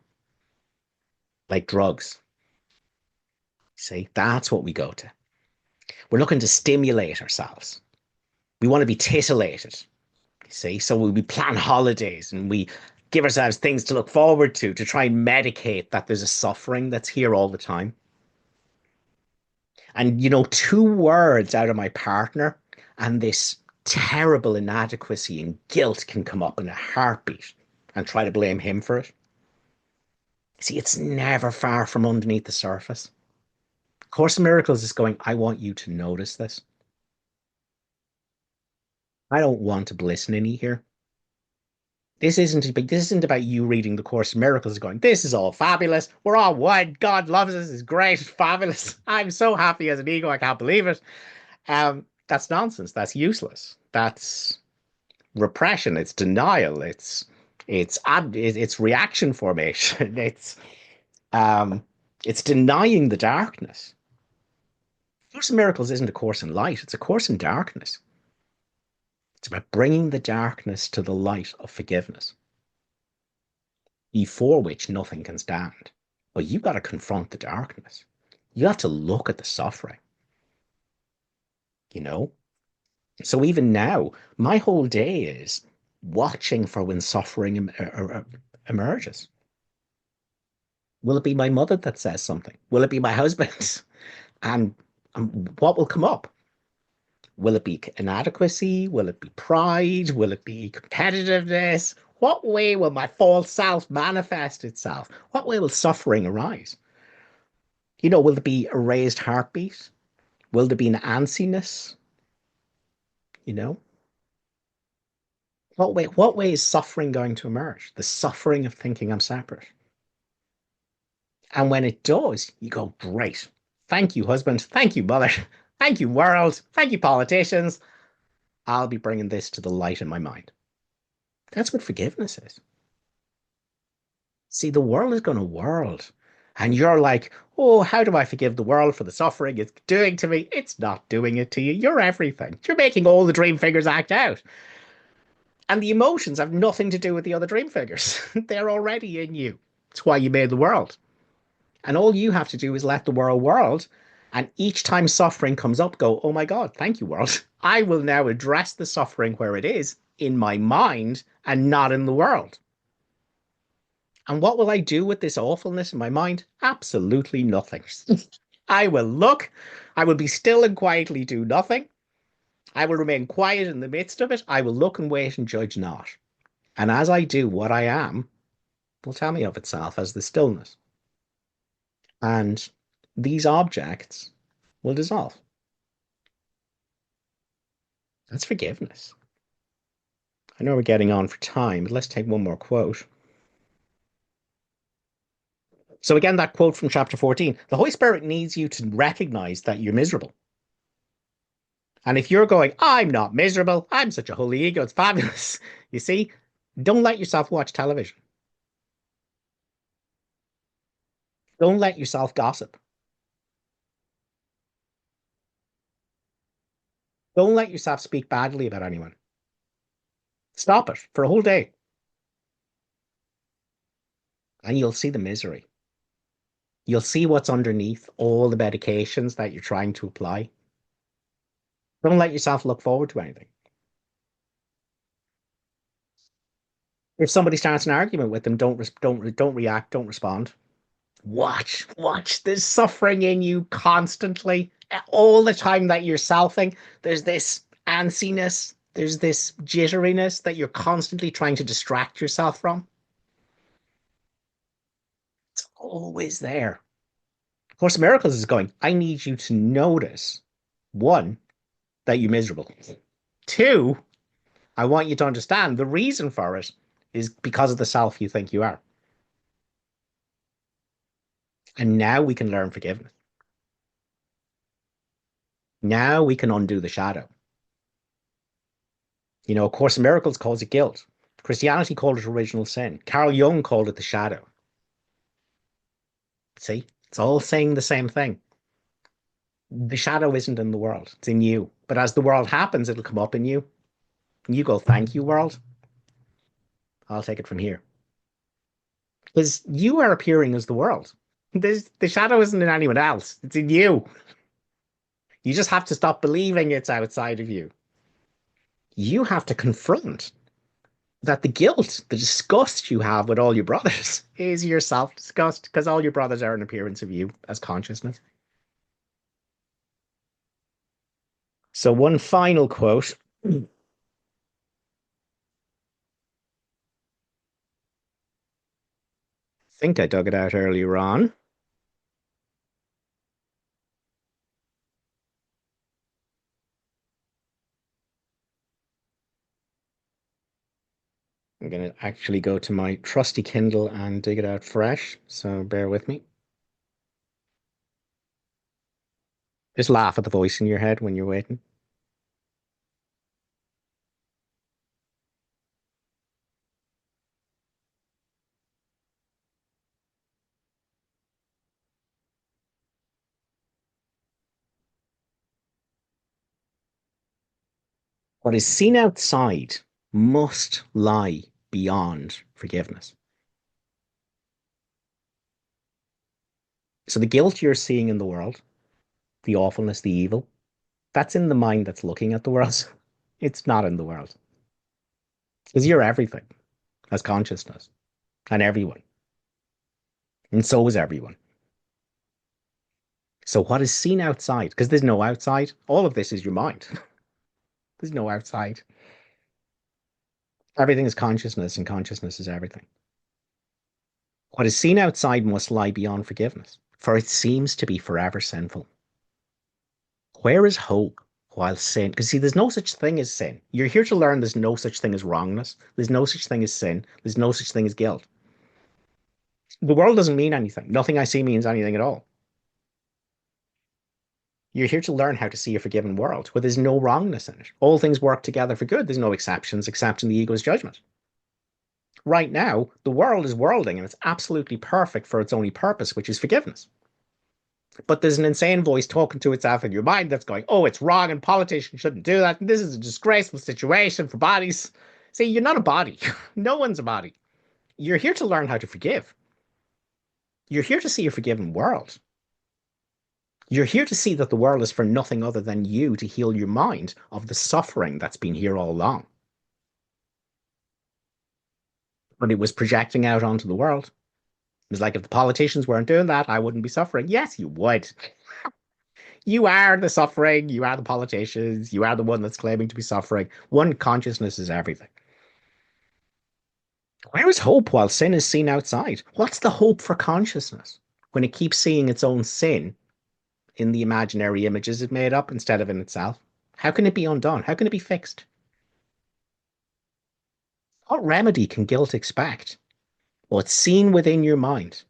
like drugs. See, that's what we go to. We're looking to stimulate ourselves. We want to be titillated. You see, so we plan holidays and we give ourselves things to look forward to try and medicate that there's a suffering that's here all the time. And, two words out of my partner and this terrible inadequacy and guilt can come up in a heartbeat and try to blame him for it. See, it's never far from underneath the surface. Course in Miracles is going, I want you to notice this. I don't want to Blisnany here. This isn't about you reading the Course in Miracles going, this is all fabulous. We're all one. God loves us. It's great. It's fabulous. I'm so happy as an ego. I can't believe it. That's nonsense. That's useless. That's repression. It's denial. It's reaction formation. It's denying the darkness. Course in Miracles isn't a course in light. It's a course in darkness. It's about bringing the darkness to the light of forgiveness, before which nothing can stand. But you've got to confront the darkness. You have to look at the suffering, you know? So even now, my whole day is watching for when suffering emerges? Will it be my mother that says something? Will it be my husband? And, what will come up? Will it be inadequacy? Will it be pride? Will it be competitiveness? What way will my false self manifest itself? What way will suffering arise? Will it be a raised heartbeat? Will there be an antsiness? You know, what way is suffering going to emerge? The suffering of thinking I'm separate. And when it does, you go, great. Thank you, husband. Thank you, mother. Thank you, world. Thank you, politicians. I'll be bringing this to the light in my mind. That's what forgiveness is. See, the world is going to world. And you're like, oh, how do I forgive the world for the suffering it's doing to me? It's not doing it to you. You're everything. You're making all the dream figures act out. And the emotions have nothing to do with the other dream figures. They're already in you. It's why you made the world. And all you have to do is let the world. And each time suffering comes up, go, oh my God, thank you, world. I will now address the suffering where it is in my mind and not in the world. And what will I do with this awfulness in my mind? Absolutely nothing. I will look, I will be still and quietly do nothing. I will remain quiet in the midst of it. I will look and wait and judge not. And as I do, what I am will tell me of itself as the stillness. And these objects will dissolve. That's forgiveness. I know we're getting on for time, but let's take one more quote. So again, that quote from chapter 14, the Holy Spirit needs you to recognize that you're miserable. And if you're going, I'm not miserable, I'm such a holy ego, it's fabulous. You see, don't let yourself watch television. Don't let yourself gossip. Don't let yourself speak badly about anyone. Stop it for a whole day. And you'll see the misery. You'll see what's underneath all the medications that you're trying to apply. Don't let yourself look forward to anything. If somebody starts an argument with them, don't react, don't respond. Watch. There's suffering in you constantly, all the time that you're selfing. There's this antsiness, there's this jitteriness that you're constantly trying to distract yourself from. It's always there. Course of Miracles is going, I need you to notice, one, that you're miserable. Two, I want you to understand the reason for it is because of the self you think you are. And now we can learn forgiveness. Now we can undo the shadow. A Course in Miracles calls it guilt. Christianity called it original sin. Carl Jung called it the shadow. See, it's all saying the same thing. The shadow isn't in the world, it's in you. But as the world happens, it'll come up in you. And you go, thank you, world. I'll take it from here. Because you are appearing as the world. The shadow isn't in anyone else, it's in you. You just have to stop believing it's outside of you. You have to confront that the guilt, the disgust you have with all your brothers is your self-disgust, because all your brothers are an appearance of you as consciousness. So one final quote. I think I dug it out earlier on. I'm going to actually go to my trusty Kindle and dig it out fresh, so bear with me. Just laugh at the voice in your head when you're waiting. What is seen outside must lie beyond forgiveness. So the guilt you're seeing in the world, the awfulness, the evil, that's in the mind that's looking at the world. It's not in the world. Because you're everything as consciousness and everyone. And so is everyone. So what is seen outside? Because there's no outside. All of this is your mind. There's no outside. Everything is consciousness, and consciousness is everything. What is seen outside must lie beyond forgiveness, for it seems to be forever sinful. Where is hope while sin? Because see, there's no such thing as sin. You're here to learn there's no such thing as wrongness. There's no such thing as sin. There's no such thing as guilt. The world doesn't mean anything. Nothing I see means anything at all. You're here to learn how to see a forgiven world where there's no wrongness in it. All things work together for good. There's no exceptions except in the ego's judgment. Right now, the world is worlding and it's absolutely perfect for its only purpose, which is forgiveness. But there's an insane voice talking to itself in your mind that's going, oh, it's wrong and politicians shouldn't do that. And this is a disgraceful situation for bodies. See, you're not a body. No one's a body. You're here to learn how to forgive. You're here to see a forgiven world. You're here to see that the world is for nothing other than you to heal your mind of the suffering that's been here all along. But it was projecting out onto the world. It was like, if the politicians weren't doing that, I wouldn't be suffering. Yes, you would. You are the suffering. You are the politicians. You are the one that's claiming to be suffering. One consciousness is everything. Where is hope while sin is seen outside? What's the hope for consciousness when it keeps seeing its own sin in the imaginary images it made up instead of in itself? How can it be undone? How can it be fixed? What remedy can guilt expect? What's seen within your mind?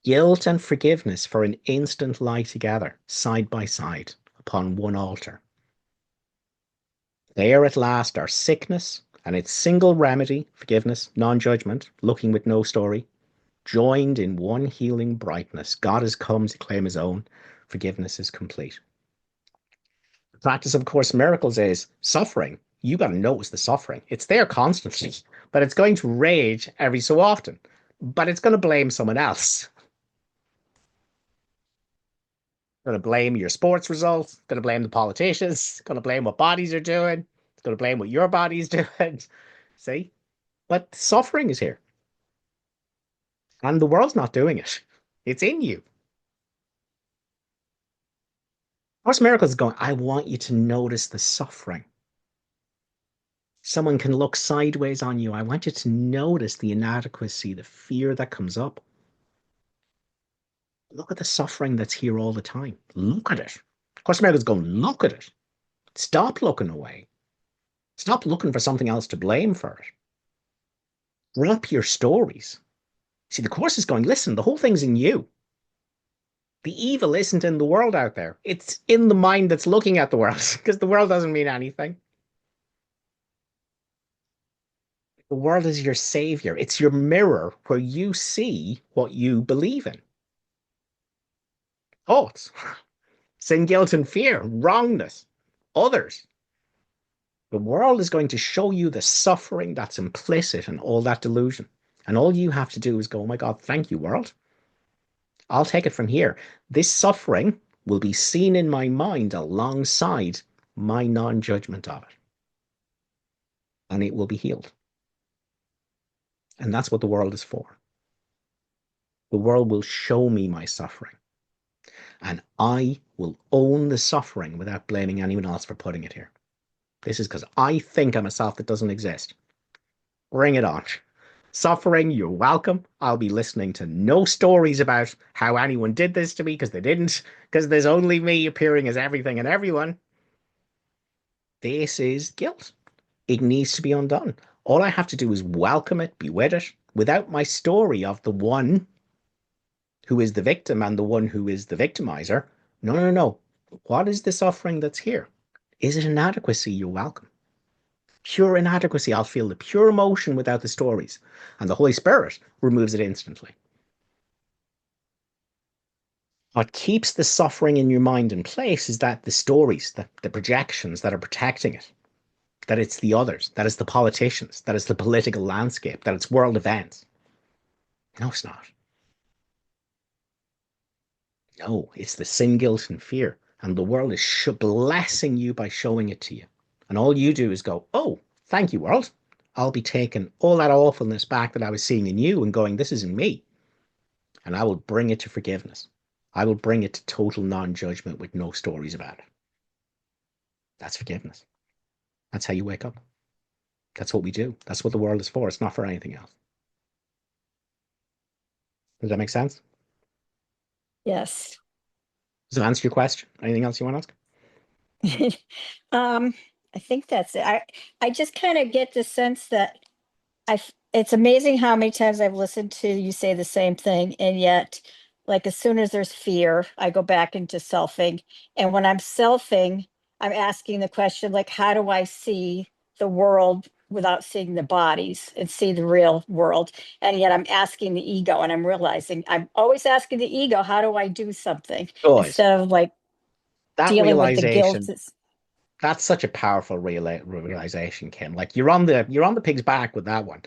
Guilt and forgiveness for an instant lie together, side by side, upon one altar. There at last are sickness and its single remedy, forgiveness, non-judgment, looking with no story, joined in one healing brightness. God has come to claim his own. Forgiveness is complete. The practice of Course in Miracles is suffering. You got to notice the suffering. It's there constantly, but it's going to rage every so often. But it's going to blame someone else. Going to blame your sports results. Going to blame the politicians. Going to blame what bodies are doing. It's going to blame what your body's doing. See? But suffering is here. And the world's not doing it. It's in you. Course in Miracles is going, I want you to notice the suffering. Someone can look sideways on you. I want you to notice the inadequacy, the fear that comes up. Look at the suffering that's here all the time. Look at it. Course in Miracles is going, look at it. Stop looking away. Stop looking for something else to blame for it. Drop your stories. See, the Course is going, listen, the whole thing's in you. The evil isn't in the world out there. It's in the mind that's looking at the world, because the world doesn't mean anything. The world is your savior. It's your mirror where you see what you believe in. Thoughts, sin, guilt, and fear, wrongness, others. The world is going to show you the suffering that's implicit in all that delusion. And all you have to do is go, oh my God, thank you, world. I'll take it from here. This suffering will be seen in my mind alongside my non-judgment of it. And it will be healed. And that's what the world is for. The world will show me my suffering. And I will own the suffering without blaming anyone else for putting it here. This is because I think I'm a self that doesn't exist. Bring it on. Suffering, you're welcome. I'll be listening to no stories about how anyone did this to me, because they didn't, because there's only me appearing as everything and everyone. This is guilt. It needs to be undone. All I have to do is welcome it, be with it, without my story of the one who is the victim and the one who is the victimizer. No, no, no. What is the suffering that's here? Is it inadequacy? You're welcome. Pure inadequacy. I'll feel the pure emotion without the stories. And the Holy Spirit removes it instantly. What keeps the suffering in your mind in place is that the stories, the projections that are protecting it, that it's the others, that it's the politicians, that it's the political landscape, that it's world events. No, it's not. No, it's the sin, guilt, and fear. And the world is blessing you by showing it to you. And all you do is go, oh, thank you, world. I'll be taking all that awfulness back that I was seeing in you and going, this isn't me. And I will bring it to forgiveness. I will bring it to total non-judgment with no stories about it. That's forgiveness. That's how you wake up. That's what we do. That's what the world is for. It's not for anything else. Does that make sense? Yes. Does it answer your question? Anything else you want to ask? I think that's it. I just kind of get the sense that it's amazing how many times I've listened to you say the same thing, and yet, like, as soon as there's fear, I go back into selfing. And when I'm selfing, I'm asking the question, like, how do I see the world without seeing the bodies and see the real world? And yet I'm asking the ego, and I'm realizing I'm always asking the ego, how do I do something Guys, instead of like that dealing with the guilt. realization, that's such a powerful realization, Kim. Like you're on the pig's back with that one.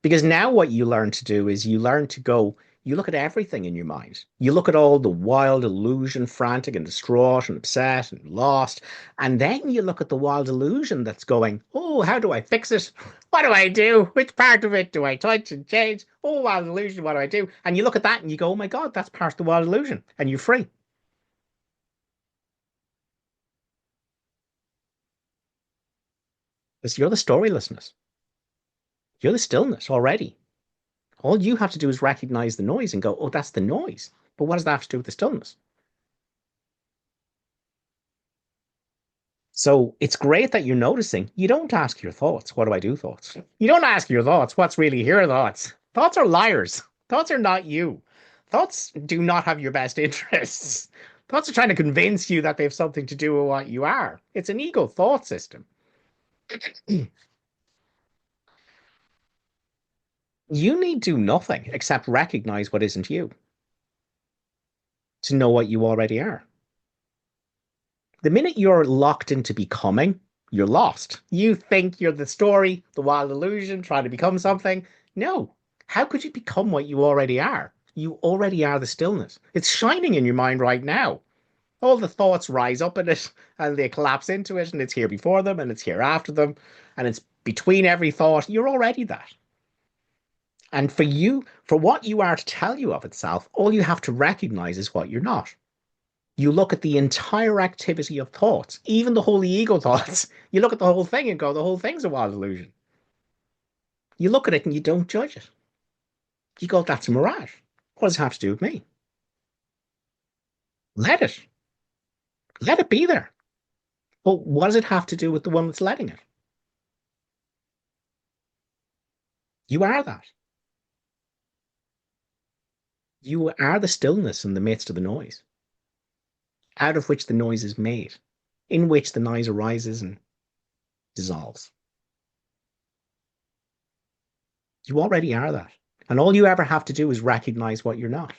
Because now what you learn to do is you learn to go, you look at everything in your mind. You look at all the wild illusion, frantic and distraught and upset and lost. And then you look at the wild illusion that's going, oh, how do I fix it? What do I do? Which part of it do I touch and change? Oh, wild illusion, what do I do? And you look at that and you go, oh my God, that's part of the wild illusion. And you're free. Because you're the storylessness. You're the stillness already. All you have to do is recognize the noise and go, oh, that's the noise. But what does that have to do with the stillness? So it's great that you're noticing. You don't ask your thoughts, what do I do thoughts? You don't ask your thoughts, what's really your thoughts? Thoughts are liars. Thoughts are not you. Thoughts do not have your best interests. Thoughts are trying to convince you that they have something to do with what you are. It's an ego thought system. You need do nothing except recognize what isn't you to know what you already are. The minute you're locked into becoming, you're lost. You think you're the story, the wild illusion, trying to become something. No. How could you become what you already are? You already are the stillness. It's shining in your mind right now. All the thoughts rise up in it and they collapse into it, and it's here before them and it's here after them, and it's between every thought. You're already that. And for you, for what you are to tell you of itself, all you have to recognize is what you're not. You look at the entire activity of thoughts, even the holy ego thoughts. You look at the whole thing and go, the whole thing's a wild illusion. You look at it and you don't judge it. You go, that's a mirage. What does it have to do with me? Let it. Let it be there. But what does it have to do with the one that's letting it? You are that. You are the stillness in the midst of the noise, out of which the noise is made, in which the noise arises and dissolves. You already are that. And all you ever have to do is recognize what you're not.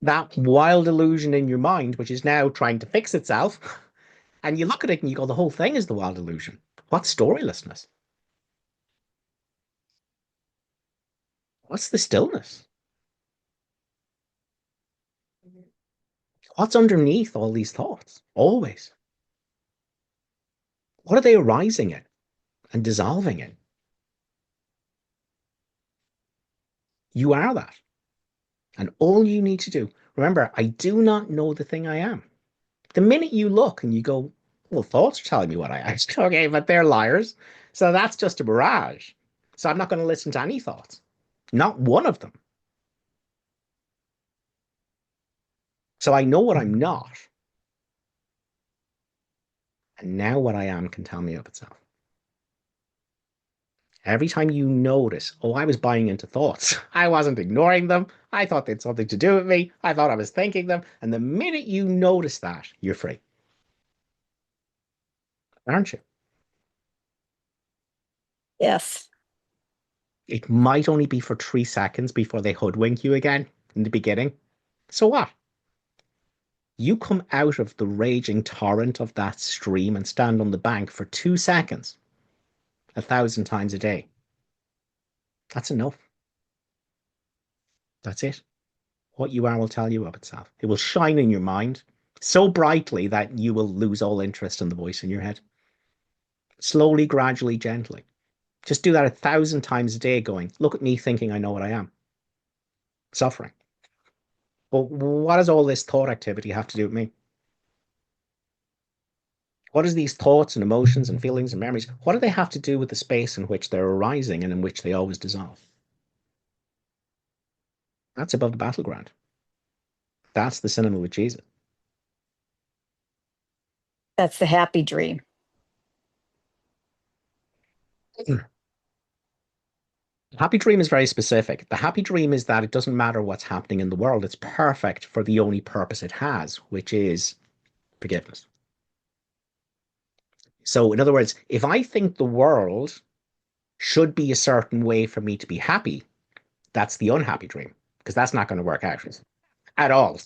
That wild illusion in your mind, which is now trying to fix itself, and you look at it and you go, the whole thing is the wild illusion. What's storylessness? What's the stillness? What's underneath all these thoughts? Always. What are they arising in and dissolving in? You are that. And all you need to do, remember, I do not know the thing I am. The minute you look and you go, well, thoughts are telling me what I am. Okay, but they're liars. So that's just a mirage. So I'm not going to listen to any thoughts. Not one of them. So I know what I'm not. And now what I am can tell me of itself. Every time you notice, oh, I was buying into thoughts. I wasn't ignoring them. I thought they had something to do with me. I thought I was thinking them. And the minute you notice that, you're free. Aren't you? Yes. It might only be for 3 seconds before they hoodwink you again in the beginning. So what? You come out of the raging torrent of that stream and stand on the bank for 2 seconds, 1,000 times a day. That's enough. That's it. What you are will tell you of itself. It will shine in your mind so brightly that you will lose all interest in the voice in your head. Slowly, gradually, gently. Just do that 1,000 times a day, going, look at me thinking I know what I am. Suffering. But what does all this thought activity have to do with me? What does these thoughts and emotions and feelings and memories, what do they have to do with the space in which they're arising and in which they always dissolve? That's above the battleground. That's the cinema with Jesus. That's the happy dream. The happy dream is very specific. The happy dream is that it doesn't matter what's happening in the world. It's perfect for the only purpose it has, which is forgiveness. So, in other words, if I think the world should be a certain way for me to be happy, that's the unhappy dream, because that's not going to work out at all.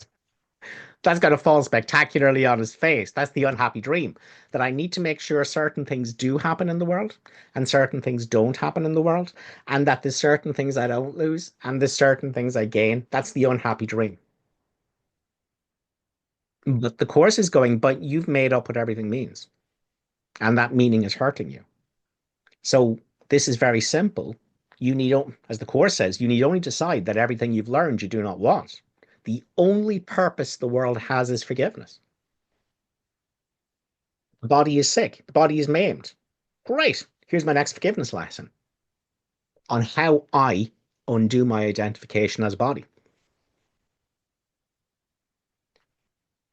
That's going to fall spectacularly on his face. That's the unhappy dream, that I need to make sure certain things do happen in the world and certain things don't happen in the world, and that there's certain things I don't lose and there's certain things I gain. That's the unhappy dream. But the course is going, but you've made up what everything means, and that meaning is hurting you. So this is very simple. You need, as the course says, you need only decide that everything you've learned you do not want. The only purpose the world has is forgiveness. The body is sick. The body is maimed. Great. Here's my next forgiveness lesson on how I undo my identification as a body.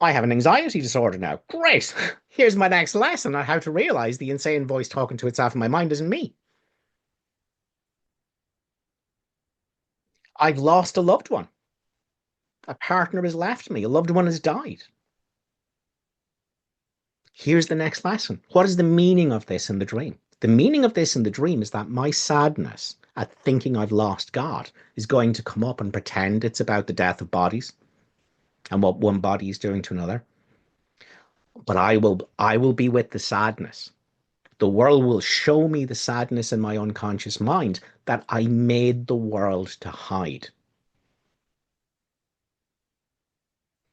I have an anxiety disorder now. Great. Here's my next lesson on how to realize the insane voice talking to itself in my mind isn't me. I've lost a loved one. A partner has left me. A loved one has died. Here's the next lesson. What is the meaning of this in the dream? The meaning of this in the dream is that my sadness at thinking I've lost God is going to come up and pretend it's about the death of bodies and what one body is doing to another. But I will be with the sadness. The world will show me the sadness in my unconscious mind that I made the world to hide.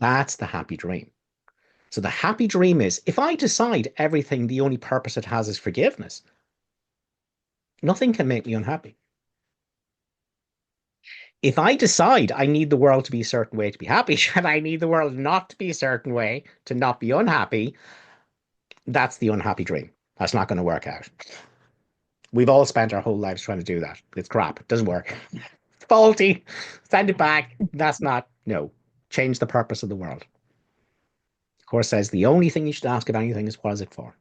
That's the happy dream. So the happy dream is, if I decide everything, the only purpose it has is forgiveness, nothing can make me unhappy. If I decide I need the world to be a certain way to be happy, and I need the world not to be a certain way to not be unhappy, that's the unhappy dream. That's not going to work out. We've all spent our whole lives trying to do that. It's crap. It doesn't work. It's faulty. Send it back. That's not, no. Change the purpose of the world. The course says the only thing you should ask of anything is, what is it for?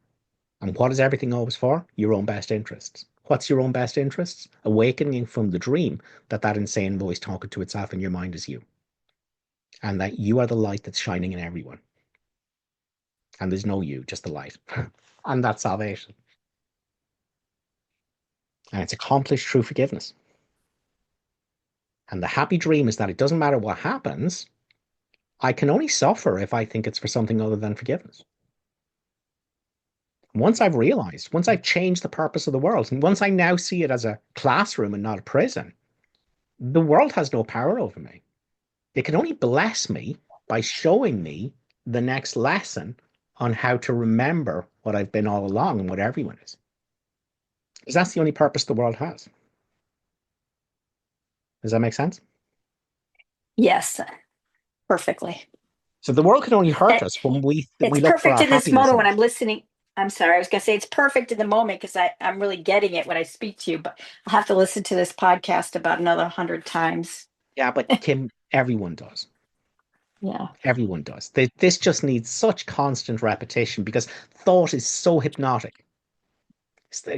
And what is everything always for? Your own best interests. What's your own best interests? Awakening from the dream that that insane voice talking to itself in your mind is you. And that you are the light that's shining in everyone. And there's no you, just the light. And that's salvation. And it's accomplished through forgiveness. And the happy dream is that it doesn't matter what happens, I can only suffer if I think it's for something other than forgiveness. Once I've realized, once I've changed the purpose of the world, and once I now see it as a classroom and not a prison, the world has no power over me. It can only bless me by showing me the next lesson on how to remember what I've been all along and what everyone is. Because that's the only purpose the world has. Does that make sense? Yes, perfectly. So the world can only hurt It- us when we it's look for perfect our in this happiness moment in when it. I'm listening. I'm sorry, I was going to say it's perfect in the moment because I'm really getting it when I speak to you, but I'll have to listen to this podcast about another 100 times. Yeah, but Kim, everyone does. Yeah. Everyone does. This just needs such constant repetition because thought is so hypnotic.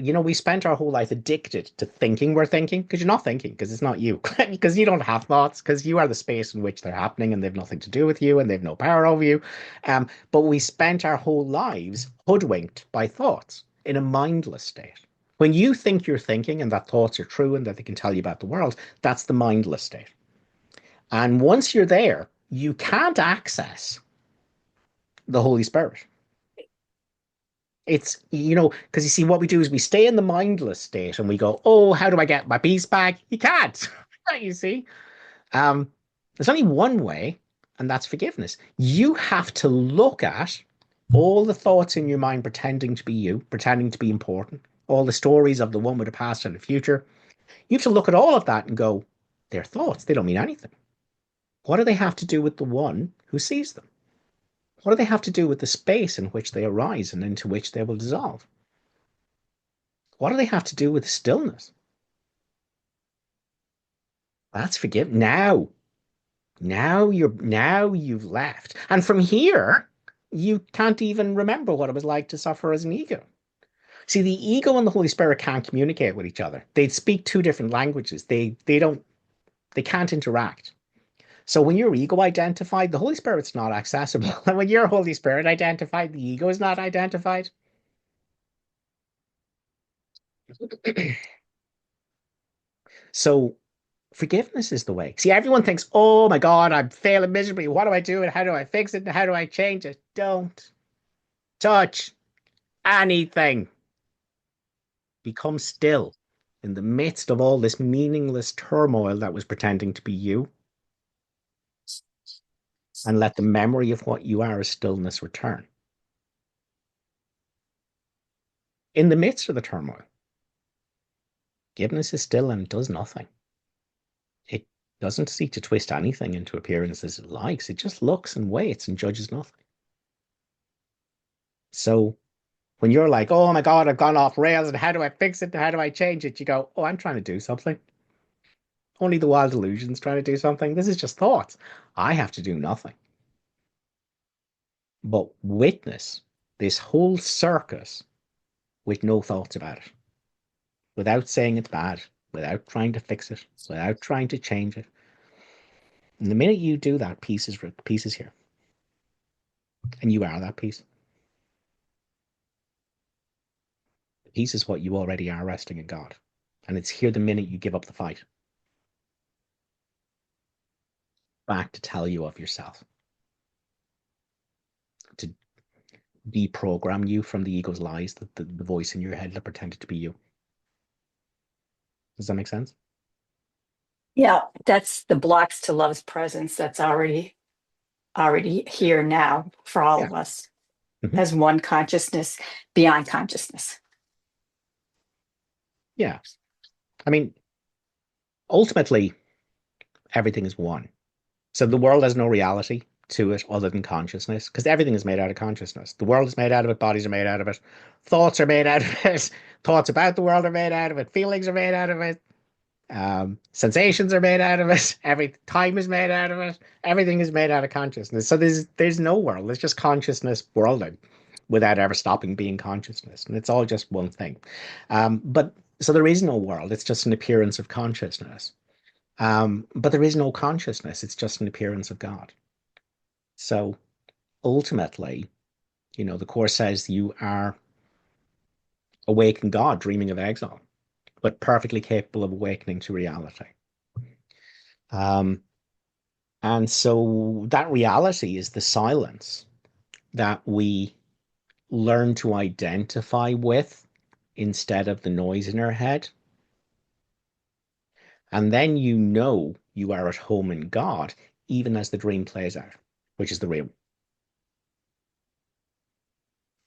You know, we spent our whole life addicted to thinking we're thinking because you're not thinking because it's not you because you don't have thoughts because you are the space in which they're happening and they've nothing to do with you and they've no power over you. But we spent our whole lives hoodwinked by thoughts in a mindless state. When you think you're thinking and that thoughts are true and that they can tell you about the world, that's the mindless state. And once you're there, you can't access the Holy Spirit. It's, you know, because you see, what we do is we stay in the mindless state and we go, oh, how do I get my peace back? You can't, you see. There's only one way, and that's forgiveness. You have to look at All the thoughts in your mind pretending to be you, pretending to be important, all the stories of the one with the past and the future, you have to look at all of that and go, they're thoughts. They don't mean anything. What do they have to do with the one who sees them? What do they have to do with the space in which they arise and into which they will dissolve? What do they have to do with stillness? That's forgiven. Now you've left. And from here, you can't even remember what it was like to suffer as an ego. See, the ego and the Holy Spirit can't communicate with each other. They speak two different languages. They can't interact. So when you're ego identified, the Holy Spirit's not accessible. And when you're Holy Spirit identified, the ego is not identified. So forgiveness is the way. See, everyone thinks, oh my God, I'm failing miserably. What do I do? And how do I fix it? And how do I change it? Don't touch anything. Become still in the midst of all this meaningless turmoil that was pretending to be you, and let the memory of what you are as stillness return. In the midst of the turmoil, forgiveness is still and does nothing. It doesn't seek to twist anything into appearances it likes. It just looks and waits and judges nothing. So when you're like, oh my God, I've gone off rails and how do I fix it? How do I change it? You go, oh, I'm trying to do something. Only the wild illusion's trying to do something. This is just thoughts. I have to do nothing. But witness this whole circus with no thoughts about it, without saying it's bad, without trying to fix it, without trying to change it. And the minute you do that, peace is here. And you are that peace. Peace is what you already are, resting in God. And it's here the minute you give up the fight. Back to tell you of yourself. To deprogram you from the ego's lies, the voice in your head that pretended to be you. Does that make sense? Yeah, that's the blocks to love's presence. That's already here now for all Yeah. of us Mm-hmm. as one consciousness beyond consciousness. Yeah. I mean, ultimately, everything is one. So the world has no reality to it other than consciousness, because everything is made out of consciousness. The world is made out of it, bodies are made out of it, thoughts are made out of it, thoughts about the world are made out of it, feelings are made out of it, sensations are made out of it, every time is made out of it, everything is made out of consciousness. So there's no world, it's just consciousness worlding without ever stopping being consciousness. And it's all just one thing. But so there is no world, it's just an appearance of consciousness. But there is no consciousness, it's just an appearance of God. So ultimately, the Course says you are awake in God, dreaming of exile, but perfectly capable of awakening to reality. Um, and so that reality is the silence that we learn to identify with instead of the noise in our head. And then you are at home in God, even as the dream plays out, which is the real.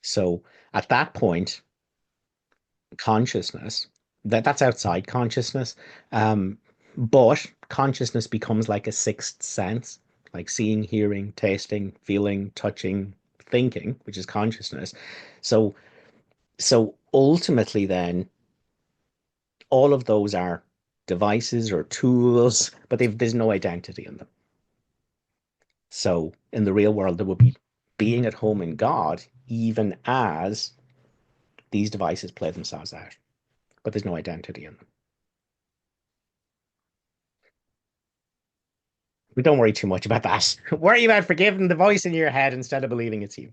So at that point, consciousness, that's outside consciousness. But consciousness becomes like a sixth sense, like seeing, hearing, tasting, feeling, touching, thinking, which is consciousness. So so ultimately then all of those are devices or tools, but there's no identity in them. So in the real world, there would be being at home in God, even as these devices play themselves out, but there's no identity in them. We don't worry too much about that. Worry about forgiving the voice in your head instead of believing it's you.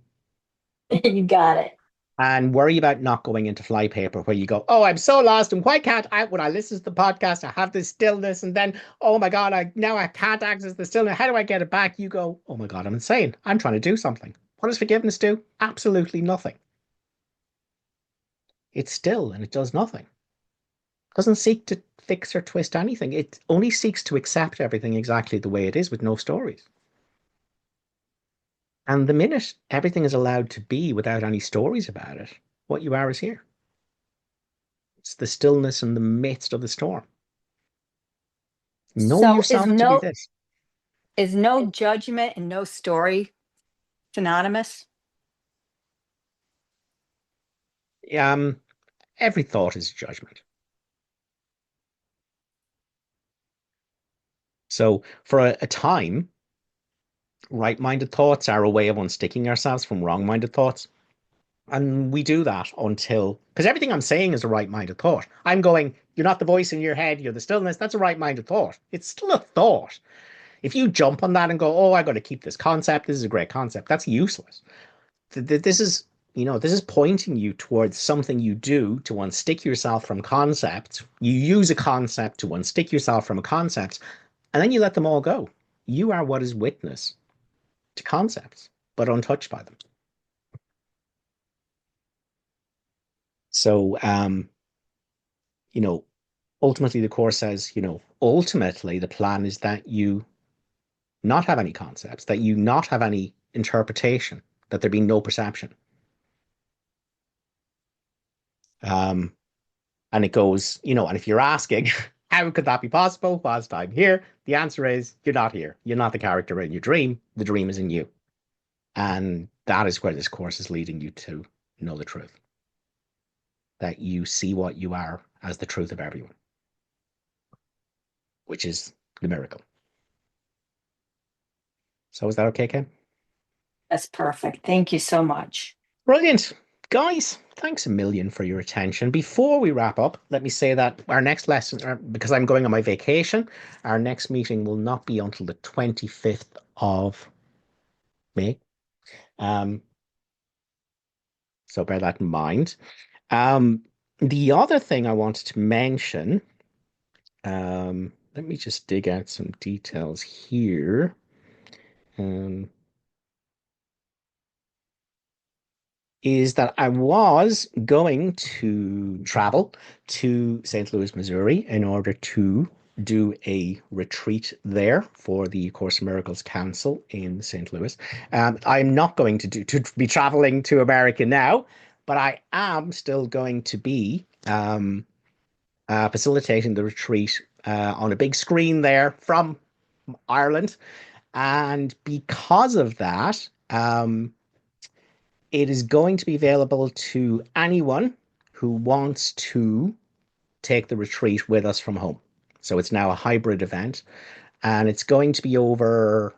You got it. And worry about not going into flypaper where you go, oh, I'm so lost and why can't I, when I listen to the podcast, I have this stillness and then, oh my God, I can't access the stillness. How do I get it back? You go, oh my God, I'm insane. I'm trying to do something. What does forgiveness do? Absolutely nothing. It's still and it does nothing. It doesn't seek to fix or twist anything. It only seeks to accept everything exactly the way it is with no stories. And the minute everything is allowed to be without any stories about it, what you are is here. It's the stillness in the midst of the storm. Know So yourself to be this. is no judgment and no story synonymous? Um, every thought is a judgment. So for a time, right-minded thoughts are a way of unsticking ourselves from wrong-minded thoughts. And we do that until, because everything I'm saying is a right-minded thought. I'm going, you're not the voice in your head, you're the stillness. That's a right-minded thought. It's still a thought. If you jump on that and go, oh, I got to keep this concept, this is a great concept, that's useless. This is, this is pointing you towards something you do to unstick yourself from concepts. You use a concept to unstick yourself from a concept, and then you let them all go. You are what is witness to concepts, but untouched by them. So, you know, ultimately the course says, ultimately the plan is that you not have any concepts, that you not have any interpretation, that there be no perception. Um, and it goes, and if you're asking, how could that be possible whilst I'm here? The answer is you're not here. You're not the character in your dream. The dream is in you. And that is where this course is leading you to know the truth. That you see what you are as the truth of everyone, which is the miracle. So is that okay, Ken? That's perfect. Thank you so much. Brilliant. Guys, thanks a million for your attention. Before we wrap up, let me say that our next lesson, because I'm going on my vacation, our next meeting will not be until the 25th of May. Um, so bear that in mind. Um, the other thing I wanted to mention, let me just dig out some details here. Um, is that I was going to travel to St. Louis, Missouri in order to do a retreat there for the Course in Miracles Council in St. Louis. I'm not going to be traveling to America now, but I am still going to be facilitating the retreat on a big screen there from Ireland. And because of that, it is going to be available to anyone who wants to take the retreat with us from home. So it's now a hybrid event, and it's going to be over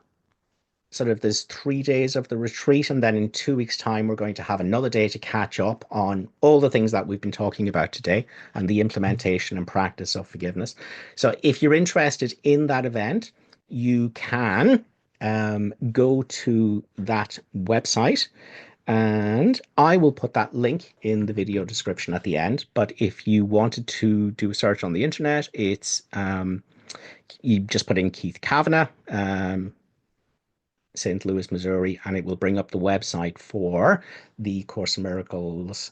sort of there's 3 days of the retreat, and then in 2 weeks' time, we're going to have another day to catch up on all the things that we've been talking about today and the implementation and practice of forgiveness. So if you're interested in that event, you can go to that website, and I will put that link in the video description at the end. But if you wanted to do a search on the internet, it's you just put in Keith Kavanagh, St. Louis, Missouri, and it will bring up the website for the Course in Miracles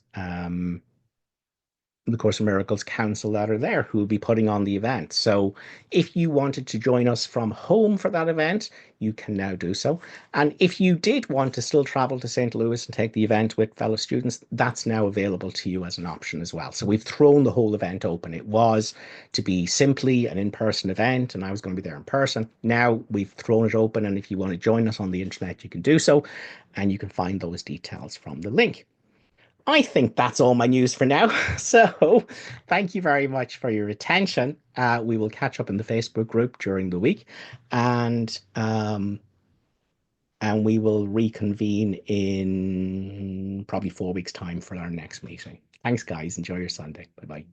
the Course in Miracles Council that are there who will be putting on the event. So if you wanted to join us from home for that event, you can now do so. And if you did want to still travel to St. Louis and take the event with fellow students, that's now available to you as an option as well. So we've thrown the whole event open. It was to be simply an in-person event, and I was going to be there in person. Now we've thrown it open, and if you want to join us on the internet, you can do so, and you can find those details from the link. I think that's all my news for now. So thank you very much for your attention. We will catch up in the Facebook group during the week, and we will reconvene in probably 4 weeks' time for our next meeting. Thanks, guys. Enjoy your Sunday. Bye bye.